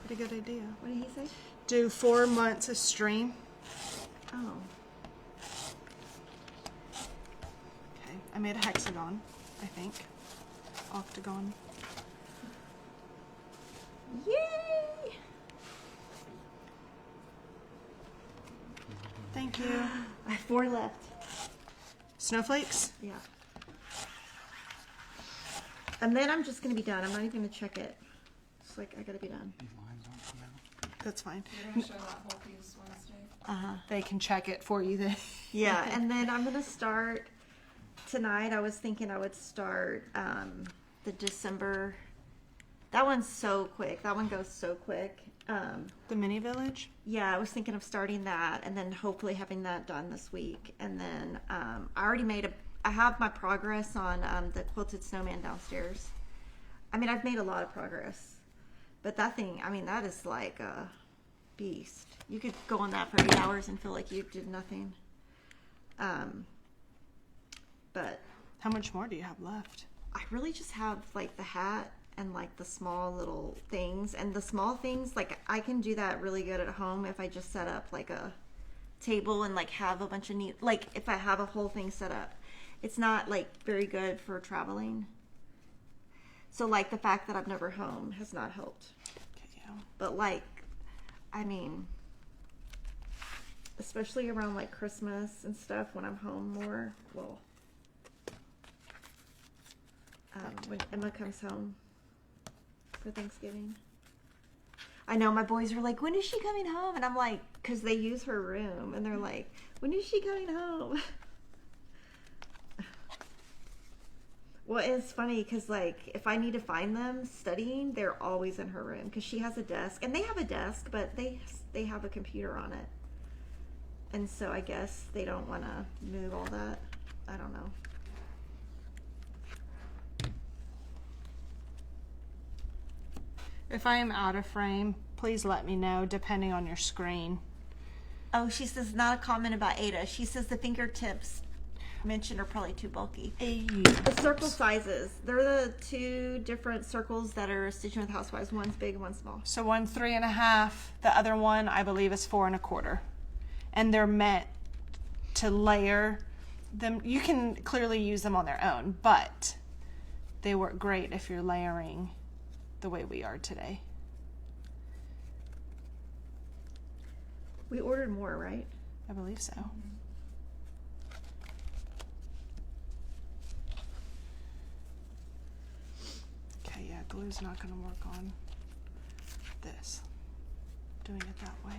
pretty good idea. What did he say? Do 4 months of stream. Oh. Okay, I made a hexagon, I think. Octagon. Yay! Thank you. I have 4 left. Snowflakes? Yeah. And then I'm just going to be done. I'm not even going to check it. It's like, I got to be done. These lines don't come out. That's fine. You're gonna show that whole piece Wednesday. Uh-huh. They can check it for you then. Yeah, and then I'm going to start tonight. I was thinking I would start the December. That one's so quick. That one goes so quick. The mini village? Yeah, I was thinking of starting that and then hopefully having that done this week. And then I already I have my progress on the quilted snowman downstairs. I mean, I've made a lot of progress, but that thing, I mean, that is like a beast. You could go on that for 8 hours and feel like you did nothing. But How much more do you have left? I really just have like the hat and like the small little things, and the small things, like I can do that really good at home if I just set up like a table and like have a bunch of like if I have a whole thing set up. It's not like very good for traveling. So like the fact that I'm never home has not helped. Okay, yeah. But like, I mean, especially around like Christmas and stuff when I'm home more, well, when Emma comes home for Thanksgiving. I know my boys are like, when is she coming home? And I'm like, because they use her room, and they're like, when is she coming home? Well, it's funny because like if I need to find them studying, they're always in her room because she has a desk, and they have a desk, but they have a computer on it, and so I guess they don't want to move all that. I don't know. If I am out of frame, please let me know, depending on your screen. Oh, she says not a comment about Ada. She says the fingertips mentioned are probably too bulky. The circle sizes. They're the two different circles that are stitching with Housewives. One's big, one's small. So one 3.5, the other one I believe is 4.25, and they're meant to layer them. You can clearly use them on their own, but they work great if you're layering the way we are today. We ordered more, right? I believe so. Okay, yeah, glue's not going to work on this. Doing it that way.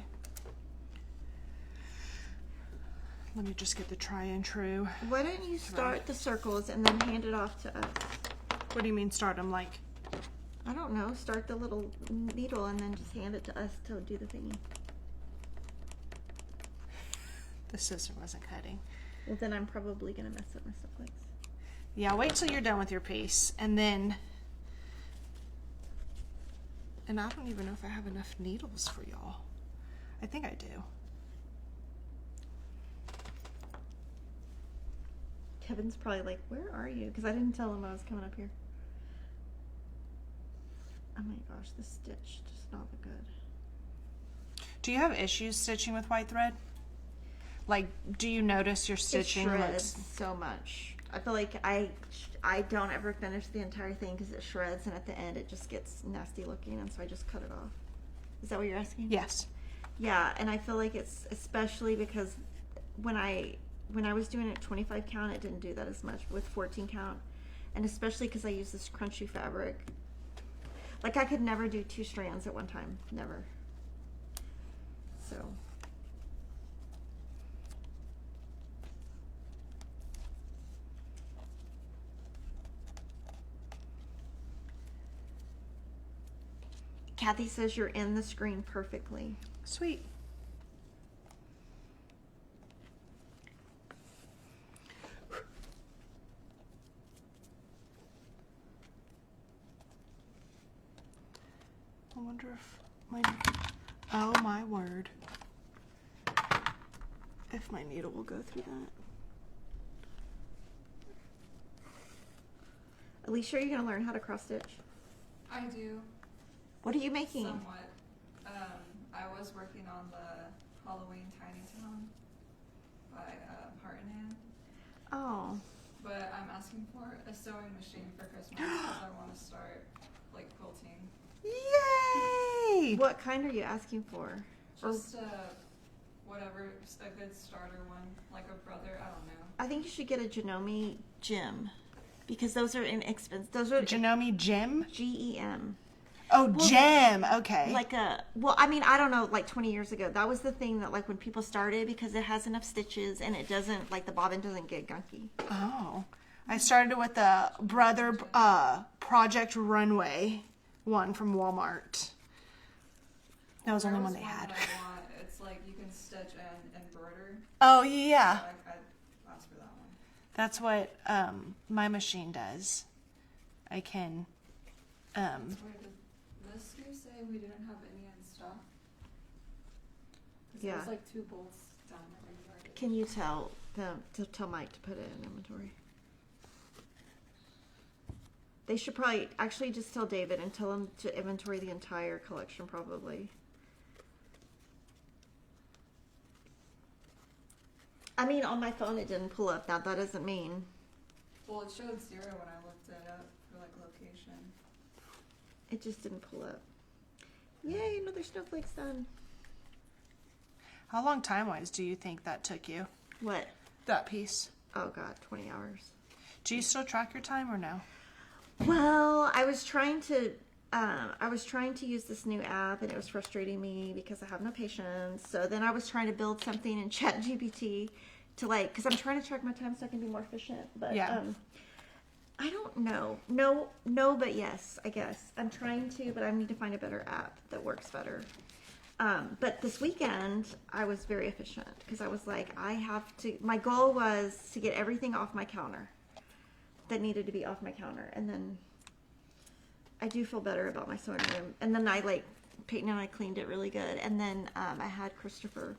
Let me just get the try and true. Why don't you start the circles and then hand it off to us? What do you mean start them like? I don't know. Start the little needle and then just hand it to us to do the thingy. The scissor wasn't cutting. Well, then I'm probably going to mess up my stuff legs. Yeah, wait till you're done with your piece, and then, and I don't even know if I have enough needles for y'all. I think I do. Kevin's probably like, where are you? Because I didn't tell him I was coming up here. Oh my gosh, this stitch does not look good. Do you have issues stitching with white thread? Like, do you notice your stitching It shreds looks... so much. I feel like I don't ever finish the entire thing because it shreds, and at the end it just gets nasty looking, and so I just cut it off. Is that what you're asking? Yes. Yeah, and I feel like it's especially because when I was doing it 25 count, it didn't do that as much with 14 count, and especially because I use this crunchy fabric. Like I could never do 2 strands at one time, never. So. Kathy says you're in the screen perfectly. Sweet. I wonder if my, oh my word, if my needle will go through that. Alicia, are you going to learn how to cross stitch? I do. What are you making? Somewhat. I was working on the Halloween Tiny Town by Heart and Hand, Oh, but I'm asking for a sewing machine for Christmas because I want to start like quilting. Yay! what kind are you asking for? Or Just whatever, a good starter one, like a brother. I don't know. I think you should get a Janome Gem because those are inexpensive. Those are Janome Gem? GEM. Oh, gem. Okay. Like I mean, I don't know, like 20 years ago, that was the thing that like when people started, because it has enough stitches and it doesn't, like the bobbin doesn't get gunky. Oh, I started with the Brother Project Runway one from Walmart. That was the only one they had. That I want. It's like you can stitch and embroider. Oh yeah, So I asked for that one. that's what my machine does. I can Wait, did this you say we didn't have any in stock? 'Cause Yeah. There's like 2 bolts down there. Already. Can you tell them to tell Mike to put it in inventory? They should probably actually just tell David and tell him to inventory the entire collection probably. I mean, on my phone it didn't pull up. That doesn't mean. Well, it showed 0 when I looked it up for like location. It just didn't pull up. Yay, another snowflake's done. How long time-wise do you think that took you? What? That piece. Oh God, 20 hours. Do you still track your time or no? Well, I was trying to use this new app and it was frustrating me because I have no patience. So then I was trying to build something in ChatGPT to like, cause I'm trying to track my time so I can be more efficient. But Yeah. I don't know. No, but yes, I guess. I'm trying to, but I need to find a better app that works better. But this weekend I was very efficient because I was like, my goal was to get everything off my counter that needed to be off my counter. And then I do feel better about my sewing room. And then Peyton and I cleaned it really good. And then I had Christopher.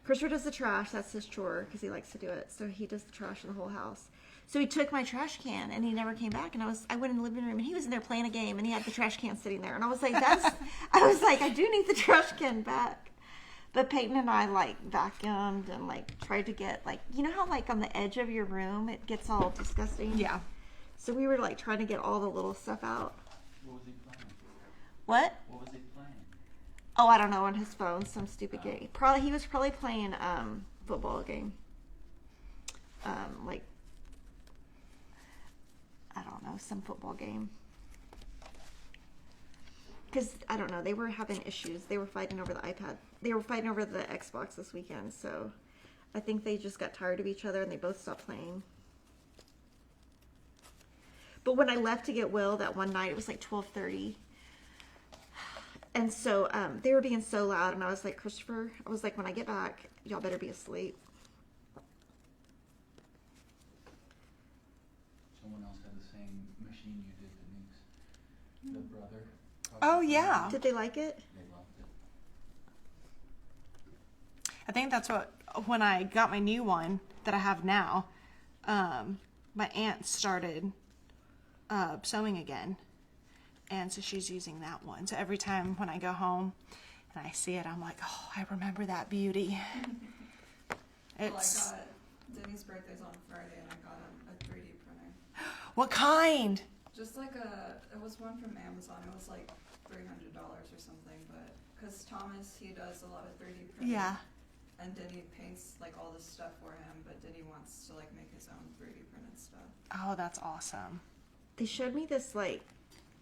Christopher does the trash. That's his chore because he likes to do it. So he does the trash in the whole house. So he took my trash can and he never came back. And I went in the living room and he was in there playing a game and he had the trash can sitting there. And I was like, I do need the trash can back. But Peyton and I vacuumed and tried to get you know how on the edge of your room it gets all disgusting? Yeah. So we were trying to get all the little stuff out. What was he playing? What? What was he playing? Oh, I don't know, on his phone, some stupid game. He was probably playing football game. I don't know, some football game. Because, I don't know, they were having issues. They were fighting over the iPad. They were fighting over the Xbox this weekend, so I think they just got tired of each other and they both stopped playing. But when I left to get Will that one night, it was 12:30. And so they were being so loud, and I was like, Christopher, I was like, when I get back, y'all better be asleep. Someone else had the same machine you did, Denise. The brother. Oh, yeah. Did they like it? They loved it. I think that's when I got my new one that I have now, my aunt started sewing again. And so she's using that one. So every time when I go home and I see it, I'm like, oh, I remember that beauty. It's... Well, I got Denny's birthday's on Friday, and I got a 3D printer. What kind? Just it was one from Amazon. It was $300 or something, but because Thomas, he does a lot of 3D printing. Yeah. And Denny paints all this stuff for him, but Denny wants to make his own 3D printed stuff. Oh, that's awesome. They showed me this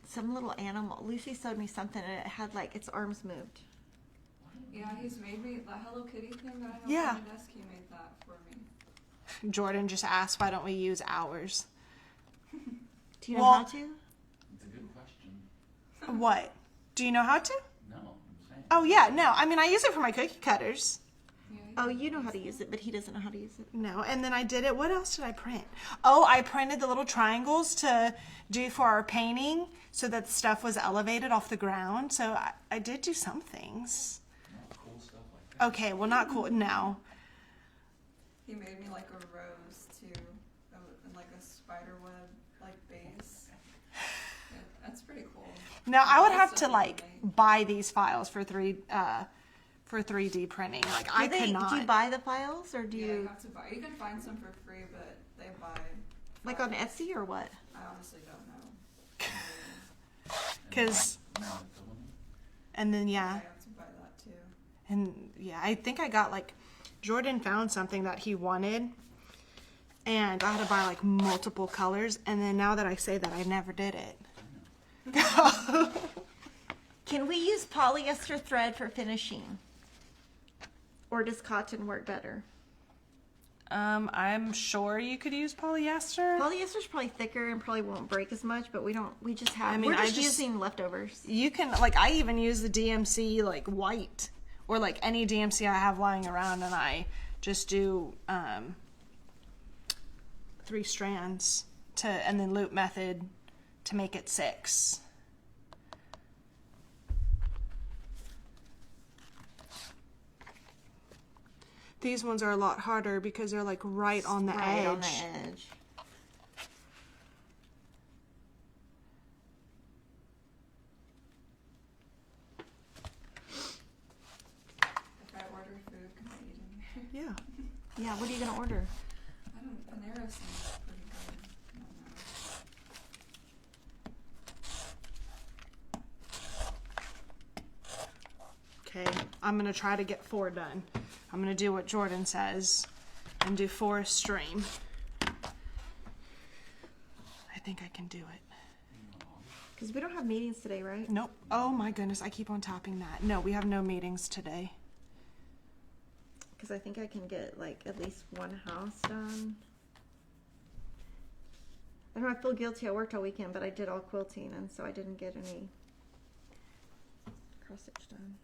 some little animal. Lucy showed me something and it had its arms moved. Yeah, he's made me the Hello Kitty thing that I have Yeah. on my desk. He made that for me. Jordan just asked, why don't we use ours? Do you know Well- how to? It's a good question. What? Do you know how to? No, I'm saying. Oh, yeah, no. I mean, I use it for my cookie cutters. Yeah, Oh, you know how to use it, but he doesn't know how to use it. No, and then I did it. What else did I print? Oh, I printed the little triangles to do for our painting so that the stuff was elevated off the ground. So I did do some things. No, cool stuff like that. Okay, well, not cool. No. He made me a rose too, and a spider web base. Yeah, that's pretty cool. Now, I would have That's to something make. buy these files for 3D printing. I could not. Do you buy the files or do Yeah, you you have to buy. You can find some for free, but they buy. on files. Etsy or what? I honestly don't know. Because, And the filament? and then I yeah, have to buy that too. and yeah, I think I got Jordan found something that he wanted, and I had to buy multiple colors. And then now that I say that, I never did it. Can we use polyester thread for finishing? Or does cotton work better? I'm sure you could use polyester. Polyester's probably thicker and probably won't break as much, but we just have, I mean, we're I just just- using leftovers. You can I even use the DMC white or any DMC I have lying around, and I just do 3 strands and then loop method to make it 6. These ones are a lot harder because they're like right on the Right edge. on the edge. If I order food, can I eat in there? Yeah. Yeah, what are you gonna order? I don't. Panera seems pretty good. I don't know. Okay, I'm gonna try to get 4 done. I'm gonna do what Jordan says and do 4 a stream. I think I can do it. Because we don't have meetings today, right? Nope. Oh my goodness, I keep on tapping that. No, we have no meetings today. Because I think I can get like at least one house done. I don't know, I feel guilty. I worked all weekend, but I did all quilting, and so I didn't get any cross stitch done.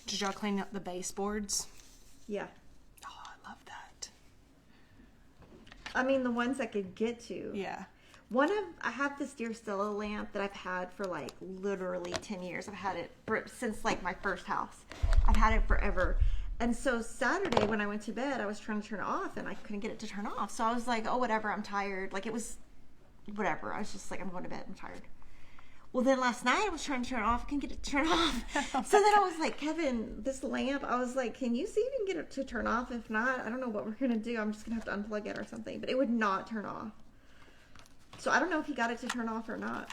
Did y'all clean up the baseboards? Yeah. Oh, I love that. I mean, the ones I could get to. Yeah. I have this Dear Stella lamp that I've had for like literally 10 years. I've had it since like my first house. I've had it forever. And so Saturday when I went to bed, I was trying to turn it off and I couldn't get it to turn off. So I was like, oh, whatever, I'm tired. Like it was whatever. I was just like, I'm going to bed, I'm tired. Well, then last night I was trying to turn it off. I couldn't get it to turn off. So then I was like, Kevin, this lamp, I was like, can you see if you can get it to turn off? If not, I don't know what we're going to do. I'm just going to have to unplug it or something. But it would not turn off. So I don't know if he got it to turn off or not.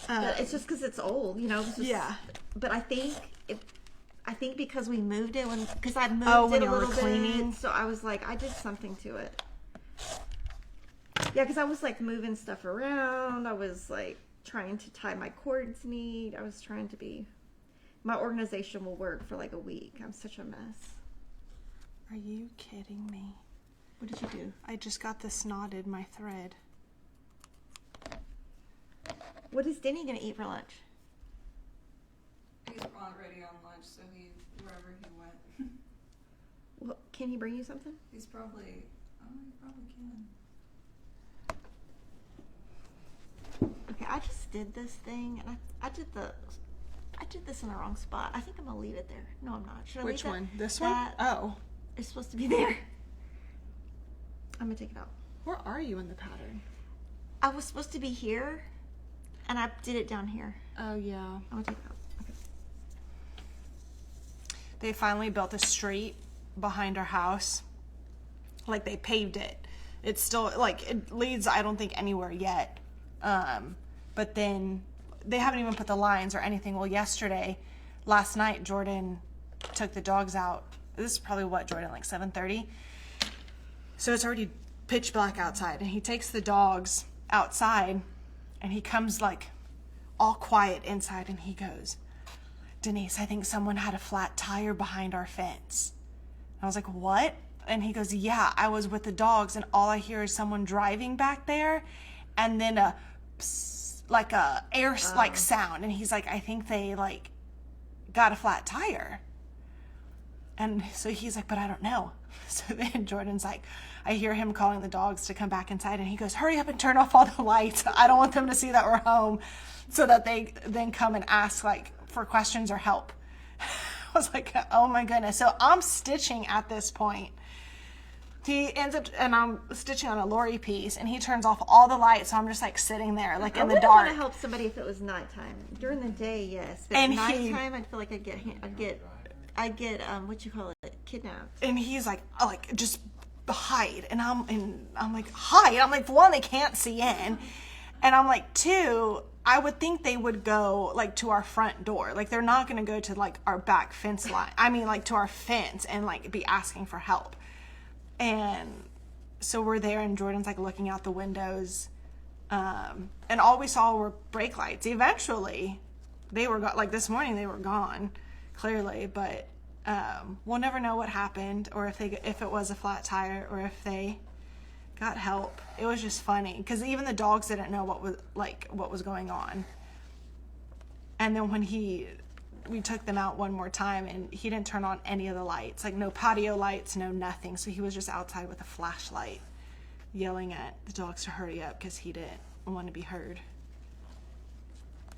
But it's just because it's old, you know. It's just, Yeah. But I think because we moved it because I moved when it a you were little cleaning? bit, so I was like, I did something to it. Yeah, because I was like moving stuff around. I was like trying to tie my cords neat. I was trying to be. My organization will work for like a week. I'm such a mess. Are you kidding me? What did you do? I just got this knotted, my thread. What is Denny gonna eat for lunch? He's already on lunch, so wherever he went, Well, can he bring you something? he probably can. Okay, I just did this thing, and I did this in the wrong spot. I think I'm gonna leave it there. No, I'm not. Should I Which leave one? This that? one? Oh. It's supposed to be there. I'm gonna take it out. Where are you in the pattern? I was supposed to be here, and I did it down here. Oh, yeah. I'm gonna take it out. Okay. They finally built a street behind our house. Like, they paved it. It's still, like, it leads, I don't think, anywhere yet. But then they haven't even put the lines or anything. Well, last night, Jordan took the dogs out. This is probably what, Jordan, like 7:30? So it's already pitch black outside, and he takes the dogs outside, and he comes like all quiet inside, and he goes, Denise, I think someone had a flat tire behind our fence. I was like, what? And he goes, yeah, I was with the dogs, and all I hear is someone driving back there, and then a psst, like a air like sound, and he's like, I think they like got a flat tire. And so he's like, but I don't know. So then Jordan's like, I hear him calling the dogs to come back inside, and he goes, hurry up and turn off all the lights. I don't want them to see that we're home, so that they then come and ask like for questions or help. I was like, oh my goodness. So I'm stitching at this point. He ends up, and I'm stitching on a Lori piece, and he turns off all the lights, so I'm just like sitting there like in the I dark. want to help somebody if it was nighttime. During the day, yes, but And at he- nighttime, I'd feel like I'd get what you call it, kidnapped. And he's like just hide, and I'm like hide. I'm like, for one, they can't see in, and I'm like, two, I would think they would go like to our front door. Like they're not going to go to like our back fence line. I mean, like to our fence and like be asking for help. And so we're there, and Jordan's like looking out the windows, and all we saw were brake lights. Eventually, they were like this morning they were gone, clearly, but we'll never know what happened, or if it was a flat tire, or if they got help. It was just funny because even the dogs didn't know what was going on. And then when we took them out one more time, and he didn't turn on any of the lights, like no patio lights, no nothing. So he was just outside with a flashlight yelling at the dogs to hurry up because he didn't want to be heard.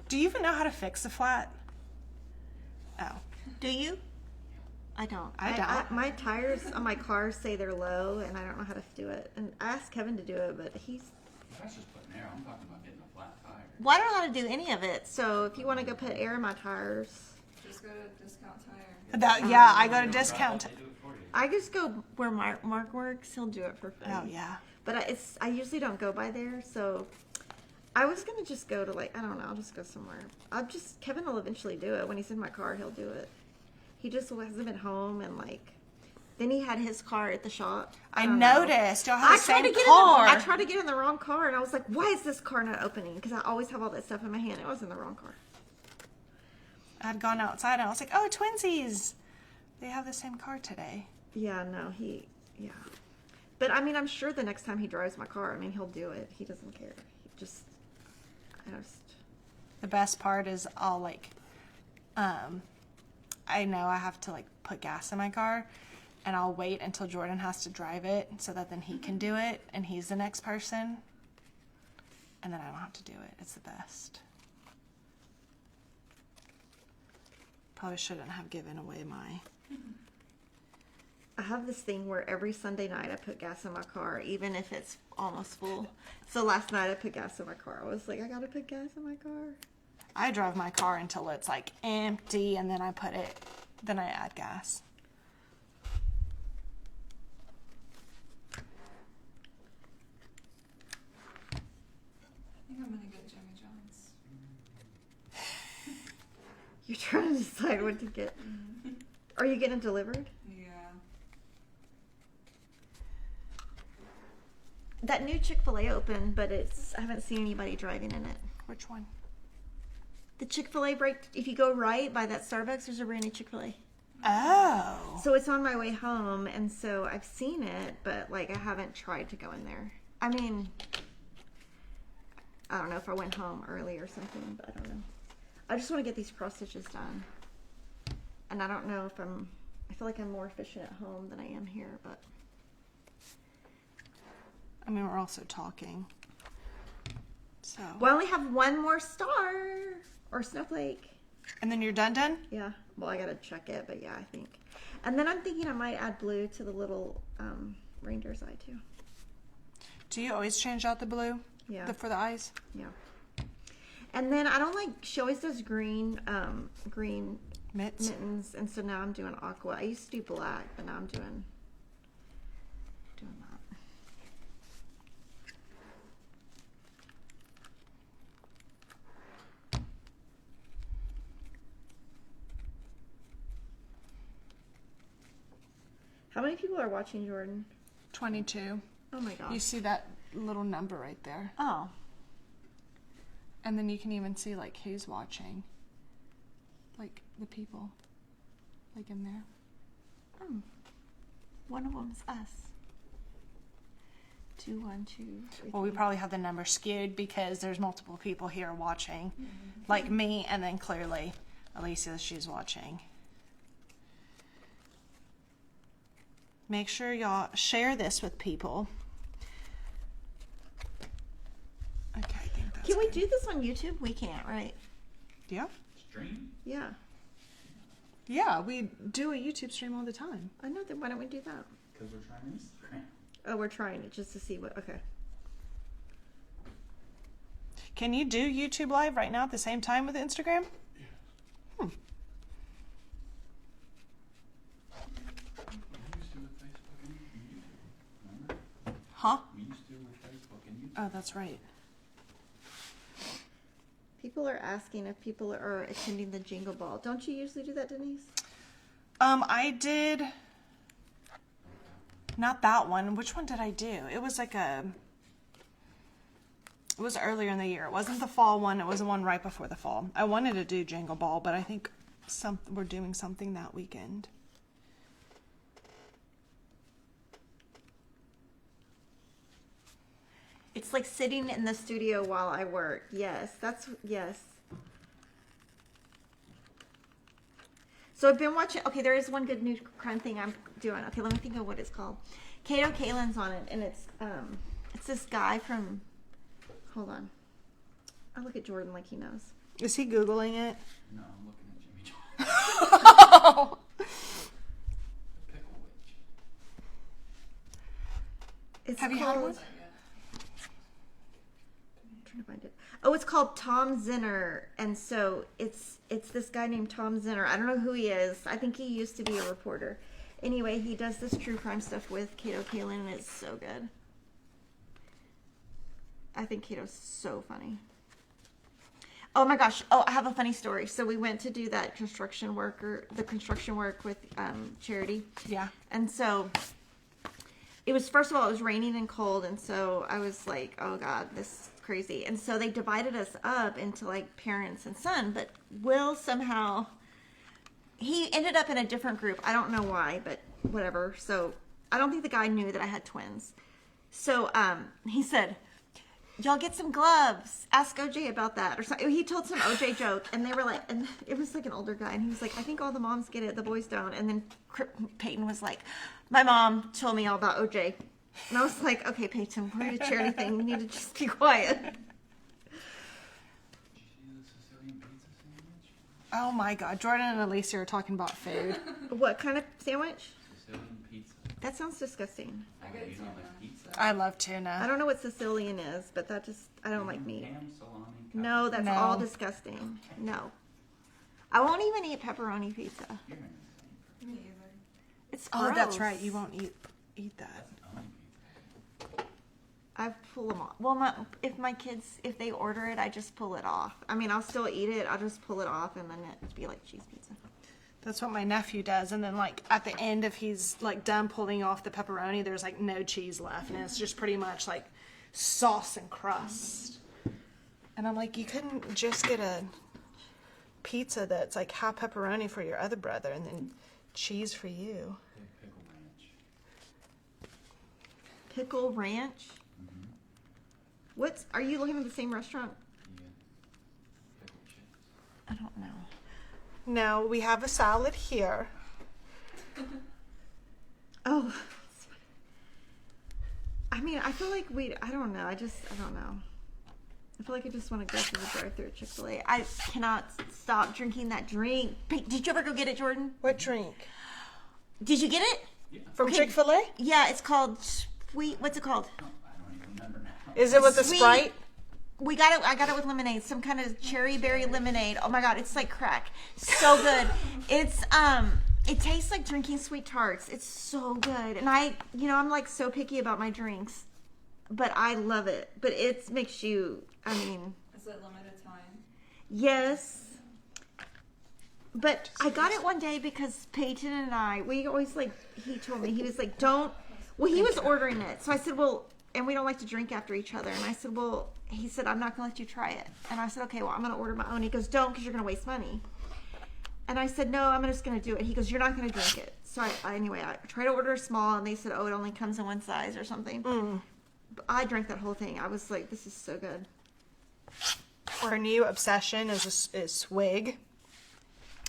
Do you even know how to fix a flat? Oh. Do you? I don't. I don't. My tires on my car say they're low, and I don't know how to do it. And I asked Kevin to do it, but That's just putting air. I'm talking about getting a flat tire. well, I don't know how to do any of it. So if you want to go put air in my tires, Just go to Discount Tire. I go to Discount. They do it for you. I just go where Mark works. He'll do it for free. Oh yeah. But I usually don't go by there, so I was gonna just go to I don't know. I'll just go somewhere. Kevin will eventually do it when he's in my car. He'll do it. He just hasn't been home, and then he had his car at the shop. I don't know. noticed y'all have the same I car. tried to get in the wrong car, and I was like, "Why is this car not opening?" Because I always have all that stuff in my hand. It was in the wrong car. I'd gone outside and I was like, oh, twinsies. They have the same car today. Yeah, no, yeah. But I mean, I'm sure the next time he drives my car, I mean, he'll do it. He doesn't care. The best part is I know I have to put gas in my car, and I'll wait until Jordan has to drive it so that then he can do it, and he's the next person, and then I don't have to do it. It's the best. Probably shouldn't have given away my... I have this thing where every Sunday night I put gas in my car, even if it's almost full. So last night I put gas in my car. I was like, I gotta put gas in my car. I drive my car until it's empty, and then I add gas. I think I'm gonna get Jimmy John's. You're trying to decide what to get. Are you getting it delivered? Yeah. That new Chick-fil-A opened, but I haven't seen anybody driving in it. Which one? The Chick-fil-A break, if you go right by that Starbucks, there's a brand new Chick-fil-A. Oh. So it's on my way home, and so I've seen it, but I haven't tried to go in there. I mean, I don't know if I went home early or something, but I don't know. I just want to get these cross stitches done. And I don't know if I feel like I'm more efficient at home than I am here, but. I mean, we're also talking. So. Well, I only have one more star or snowflake. And then you're done? Yeah. Well, I gotta check it, but yeah, I think. And then I'm thinking I might add blue to the little reindeer's eye too. Do you always change out the blue? Yeah. For the eyes? Yeah. And then I don't she always does green Mitts? mittens, and so now I'm doing aqua. I used to do black, but now I'm doing that. How many people are watching, Jordan? 22. Oh my gosh. You see that little number right there. Oh. And then you can even see who's watching. The people. In there. Oh. One of them's us. 2, 1, 2, 3. Well, we probably have the number skewed because there's multiple people here watching. Like me, and then clearly Alicia, she's watching. Make sure y'all share this with people. Okay, I think that's Can we good. do this on YouTube? We can't, right? Yeah. Stream? Yeah. Yeah, we do a YouTube stream all the time. I know that. Why don't we do that? Because we're trying Instagram. Oh, we're trying it just to see what. Okay. Can you do YouTube Live right now at the same time with Instagram? We used to with Facebook and YouTube. Remember? Huh? We used to with Facebook and YouTube. Oh, that's right. People are asking if people are attending the Jingle Ball. Don't you usually do that, Denise? I did. Not that one. Which one did I do? It was it was earlier in the year. It wasn't the fall one. It was the one right before the fall. I wanted to do Jingle Ball, but I think we're doing something that weekend. It's like sitting in the studio while I work. Yes, yes. So I've been watching. Okay, there is one good new crime thing I'm doing. Okay, let me think of what it's called. Kato Kaelin's on it, and it's this guy from. Hold on. I look at Jordan like he knows. Is he Googling it? No, I'm looking at Jimmy John. It's Have you had called, one? I'm trying to find it. Oh, it's called Tom Zinner, and so it's this guy named Tom Zinner. I don't know who he is. I think he used to be a reporter. Anyway, he does this true crime stuff with Kato Kaelin, and it's so good. I think Kato's so funny. Oh my gosh! Oh, I have a funny story. So we went to do that construction work with Charity. Yeah. And so it was, first of all, it was raining and cold. And so I was like, oh God, this is crazy. And so they divided us up into like parents and son. But Will somehow, he ended up in a different group. I don't know why, but whatever. So I don't think the guy knew that I had twins. So he said, y'all get some gloves. Ask OJ about that. Or something. He told some OJ joke, and they were like, and it was like an older guy, and he was like, I think all the moms get it, the boys don't. And then Peyton was like, my mom told me all about OJ. And I was like, okay, Peyton, we're at a charity thing. You need to just be quiet. Did you see the Sicilian pizza sandwich? Oh my God, Jordan and Alicia are talking about food. What kind of sandwich? Sicilian pizza. That sounds disgusting. I get You don't tuna. like pizza? I love tuna. I don't know what Sicilian is, but that just, I don't like meat. Ham, salami, No, that's No. all disgusting. No. I won't even eat pepperoni pizza. You're in the same Me either. It's Oh, that's gross. right. You won't eat that. only pizza. I pull them off. Well, if my kids, if they order it, I just pull it off. I mean, I'll still eat it. I'll just pull it off, and then it'd be like cheese pizza. That's what my nephew does. And then, like, at the end, if he's, like, done pulling off the pepperoni, there's, like, no cheese left. And it's just pretty much, like, sauce and crust. And I'm like, you couldn't just get a pizza that's, like, half pepperoni for your other brother and then cheese for you. Pickle ranch. Pickle Ranch? Are you looking at the same restaurant? Yeah. Pickle chips. I don't know. Now, we have a salad here. Oh. I mean, I feel like I don't know. I don't know. I feel like I just want to go through the drive-thru at Chick-fil-A. I cannot stop drinking that drink. Did you ever go get it, Jordan? What drink? Did you get it? Yeah. From Okay. Chick-fil-A? Yeah, it's called Sweet. What's it called? No, I don't even remember now. Is it with the Sweet. Sprite? We got it. I got it with lemonade, some kind of cherry berry lemonade. Oh my god, it's like crack. So good. It's it tastes like drinking sweet tarts. It's so good. And I'm like so picky about my drinks, but I love it. But it makes you. I mean, Is it limited time? yes. But I got it one day because Peyton and we always he told me, he was like, don't. Well, he was ordering it, so I said, well, and we don't like to drink after each other. And I said, well, he said, I'm not going to let you try it. And I said, okay, well, I'm going to order my own. He goes, don't, because you're going to waste money. And I said, no, I'm just going to do it. He goes, you're not going to drink it. So anyway, I tried to order a small, and they said, oh, it only comes in one size or something. But I drank that whole thing. I was like, this is so good. Our new obsession is Swig.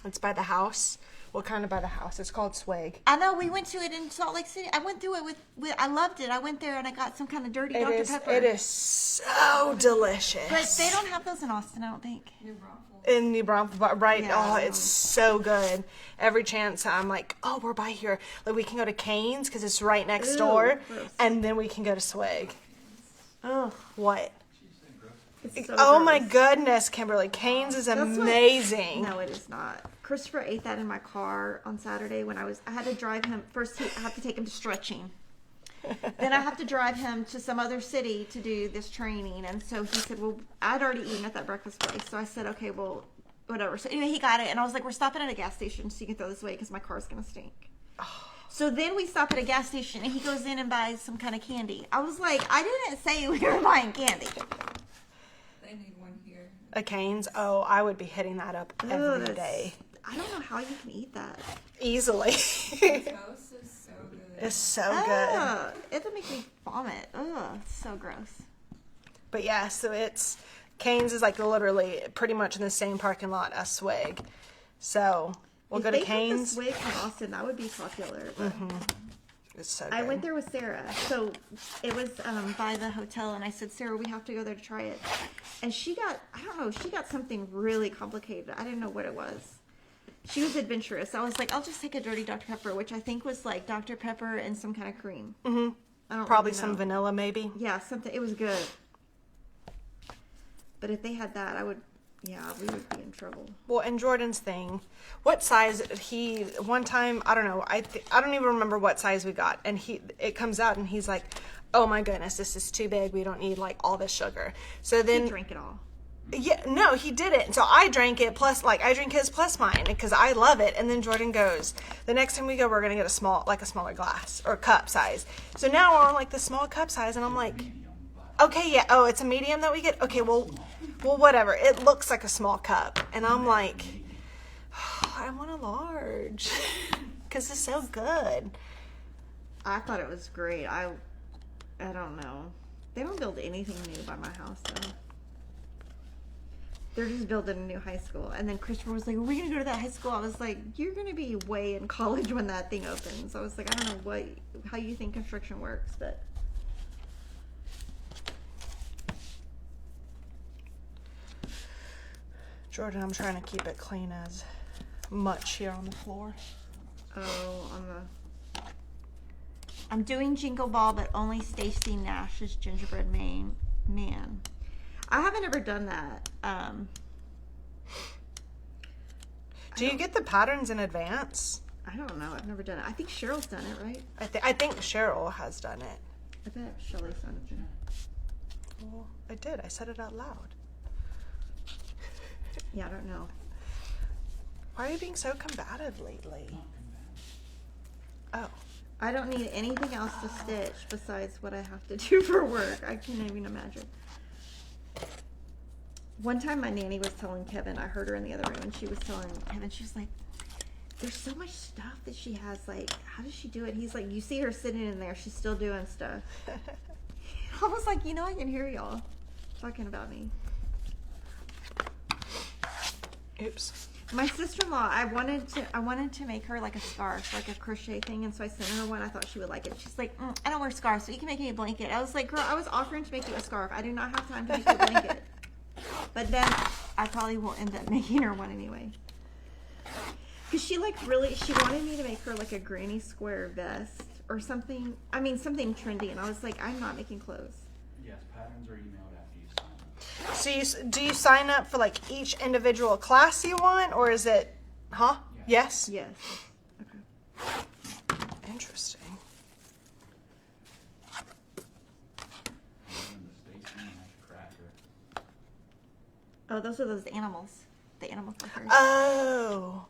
It's by the house. What kind of by the house? It's called Swig. I know, we went to it in Salt Lake City. I went through it with I loved it. I went there and I got some kind of dirty Dr. Pepper. It is so delicious. But they don't have those in Austin, I don't think. New Braunfels. In New Braunfels, but right? Yeah. Oh, it's so good. Every chance I'm like, oh, we're by here. Like we can go to Cane's because it's right next Ew, door, gross. and then we can go to Swig. Oh, What? She said gross. it's so Oh my gross. goodness, Kimberly, Cane's is That's what- amazing. No, it is not. Christopher ate that in my car on Saturday when I had to drive him. First, I have to take him to stretching. Then I have to drive him to some other city to do this training. And so he said, well, I'd already eaten at that breakfast place. So I said, okay, well, whatever. So anyway, he got it. And I was like, we're stopping at a gas station so you can throw this away because my car's going to stink. So then we stop at a gas station and he goes in and buys some kind of candy. I was like, I didn't say we were buying candy. They need one here. A Cane's, oh, I would be hitting that up Ugh, every that's- day. I don't know how you can eat that. Easily. Toast is so good. It's so good. Ugh, it'll make me vomit. Ugh, it's so gross. But yeah, so it's Cane's is like literally pretty much in the same parking lot as Swig. So we'll go to If they had the Cane's. Swig in Austin, that would be popular. But It's so good. I went there with Sarah. So it was by the hotel, and I said, Sarah, we have to go there to try it. And she got something really complicated. I didn't know what it was. She was adventurous. I was like, I'll just take a dirty Dr. Pepper, which I think was like Dr. Pepper and some kind of cream. I don't Probably really some know. vanilla, maybe. Yeah, something. It was good. But if they had that, we would be in trouble. Well, and Jordan's thing, what size one time, I don't know, I don't even remember what size we got, and it comes out and he's like, oh my goodness, this is too big, we don't need like all this sugar. So then, He drank it all. yeah, no, he didn't. So I drank it plus, like, I drink his plus mine because I love it. And then Jordan goes, the next time we go, we're gonna get a smaller glass or cup size. So now we're on like the small cup size, and I'm like, okay, yeah, oh, it's a medium that we get. Okay, well, whatever. It looks like a small cup, and I'm like, I want a large because it's so good. I thought it was great. I don't know. They don't build anything new by my house though. They're just building a new high school. And then Christopher was like, are we going to go to that high school? I was like, you're going to be way in college when that thing opens. I was like, I don't know how you think construction works, but. Jordan, I'm trying to keep it clean as much here on the floor. Oh, I'm doing Jingle Ball, but only Stacey Nash's Gingerbread Man. I haven't ever done that. Do you get the patterns in advance? I don't know. I've never done it. I think Cheryl's done it, right? I think Cheryl has done it. I bet Shelly's done it. Well, I did. I said it out loud. Yeah, I don't know. Why are you being so combative lately? Oh. I don't need anything else to stitch besides what I have to do for work. I can't even imagine. One time my nanny was telling Kevin, I heard her in the other room, and she was telling Kevin, she was like, there's so much stuff that she has, like, how does she do it? He's like, you see her sitting in there, she's still doing stuff. I was like, I can hear y'all talking about me. Oops. My sister-in-law, I wanted to make her like a scarf, like a crochet thing, and so I sent her one. I thought she would like it. She's like, I don't wear scarves, so you can make me a blanket. I was like, girl, I was offering to make you a scarf. I do not have time to make you a blanket. But then I probably will end up making her one anyway. Because she wanted me to make her like a granny square vest or something. I mean, something trendy, and I was like, I'm not making clothes. Yes, patterns are emailed after you sign up. So do you sign up for like each individual class you want, or is it, Yes? Yes. Okay. Interesting. And the Stacy Nash cracker. Oh, those are those animals. The animal flickers. Oh.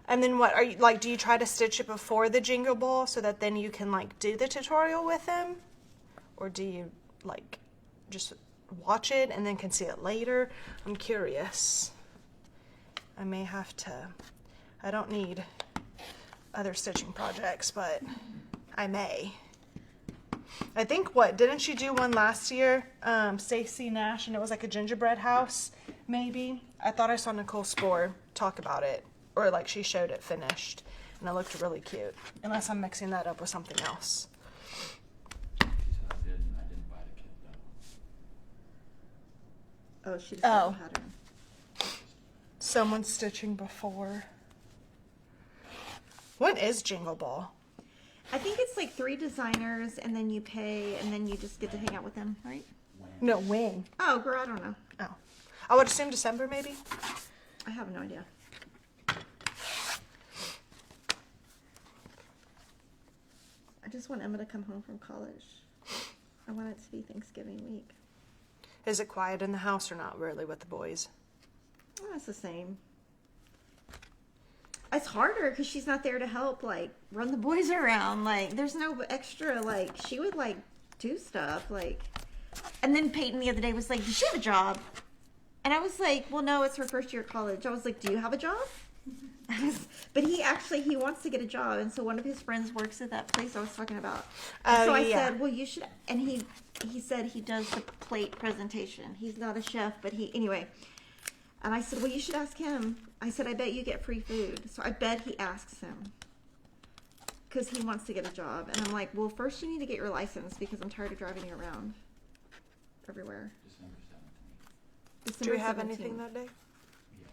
And then what are you like? Do you try to stitch it before the Jingle Ball so that then you can like do the tutorial with them, or do you like just watch it and then can see it later? I'm curious. I may have to. I don't need other stitching projects, but I may. I think didn't you do one last year, Stacey Nash, and it was like a gingerbread house, maybe? I thought I saw Nicole Spohr talk about it, or like she showed it finished, and it looked really cute. Unless I'm mixing that up with something else. She said I didn't buy the kit though. Oh, she just got Oh. the pattern. Someone's stitching before. When is Jingle Ball? I think it's like 3 designers, and then you pay, and then you just get to hang out with them, right? No, when? Oh, girl, I don't know. Oh. I would assume December, maybe? I have no idea. I just want Emma to come home from college. I want it to be Thanksgiving week. Is it quiet in the house or not really with the boys? Oh, it's the same. It's harder because she's not there to help, like, run the boys around. Like, there's no extra, like, she would, like, do stuff, like. And then Peyton the other day was like, does she have a job? And I was like, well, no, it's her first year at college. I was like, do you have a job? But he wants to get a job. And so one of his friends works at that place I was talking about. Oh, so I yeah. said, well, you should. And he said he does the plate presentation. He's not a chef, but anyway. And I said, well, you should ask him. I said, I bet you get free food. So I bet he asks him. Because he wants to get a job. And I'm like, well, first you need to get your license because I'm tired of driving you around everywhere. December 17th. Do we have 17th. anything that day? Yes.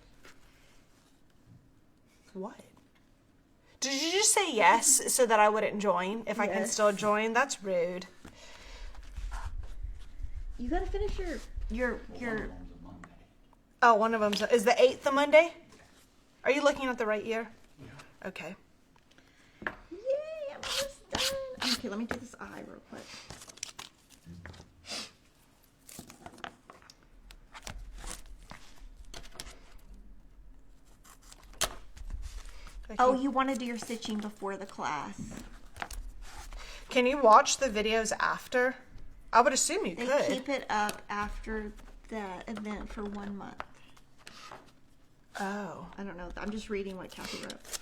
What? Did you just say yes so that I wouldn't join? If I can Yes. still join, that's rude. You gotta finish your Well, one of them's a Monday. Oh, one of them's is the 8th a Monday? Are you looking at the right year? Yeah. Okay. Yay, I'm almost done. Okay, let me do this eye real quick. Oh, you want to do your stitching before the class. Can you watch the videos after? I would assume you They could. keep it up after the event for 1 month. Oh. I don't know. I'm just reading what Kathy wrote.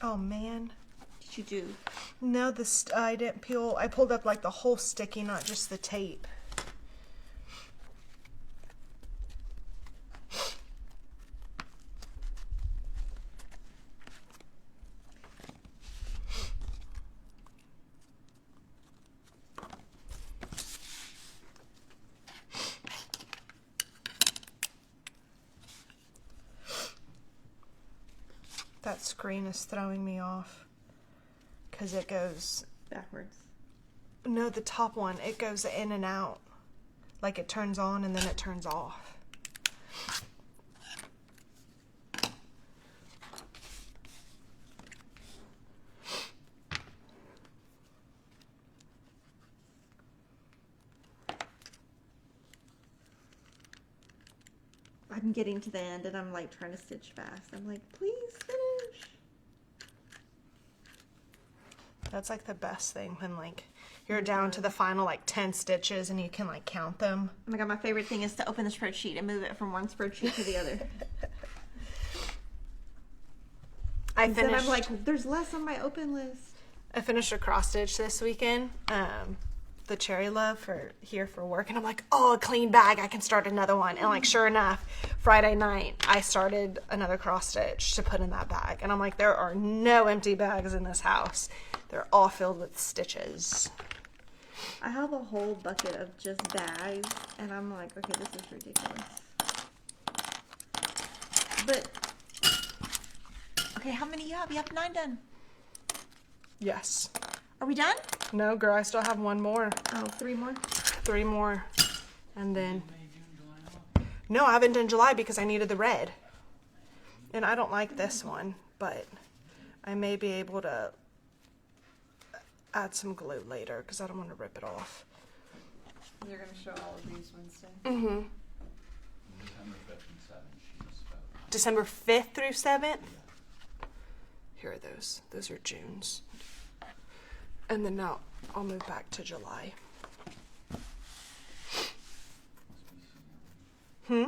Oh man. Did you do? No, I didn't peel. I pulled up like the whole sticky, not just the tape. That screen is throwing me off because it goes, Backwards. no, the top one, it goes in and out. Like it turns on and then it turns off. I'm getting to the end and I'm like trying to stitch fast. I'm like, please finish. That's like the best thing when like you're down to the final like 10 stitches and you can like count them. Oh my god, my favorite thing is to open the spreadsheet and move it from one spreadsheet to the other. And then I'm like, there's less on my open list. I finished a cross stitch this weekend, the cherry love for here for work, and I'm like, oh, a clean bag, I can start another one. And like, sure enough, Friday night I started another cross stitch to put in that bag, and I'm like, there are no empty bags in this house. They're all filled with stitches. I have a whole bucket of just bags, and I'm like, okay, this is ridiculous. But okay, how many you have? You have 9 done. Yes. Are we done? No, girl, I still have one more. Oh, 3 more. 3 more. And then, no, I haven't done July because I needed the red. And I don't like this one, but I may be able to add some glue later because I don't want to rip it off. You're gonna show all of these Wednesday. Mm-hmm. December 5th and 7th, she spoke. December 5th through 7th? Here are those. Those are June's. And then now I'll move back to July. Hmm?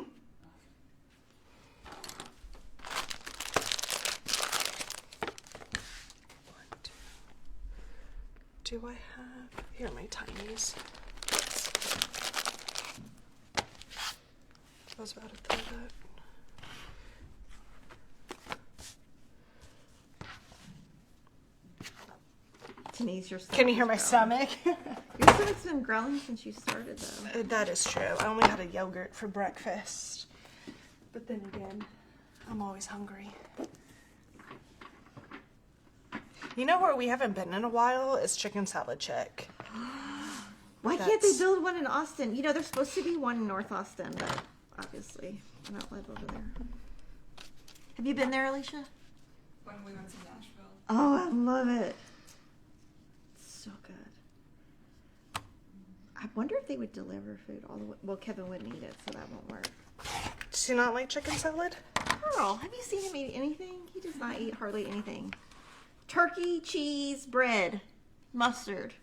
Do I have, here are my tinies. I was about to throw that. Denise, your stomach Can you hear is my growling. stomach? Your stomach's been growling since you started, though. That is true. I only had a yogurt for breakfast. But then again, I'm always hungry. You know where we haven't been in a while is Chicken Salad Chick. Why can't they build one in Austin? You know, there's supposed to be one in North Austin, but obviously I don't live over there. Have you been there, Alicia? When we went to Nashville. Oh, I love it. It's so good. I wonder if they would deliver food all the way. Well, Kevin wouldn't eat it, so that won't work. Does he not like chicken salad? Carl, have you seen him eat anything? He does not eat hardly anything. Turkey, cheese, bread, mustard.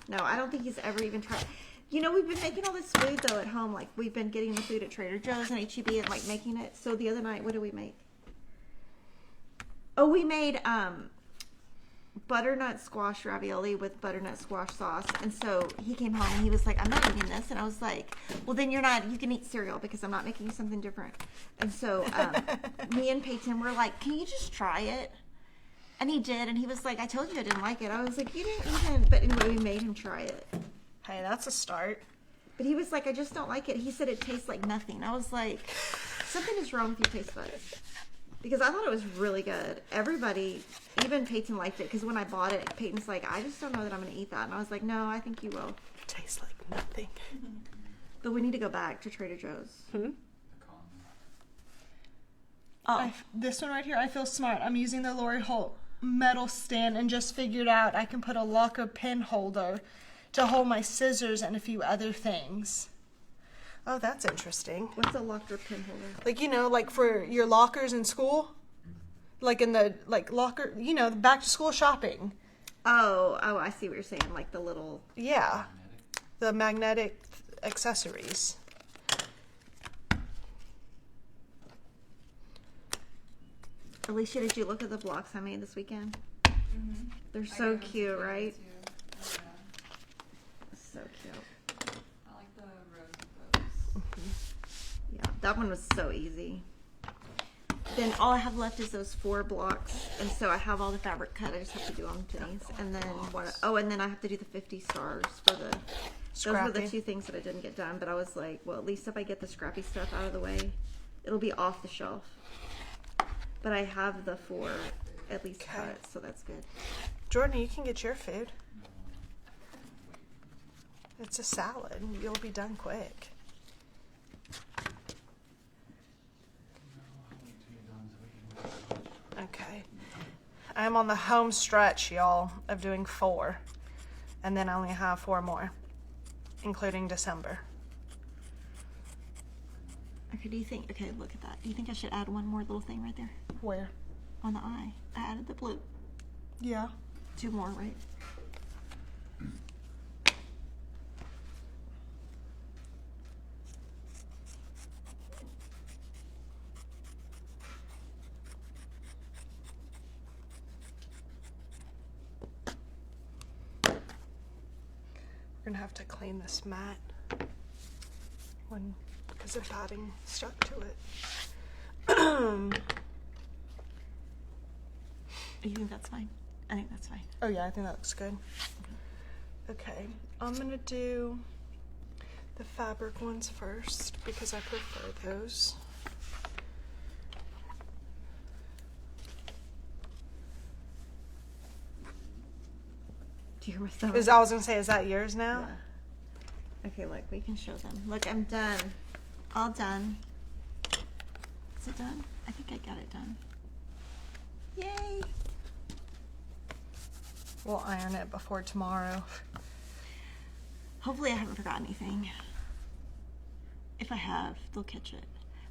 No, I don't think he's ever even tried. You know, we've been making all this food, though, at home. Like, we've been getting the food at Trader Joe's and H-E-B and, like, making it. So the other night, what did we make? Oh, we made butternut squash ravioli with butternut squash sauce. And so he came home and he was like, I'm not eating this. And I was like, well, then you can eat cereal because I'm not making you something different. And so me and Peyton were like, can you just try it? And he did, and he was like, I told you I didn't like it. I was like, you didn't even, but anyway, we made him try it. Hey, that's a start. But he was like, I just don't like it. He said it tastes like nothing. I was like, something is wrong with your taste buds. Because I thought it was really good. Everybody, even Peyton liked it, because when I bought it, Peyton's like, I just don't know that I'm going to eat that. And I was like, no, I think you will. Tastes like nothing. But we need to go back to Trader Joe's. Pecan. Oh, This one right here, I feel smart. I'm using the Lori Holt metal stand and just figured out I can put a locker pin holder to hold my scissors and a few other things. Oh, that's interesting. what's a locker pin holder? Like, you know, like for your lockers in school? Like in the, like, locker, you know, back to school shopping. Oh, I see what you're saying. Like the little... Yeah. The magnetic accessories. Alicia, did you look at the blocks I made this weekend? Mm-hmm. They're so cute, right? Yeah. So cute. I like the rose bows. Yeah, that one was so easy. Then all I have left is those 4 blocks, and so I have all the fabric cut. I just have to do them, Denise. And then and then I have to do the 50 stars for the. Those were the Scrappy. 2 things that I didn't get done. But I was like, well, at least if I get the scrappy stuff out of the way, it'll be off the shelf. But I have the 4 at least Okay. cut, so that's good. Jordan, you can get your food. It's a salad. You'll be done quick. Okay. I'm on the home stretch, y'all, of doing 4. And then I only have 4 more, including December. Okay, do you think? Okay, look at that. Do you think I should add one more little thing right there Where? on the eye? I added the blue. Yeah. 2 more, right? We're gonna have to clean this mat because the padding stuck to it. You think that's fine? I think that's fine. Oh yeah, I think that looks good. Okay, I'm gonna do the fabric ones first because I prefer those. Do you hear my stomach? I was gonna say, is that yours now? Yeah. Okay, look, we can show them. Look, I'm done. All done. Is it done? I think I got it done. Yay! We'll iron it before tomorrow. Hopefully I haven't forgotten anything. If I have, they'll catch it.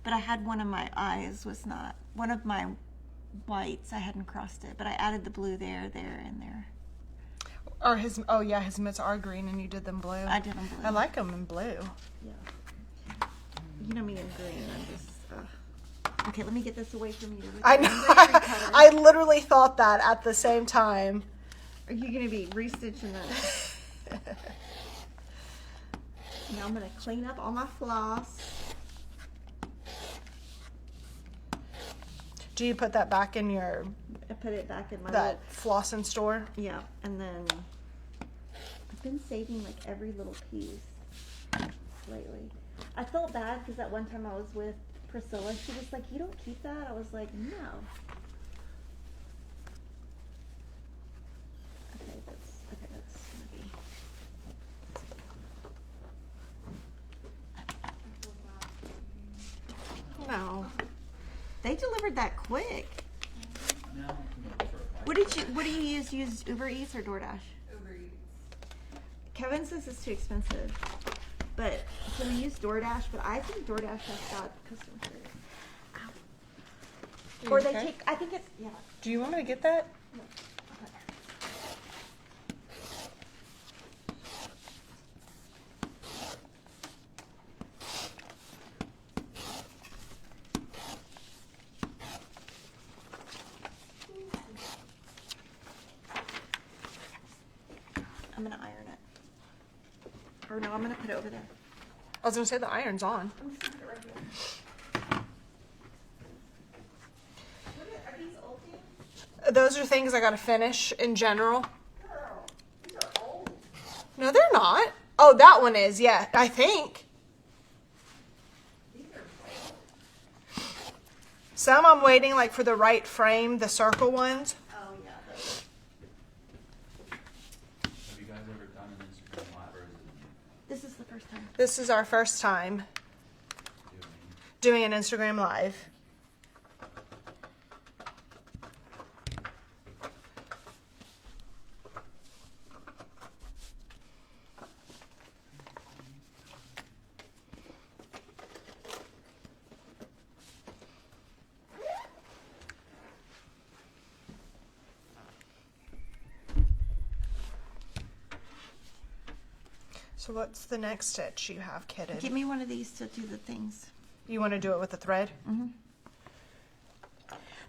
But I had one of my eyes was not, one of my whites, I hadn't crossed it, but I added the blue there, there, and there. Or his, oh yeah, his mitts are green and you did them blue. I did them blue. I like them in blue. Yeah. You know me in green, I'm just, Okay, let me get this away from you. I know. I literally thought that at the same time. Are you going to be restitching this? Now I'm going to clean up all my floss. Do you put that back in your I put it back in my that flossing store? yeah, and then I've been saving like every little piece lately. I felt bad because that one time I was with Priscilla, she was like, "You don't keep that?" I was like, "No." Okay, that's gonna be. No. They delivered that quick. Now, What do you use? Use Uber Eats or DoorDash? Uber Eats. Kevin says it's too expensive, but so we use DoorDash. But I think DoorDash has got customer service. Ow. Or they okay? take. I think it's yeah. Do you want me to get that? I'm gonna iron it. Or no, I'm gonna put it over there. I was gonna say the iron's on. I'm just gonna put it right here. Are these old things? those are things I gotta finish in general. No, they're not. Oh, that one is, yeah, I think. Some I'm waiting like for the right frame, the circle ones. Oh, yeah. Those. Have you guys ever done an Instagram live or is it This is the first time. This is our first time doing an Instagram live. So what's the next stitch you have kitted? Give me one of these to do the things. You want to do it with the thread?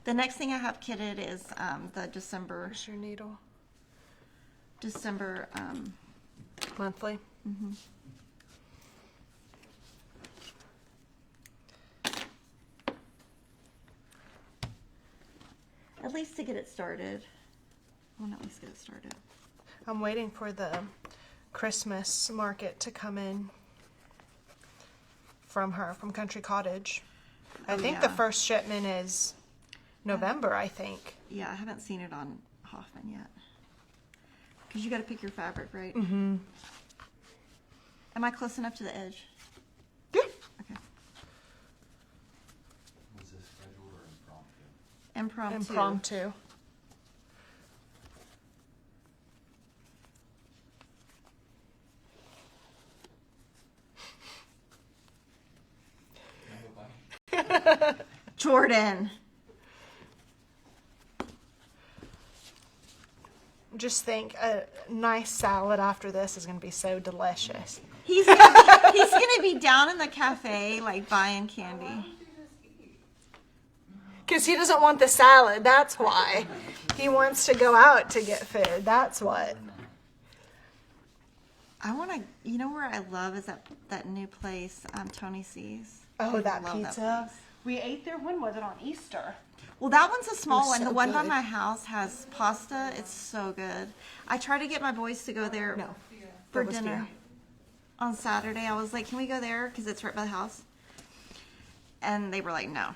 The next thing I have kitted is the December Where's your needle? Monthly. At least to get it started. I want to at least get it started. I'm waiting for the Christmas market to come in from her, from Country Cottage. I think the yeah. first shipment is November, I think. Yeah, I haven't seen it on Hoffman yet. Because you got to pick your fabric, right? Mm-hmm. Am I close enough to the edge? Yeah. Okay. was this scheduled or impromptu? Impromptu. Impromptu. Can I go by? Jordan. Just think, a nice salad after this is going to be so delicious. He's gonna be down in the cafe, like, buying candy. Because he doesn't want the salad, that's why. He wants to go out to get food, that's what. I want to, you know where I love is that new place, Tony C's. Oh, I that love pizza. place. We ate there, when was it, on Easter? Well, that one's a small It was one. so The one by good. my house has pasta. It's so good. I tried to get my boys to go there No. for that was dinner Fia. on Saturday. I was like, can we go there? Because it's right by the house. And they were like, no.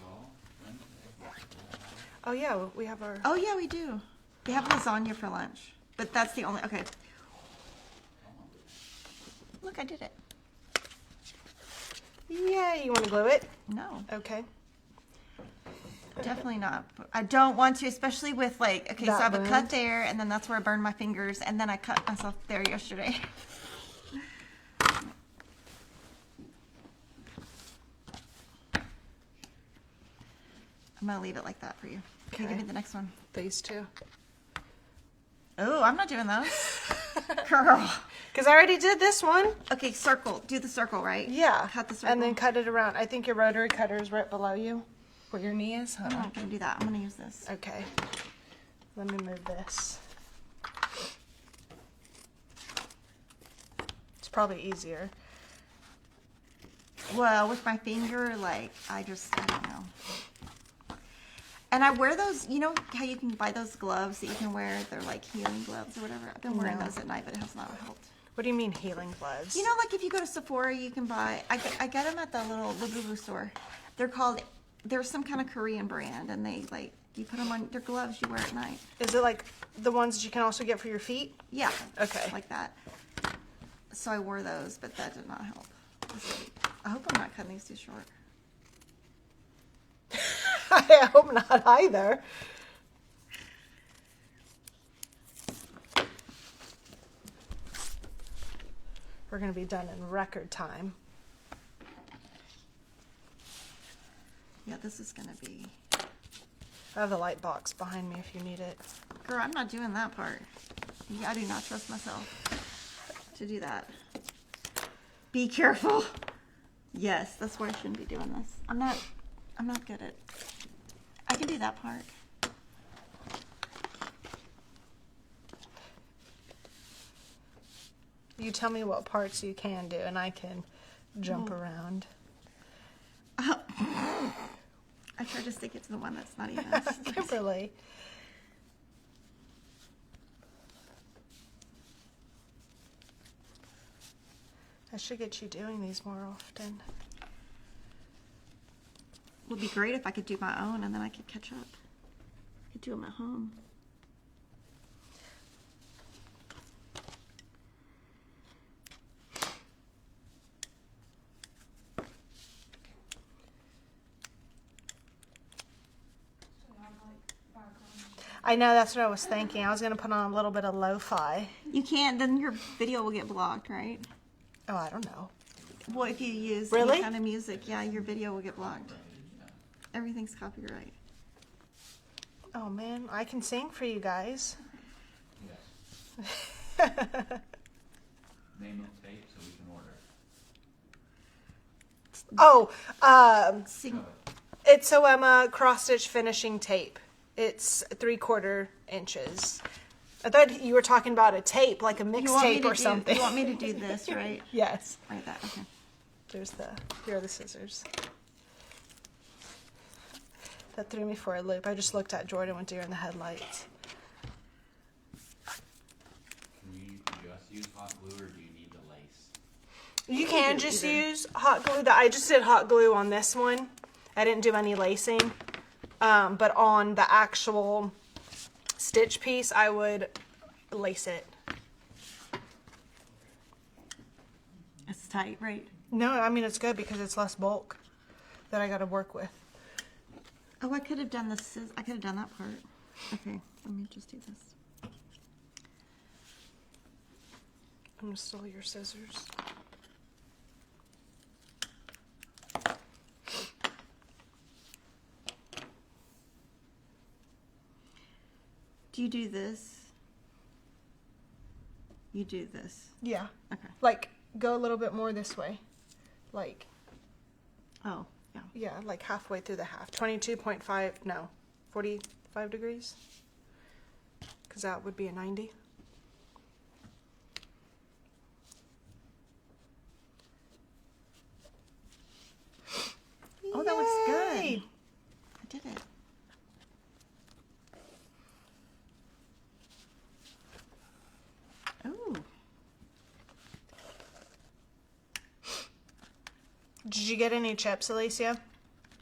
Well, Wednesday. Oh yeah, we have our... Oh, yeah, we do. We have lasagna for lunch. But that's the only, okay. Look, I did it. Yeah, you want to glue it? No, Okay. definitely not. I don't want to, especially with like, okay, so I That have a wound? cut there, and then that's where I burned my fingers, and then I cut myself there yesterday. I'm gonna leave it like that for you. Okay, give Okay. me the next one. These two. Oh, I'm not doing those. Girl. Because I already did this one. Okay, circle. Do the circle, right? Yeah. Cut the circle. And then cut it around. I think your rotary cutter is right below you. Where your knee is. I'm not gonna do that. I'm gonna use this. Okay. Let me move this. It's probably easier. Well, with my finger, like, I don't know. And I wear those, you know how you can buy those gloves that you can wear? They're like healing gloves or whatever. I've been wearing No. those at night, but it has not helped. What do you mean healing gloves? You know, like if you go to Sephora, you can buy, I get them at the little Labubu store. They're some kind of Korean brand, and they, like, you put them on, they're gloves you wear at night. Is it like the ones that you can also get for your feet? Yeah. Okay. Like that. So I wore those, but that did not help. I hope I'm not cutting these too short. I hope not either. We're going to be done in record time. Yeah, this is gonna be. I have the light box behind me if you need it. Girl, I'm not doing that part. Yeah, I do not trust myself to do that. Be careful. Yes, that's why I shouldn't be doing this. I'm not good at. I can do that part. You tell me what parts you can do and I can jump around. I I tried to stick it to the one that's not even. Kimberly. I should get you doing these more often. Would be great if I could do my own and then I could catch up. I could do them at home. I know, that's what I was thinking. I was going to put on a little bit of lo-fi. You can't, then your video will get blocked, right? Oh, I don't know. Well, if you use Really? any kind of music, yeah, your video will get blocked. Everything's copyright. Oh, man, I can sing for you guys. Yes. Name of tape so we can order. Sing. Go ahead. It's Emma cross-stitch finishing tape. It's 3/4 inches. I thought you were talking about a tape, like a mixtape or something. You want me to do this, right? Yes. Like that, okay. Here are the scissors. That threw me for a loop. I just looked at Jordan with deer in the headlights. Can you just use hot glue or do you need the lace? You can just use hot glue. I just did hot glue on this one. I didn't do any lacing. But on the actual stitch piece, I would lace it. It's tight, right? No, I mean, it's good because it's less bulk that I got to work with. Oh, I could have done this. I could have done that part. Okay, let me just do this. I'm going to steal your scissors. Do you do this? You do this. Yeah. Okay. Like, go a little bit more this way. Like, Oh, yeah. yeah, like halfway through the half. 22.5, no, 45 degrees. Because that would be a 90. Oh, that looks good. Yay! I did it. Ooh. Did you get any chips, Alicia?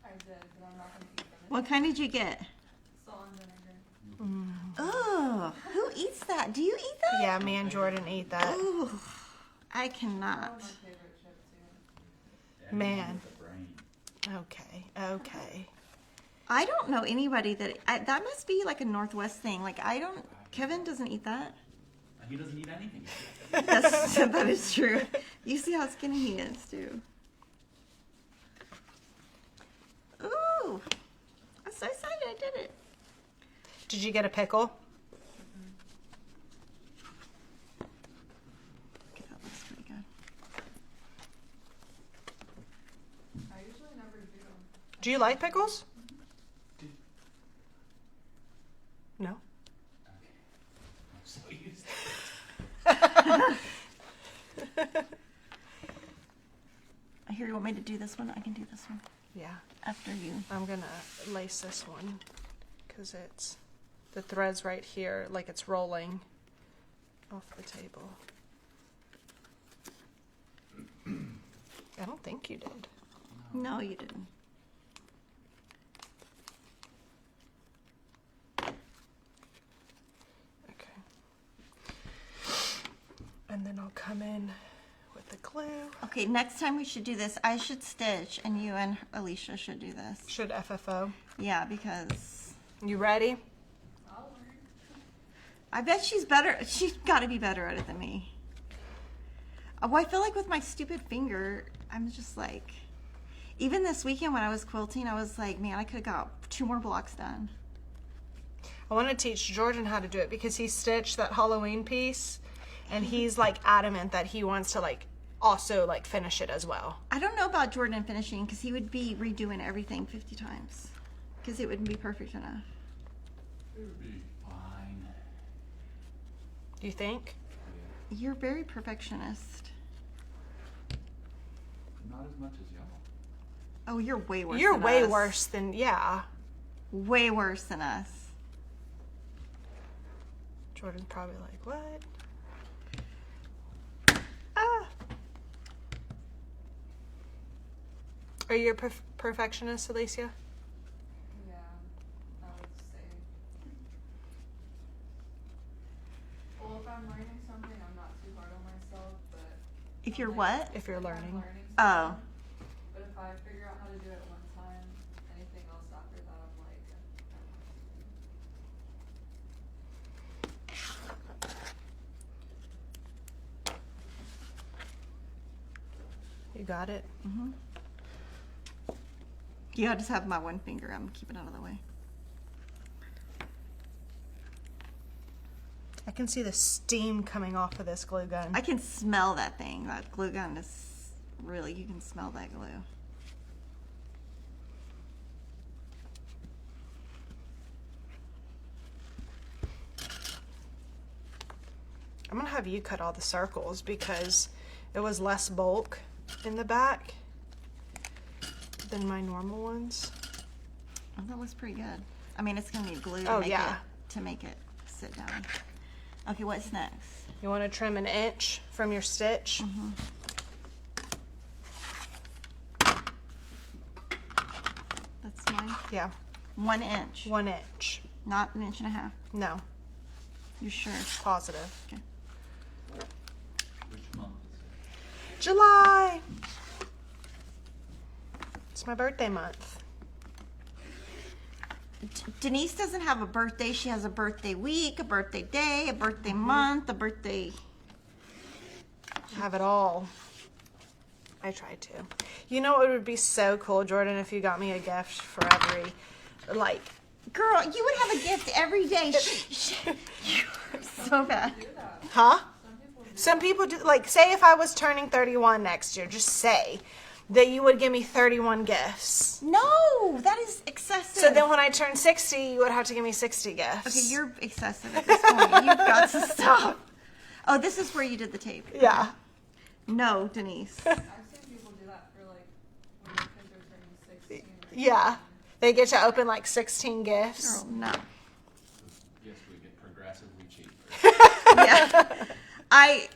I did, but I'm not gonna eat them. What kind did you get? Salt and vinegar. Oh, who eats that? Do you eat that? Yeah, me and Jordan eat that. Ooh, I cannot. My favorite chip too. Anyone Man. with a brain. Okay, okay. I don't know anybody that must be like a Northwest thing. Like Kevin doesn't eat that. He doesn't eat anything. That is true. You see how skinny he is too. Ooh, I'm so excited I did it. Did you get a pickle? Okay, that looks pretty good. I usually never do. Do you like pickles? No. Okay. I'm so used to I hear you want me to do this one. I can do this one Yeah. after you. I'm gonna lace this one because it's the thread's right here, like it's rolling off the table. I don't think you did. No, you didn't. Okay. And then I'll come in with the glue. Okay, next time we should do this. I should stitch, and you and Alicia should do this. Should FFO. Yeah, because You ready? I'll learn. I bet she's better. She's got to be better at it than me. Well, I feel like with my stupid finger, I'm just like, even this weekend when I was quilting, I was like, man, I could have got 2 more blocks done. I want to teach Jordan how to do it because he stitched that Halloween piece and he's like adamant that he wants to like also like finish it as well. I don't know about Jordan finishing because he would be redoing everything 50 times because it wouldn't be perfect enough. it would be fine. Do you think? You're very perfectionist. Not as much as y'all. Oh, you're way worse. You're than way us. worse than, yeah. Way worse than us. Jordan's probably like, what? Ah. Are you a perfectionist, Alicia? Yeah, I would say. Well, if I'm learning something, I'm not too hard on myself, but If you're like, what? If you're if I'm learning. Oh. something, but if I figure out how to do it one time, anything else after that, I'm like, You got it? Yeah, I just have my one finger. I'm keeping it out of the way. I can see the steam coming off of this glue gun. I can smell that thing. That glue gun is really, you can smell that glue. I'm gonna have you cut all the circles because it was less bulk in the back than my normal ones. Oh, that looks pretty good. I mean, it's gonna need glue Oh, yeah. to make it sit down. Okay, what's next? You want to trim an inch from your stitch. That's mine. Yeah, 1 inch, 1 inch. not 1.5 inches. No, You sure? positive. Okay. Which month is it? July. It's my birthday month. Denise doesn't have a birthday. She has a birthday week, a birthday day, a birthday month, a birthday. Have it all. I tried to. You know what would be so cool, Jordan, if you got me a gift for every, like, Girl, you would have a gift every day. You're so bad. do that. huh? Some people do. Some people do, like, say if I was turning 31 next year, just say that you would give me 31 gifts. No, that is excessive. So then when I turn 60, you would have to give me 60 gifts. Okay, you're excessive at this point. You've got to stop. Oh, this is where you did the tape. Yeah. No, Denise. I've seen people do that for like when their kids are turning 16. or Yeah. 18. They get to open like 16 gifts. Girl, no. Yes, we get progressively cheaper. Yeah.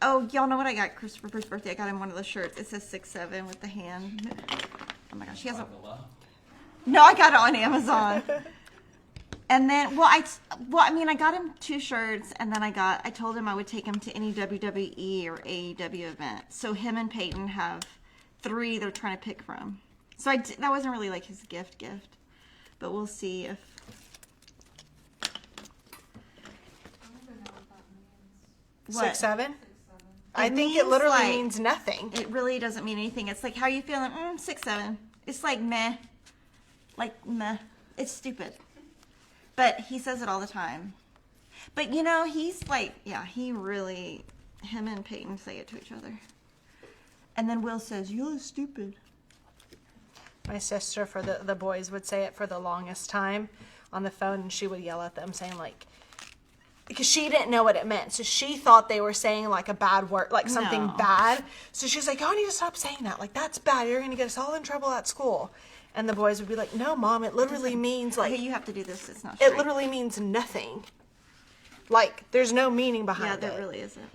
Oh, y'all know what I got Christopher for his birthday? I got him one of those shirts. It says 6'7" with the hand. Oh my gosh, he has a. Five below. No, I got it on Amazon. And then, I mean, I got him 2 shirts, and then I told him I would take him to any WWE or AEW event. So him and Peyton have 3 they're trying to pick from. So that wasn't really like his gift, but we'll see if. I don't even know what that means. What? 6'7"? 6'7". I think means, it literally like- means nothing. It really doesn't mean anything. It's like, how you feeling? 6'7". It's like meh. Like meh. It's stupid. But he says it all the time. But you know, he's like, yeah, him and Peyton say it to each other. And then Will says, "You're stupid." My sister for the boys would say it for the longest time on the phone, and she would yell at them saying like, because she didn't know what it meant, so she thought they were saying like a bad word, like something No. bad. So she's like, "Oh, I need to stop saying that. Like that's bad. You're gonna get us all in trouble at school." And the boys would be like, "No, Mom, it literally means like Okay, you have to do this. It's not it straight. literally means nothing. Like there's no meaning Yeah, behind there it." really isn't.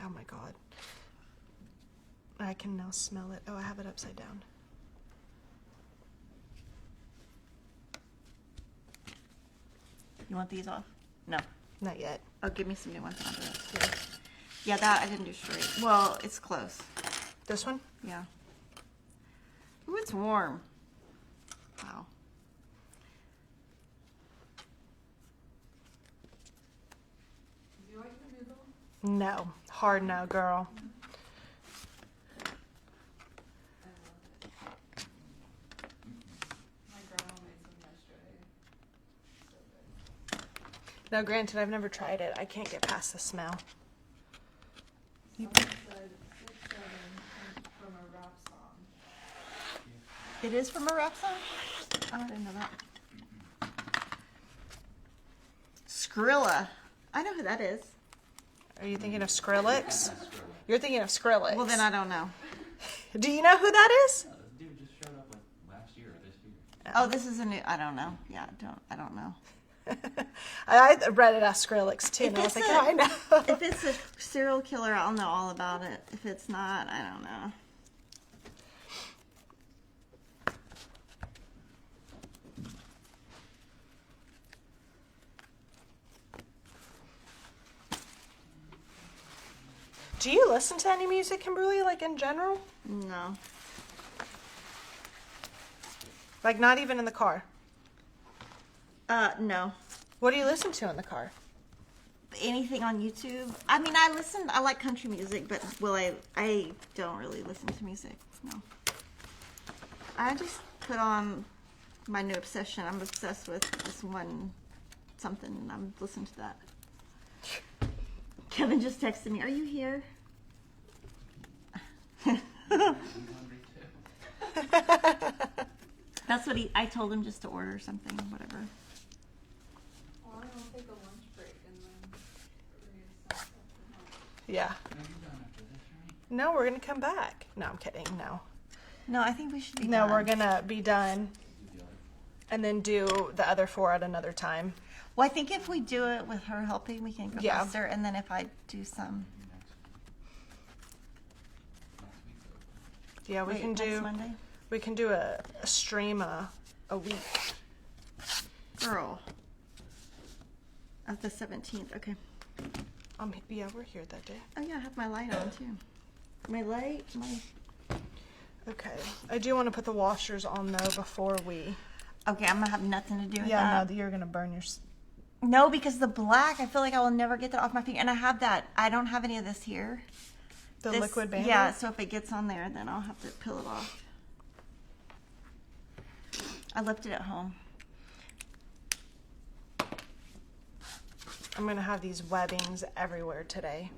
Oh my God. I can now smell it. Oh, I have it upside down. You want these off? No. Not yet. Oh, give me some new ones and I'll do it. Yeah, that I didn't do straight. Well, it's close. This one? Yeah. Ooh, it's warm. Wow. Do you like the noodle? No. Hard no, girl. I love it. My grandma made some yesterday. So good. Now, granted, I've never tried it. I can't get past the smell. Someone said 6'7" from a rap song. It is from a rap song? Oh, I didn't know that. Skrilla. I know who that is. Are you thinking of Skrillex? You're thinking of Skrillex. Well, then I don't know. Do you know who that is? This dude just showed up like last year or this year. Oh, this is a new. I don't know. Yeah, I don't know. I read it as Skrillex too, and I was like, oh, I know. If it's a serial killer, I'll know all about it. If it's not, I don't know. Do you listen to any music, Kimberly, like in general? No. Like not even in the car? No. What do you listen to in the car? Anything on YouTube? I mean, I like country music, but I don't really listen to music. No. I just put on my new obsession. I'm obsessed with this one something, and I'm listening to that. Kevin just texted me, "Are you here?" That's what I told him, just to order something, whatever. Well, I'll take a lunch break and then reassess after lunch. Yeah. No, you're done after this, right? No, we're gonna come back. No, I'm kidding. No. No, I think we should be No, done. we're gonna be done Do the other 4. and then do the other 4 at another time. Well, I think if we do it with her helping, we can go Yeah. faster. And then if I do some, Next week's open. Yeah, we wait, can next do. Monday. We can do a stream a week. Girl. Of the 17th. Okay. Yeah, we're here that day. Oh yeah, I have my light on too. My light. Okay. I do want to put the washers on though before we. Okay, I'm gonna have nothing to do with Yeah, that. no, you're gonna burn your. No, because the black, I feel like I will never get that off my finger. And I have that. I don't have any of this here. The This- liquid band. Yeah, so if it gets on there, then I'll have to peel it off. I left it at home. I'm gonna have these webbings everywhere today.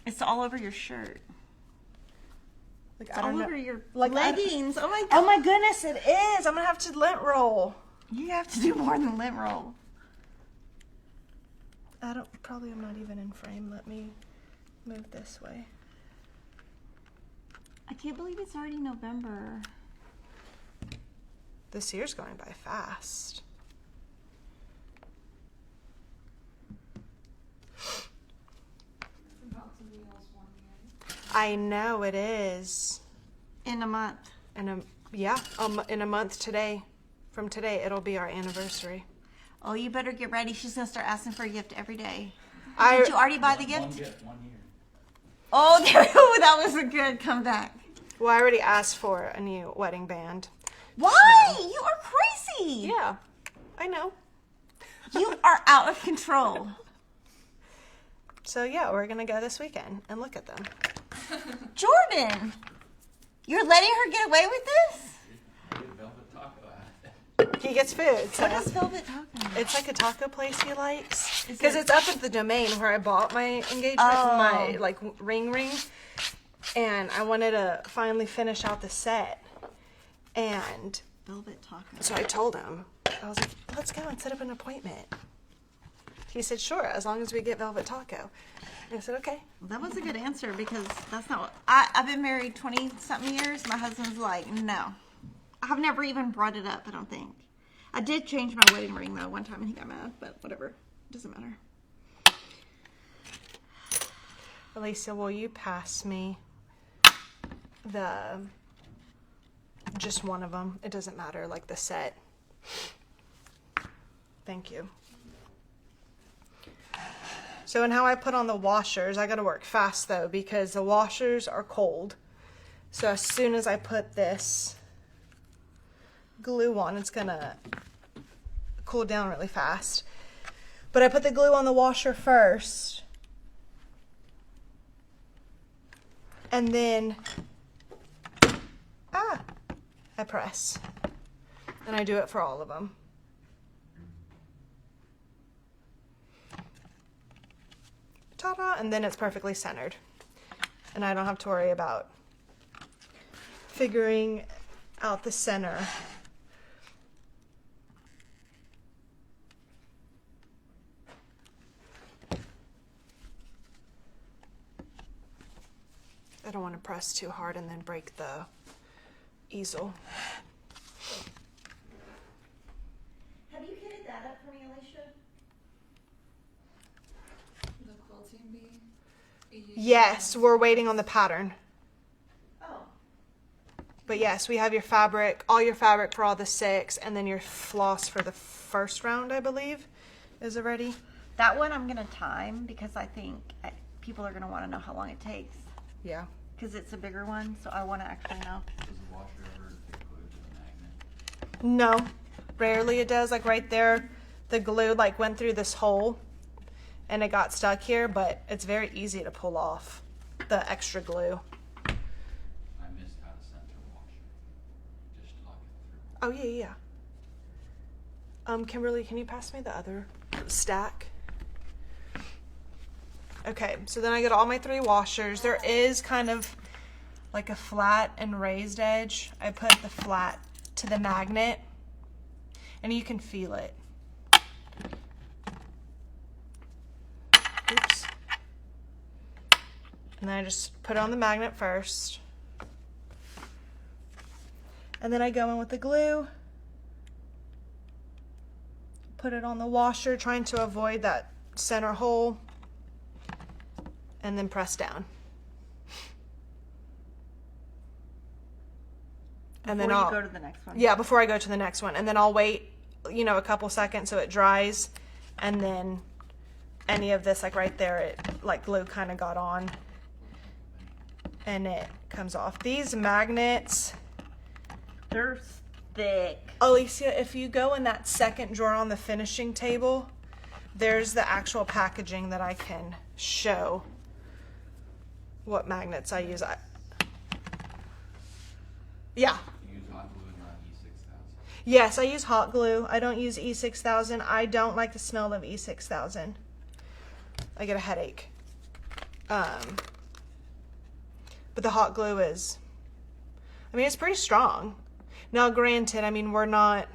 It's all over your shirt. Like It's I all don't know. over your Like, leggings. Oh my god. Oh my goodness, it is. I'm gonna have to lint roll. You have to do more than lint roll. I'm not even in frame. Let me move this way. I can't believe it's already November. This year's going by fast. It's about to be almost 1 year. I know it is. In a month. In a month today. From today, it'll be our anniversary. Oh, you better get ready. She's gonna start asking for a gift every day. I Did you already buy the One gift? gift, 1 year. Oh, there, that was a good comeback. well, I already asked for a new wedding band. Why? You are crazy. Yeah, I know. You are out of control. So yeah, we're gonna go this weekend and look at them. Jordan, you're letting her get away with this? I get velvet taco out of it. He gets food. So What is Velvet Taco? it's like a taco place he likes Is because it- it's up at the Domain where I bought my engagement, Oh. my like ring, and I wanted to finally finish out the set. And Velvet Taco. so I told him, I was like, let's go and set up an appointment. He said, sure, as long as we get Velvet Taco. And I said, okay. That was a good answer because that's not what I've been married 20-something years. My husband's like, no. I've never even brought it up, I don't think. I did change my wedding ring though one time and he got mad, but whatever. Doesn't matter. Alicia, will you pass me just one of them? It doesn't matter, like the set. Thank you. So, and how I put on the washers, I gotta work fast though because the washers are cold. So as soon as I put this glue on, it's gonna cool down really fast. But I put the glue on the washer first. And then, I press. And I do it for all of them. Ta-da! And then it's perfectly centered. And I don't have to worry about figuring out the center. don't want to press too hard and then break the easel. Have you kitted that up for me, Alicia? The quilting bee? Yes, we're waiting on the pattern. Oh. But yes, we have your fabric, all your fabric for all the 6, and then your floss for the first round, I believe, is already. That one I'm going to time because I think people are going to want to know how long it takes. Yeah. Because it's a bigger one, so I want to actually know. Does the washer ever get glued to the magnet? No, rarely it does. Like right there, the glue like went through this hole and it got stuck here, but it's very easy to pull off the extra glue. I missed how to center washer. Just talking through. Oh yeah, yeah. Kimberly, can you pass me the other stack? Okay, so then I get all my 3 washers. There is kind of like a flat and raised edge. I put the flat to the magnet and you can feel it. Oops. And then I just put it on the magnet first. And then I go in with the glue. Put it on the washer, trying to avoid that center hole. And then press down. And then Before I'll you go to the next one. Yeah, before I go to the next one. And then I'll wait, you know, a couple seconds so it dries. And then any of this, like right there, it like glue kind of got on. And it comes off. These magnets, They're thick. Alicia, if you go in that second drawer on the finishing table, there's the actual packaging that I can show what magnets I use. Yeah. You use hot glue and not E6000. Yes, I use hot glue. I don't use E6000. I don't like the smell of E6000. I get a headache. But the hot glue is, I mean, it's pretty strong. Now, granted, I mean, we're not,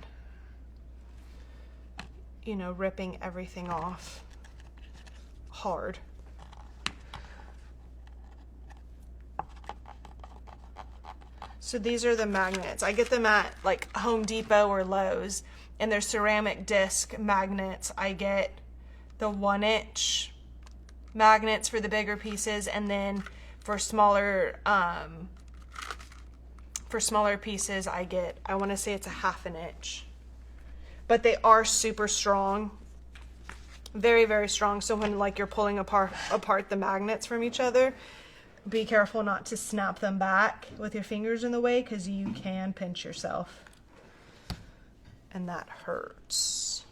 you know, ripping everything off hard. So these are the magnets. I get them at like Home Depot or Lowe's, and they're ceramic disc magnets. I get the 1-inch magnets for the bigger pieces, and then for smaller pieces, I get, I want to say it's a 1/2 inch. But they are super strong. Very, very strong. So when like you're pulling apart the magnets from each other, be careful not to snap them back with your fingers in the way, because you can pinch yourself. And that hurts.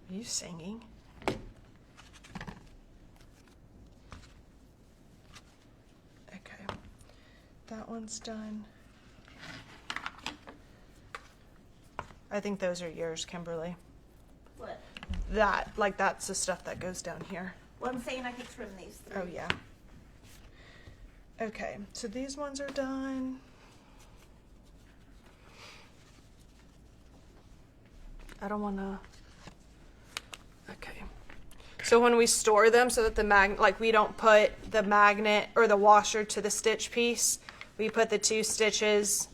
Are you singing? Okay. That one's done. I think those are yours, Kimberly. What? That, like, that's the stuff that goes down here. Well, I'm saying I could trim these 3. Oh, yeah. Okay, so these ones are done. I don't want to... Okay. So when we store them so that the like we don't put the magnet or the washer to the stitch piece, we put the 2 stitches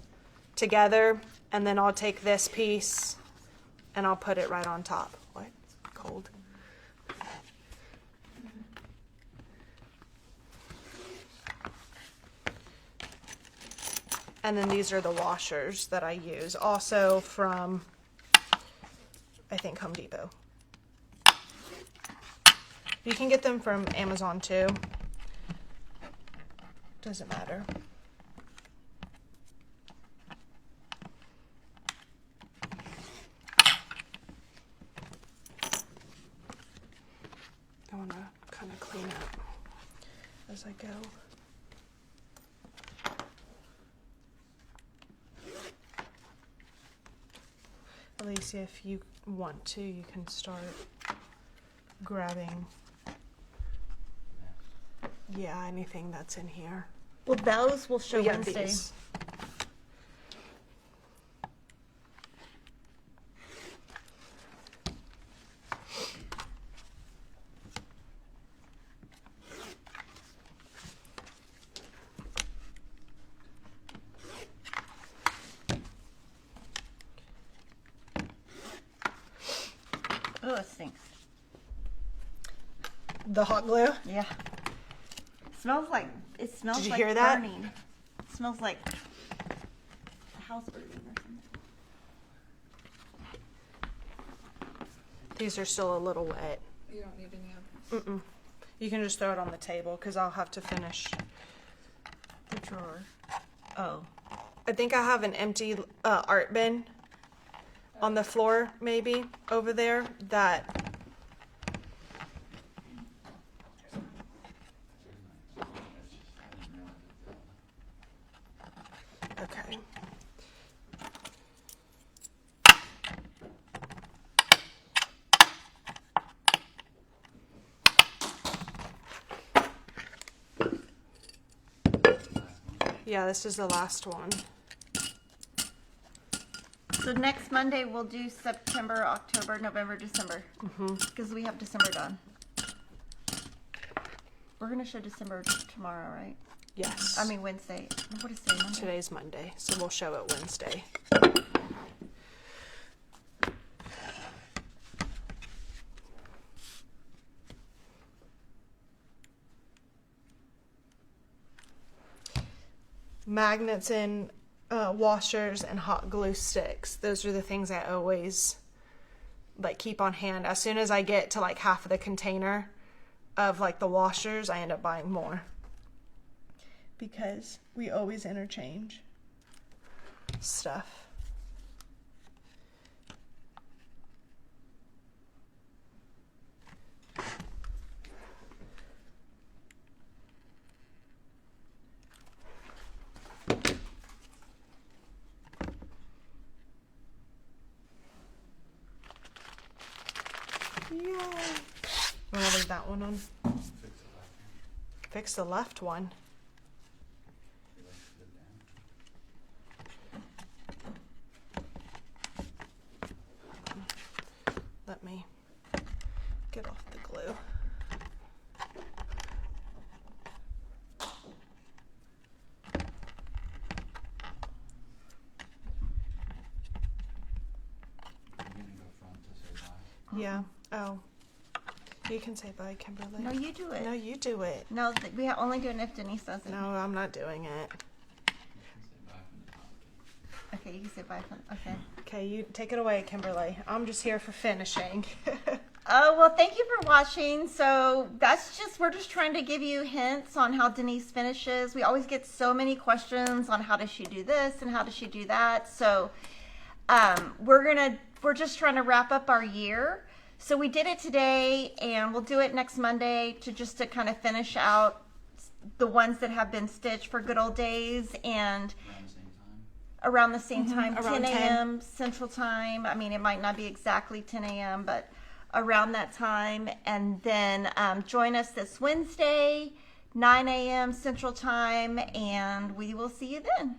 together, and then I'll take this piece and I'll put it right on top. What? It's cold. And then these are the washers that I use, also from, I think, Home Depot. You can get them from Amazon too. Doesn't matter. I want to kind of clean up as I go. Alicia, if you want to, you can start grabbing, yeah, anything that's in here. Well, those will show Yeah, Wednesday. these. Oh, it stinks. The hot glue. Yeah. Smells like Did you like hear that? burning. It smells like a house burning or something. These are still a little wet. You don't need any of this. You can just throw it on the table because I'll have to finish. The drawer. Oh. I think I have an empty art bin on the floor, maybe over there. That. Okay. Yeah, this is the last one. So next Monday we'll do September, October, November, December. Because we have December done. We're gonna show December tomorrow, right? Yes. I mean Wednesday. What is today? Monday? Today's Monday, so we'll show it Wednesday. Magnets and washers and hot glue sticks. Those are the things I always like keep on hand. As soon as I get to like half of the container of like the washers, I end up buying more. Because we always interchange stuff. Yay! I'm gonna leave that one on. Fix the left one. Let me get off the glue. Yeah. Oh. You can say bye, Kimberly. No, you do it. No, you do it. No, we only do it if Denise does it. No, I'm not doing it. Okay, you can say bye. Okay. Okay, you take it away, Kimberly. I'm just here for finishing. Oh, well, thank you for watching. So we're just trying to give you hints on how Denise finishes. We always get so many questions on how does she do this and how does she do that. So we're just trying to wrap up our year. So we did it today and we'll do it next Monday to kind of finish out the ones that have been stitched for good old days and around the same time, Around 10 a.m. Central Time. I mean, it might not be exactly 10 a.m., but around that time. And then join us this Wednesday, 9 a.m. Central Time, and we will see you then.